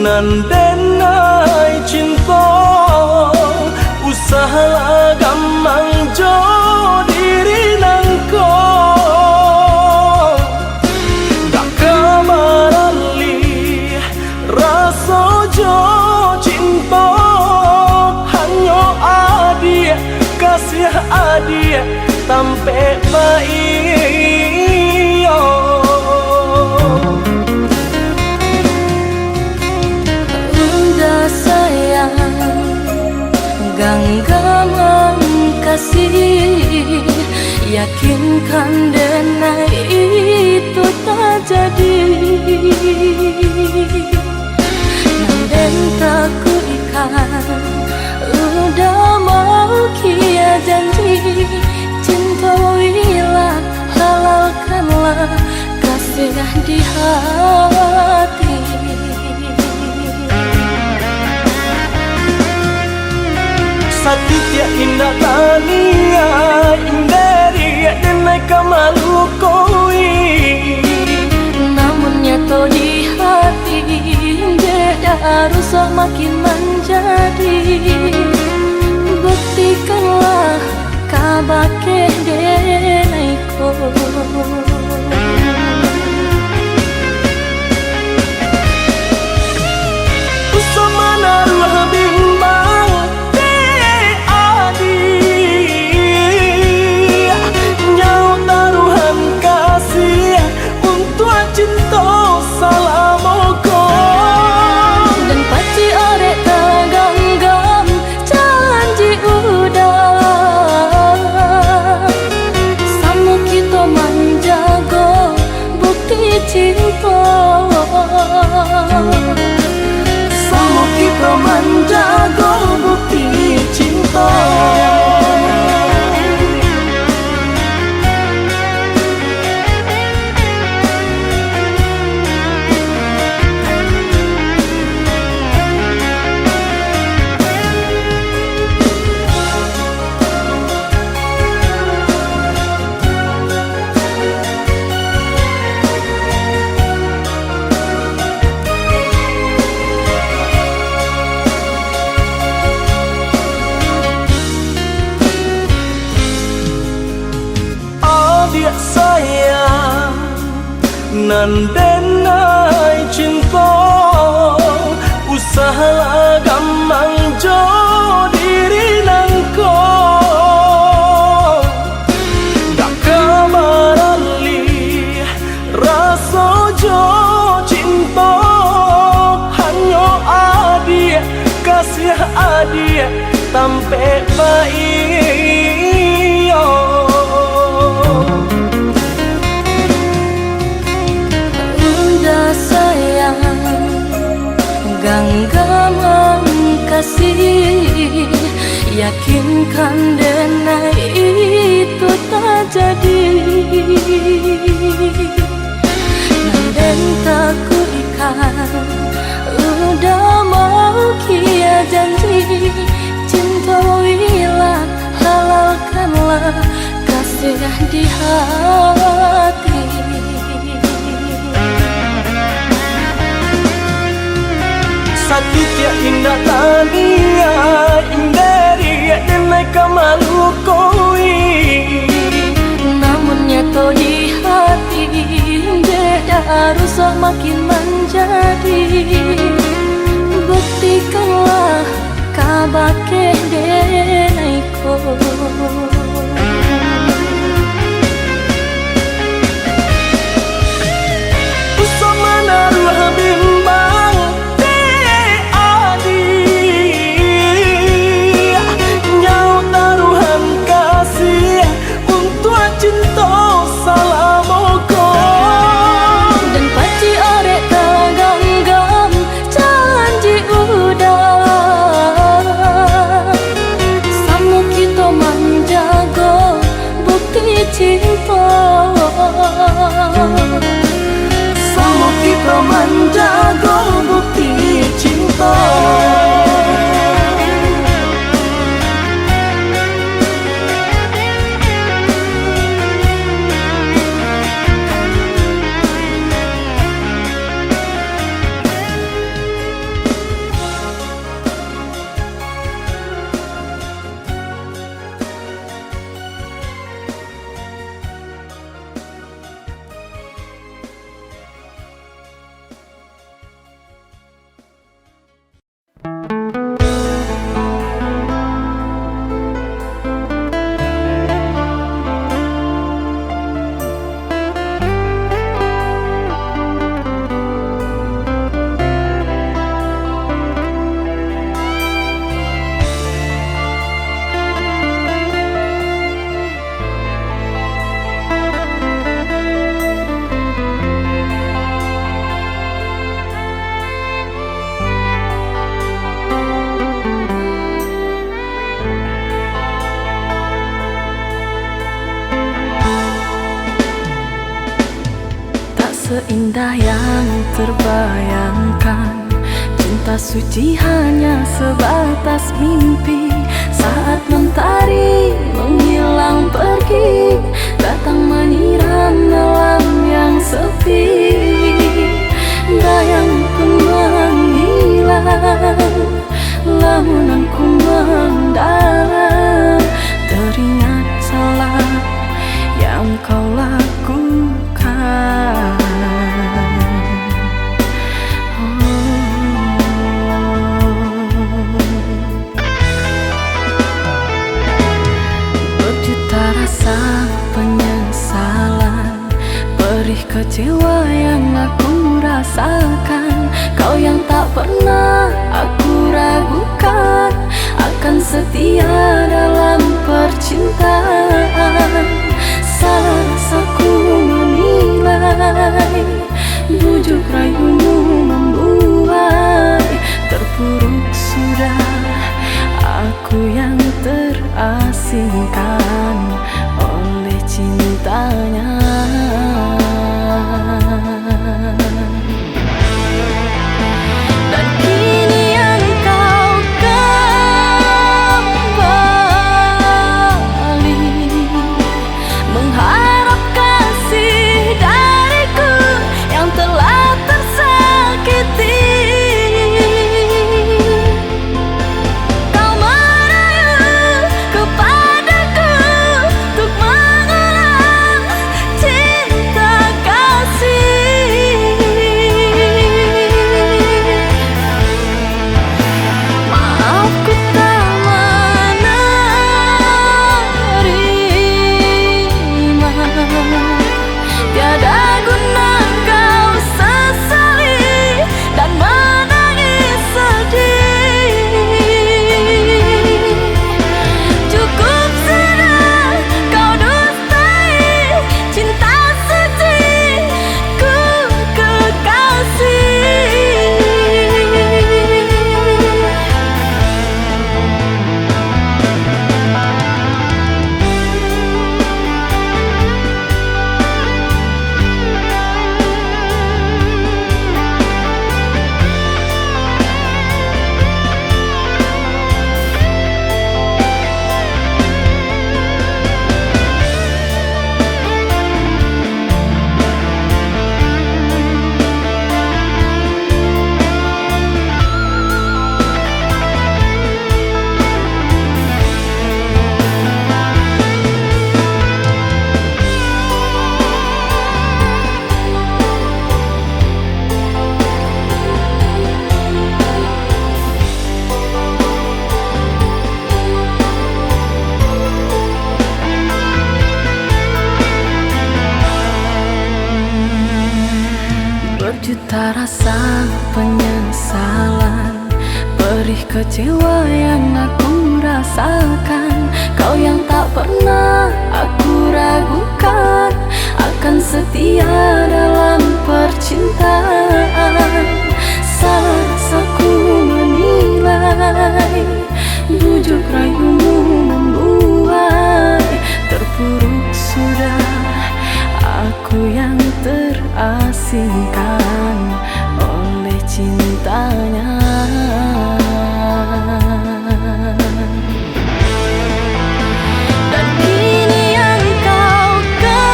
S2: Nandenai cinta usaha gamang jo diri nangko dak kamarali rasa jo cinta hanyo adia kasih adia tampe baik
S3: genggaman kasih, yakinkan denai itu tak jadi. Nanden tak kuikan, udah mau kia janji. Cintailah, halalkanlah kasih di hati.
S2: Satitya indah tania inderi denai kamalu koi
S3: namun nyato di hati beda rusak makin menjadi. Buktikanlah kabake denai ko
S2: usama naruh bimbang cinta salamoko
S3: dan paci orek teganggam janji udah samu kita menjaga bukti cinta
S2: samu kita menjaga bukti cinta. Sayang nandenai cinta usaha gamang jo diri nangko dak kamarali rasa jo cinta hanyo adia kasih adia tampe baik
S3: genggaman kasih, yakinkan denai itu tak jadi. Nanden tak kuikan, udah mau kia janji. Cintailah, halalkanlah kasih di hati.
S2: Satitya indah tania inderi denai kamalu koi
S3: namun nyato di hati beda rusak makin menjadi. Buktikanlah kabake denai ko
S2: usama naruh bimbang cinta salamoko
S3: dan paci orek teganggam janji udah samu kita manja suci hanya sebatas mimpi. Saat mentari menghilang pergi, datang menyiram malam yang sepi. Bayangku menghilang, lamunanku mendalam, teringat salah yang kau lakukan. Berjuta rasa penyesalan, perih kecewa yang aku rasakan. Kau yang tak pernah aku ragukan, akan setia dalam percintaan. Salah aku menilai, bujuk rayumu membuai. Terpuruk sudah aku yang terasingkan oleh cintanya. Dan kini engkau kembali, mengharap kasih dariku yang telah tersakiti. Kau merayu kepadaku untuk mengulang cinta kasih. Maaf ku tak menerima, tiada guna kau sesali dan menangis sedih. Cukup sudah kau dustai cinta suciku kekasih. Berjuta rasa penyesalan, perih kecewa yang aku rasakan. Kau yang tak pernah aku ragukan, akan setia dalam percintaan. Salah aku menilai, bujuk rayumu membuai. Terpuruk sudah aku yang terasingkan oleh cintanya. Dan kini engkau kembali,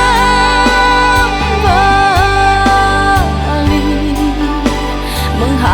S3: mengharap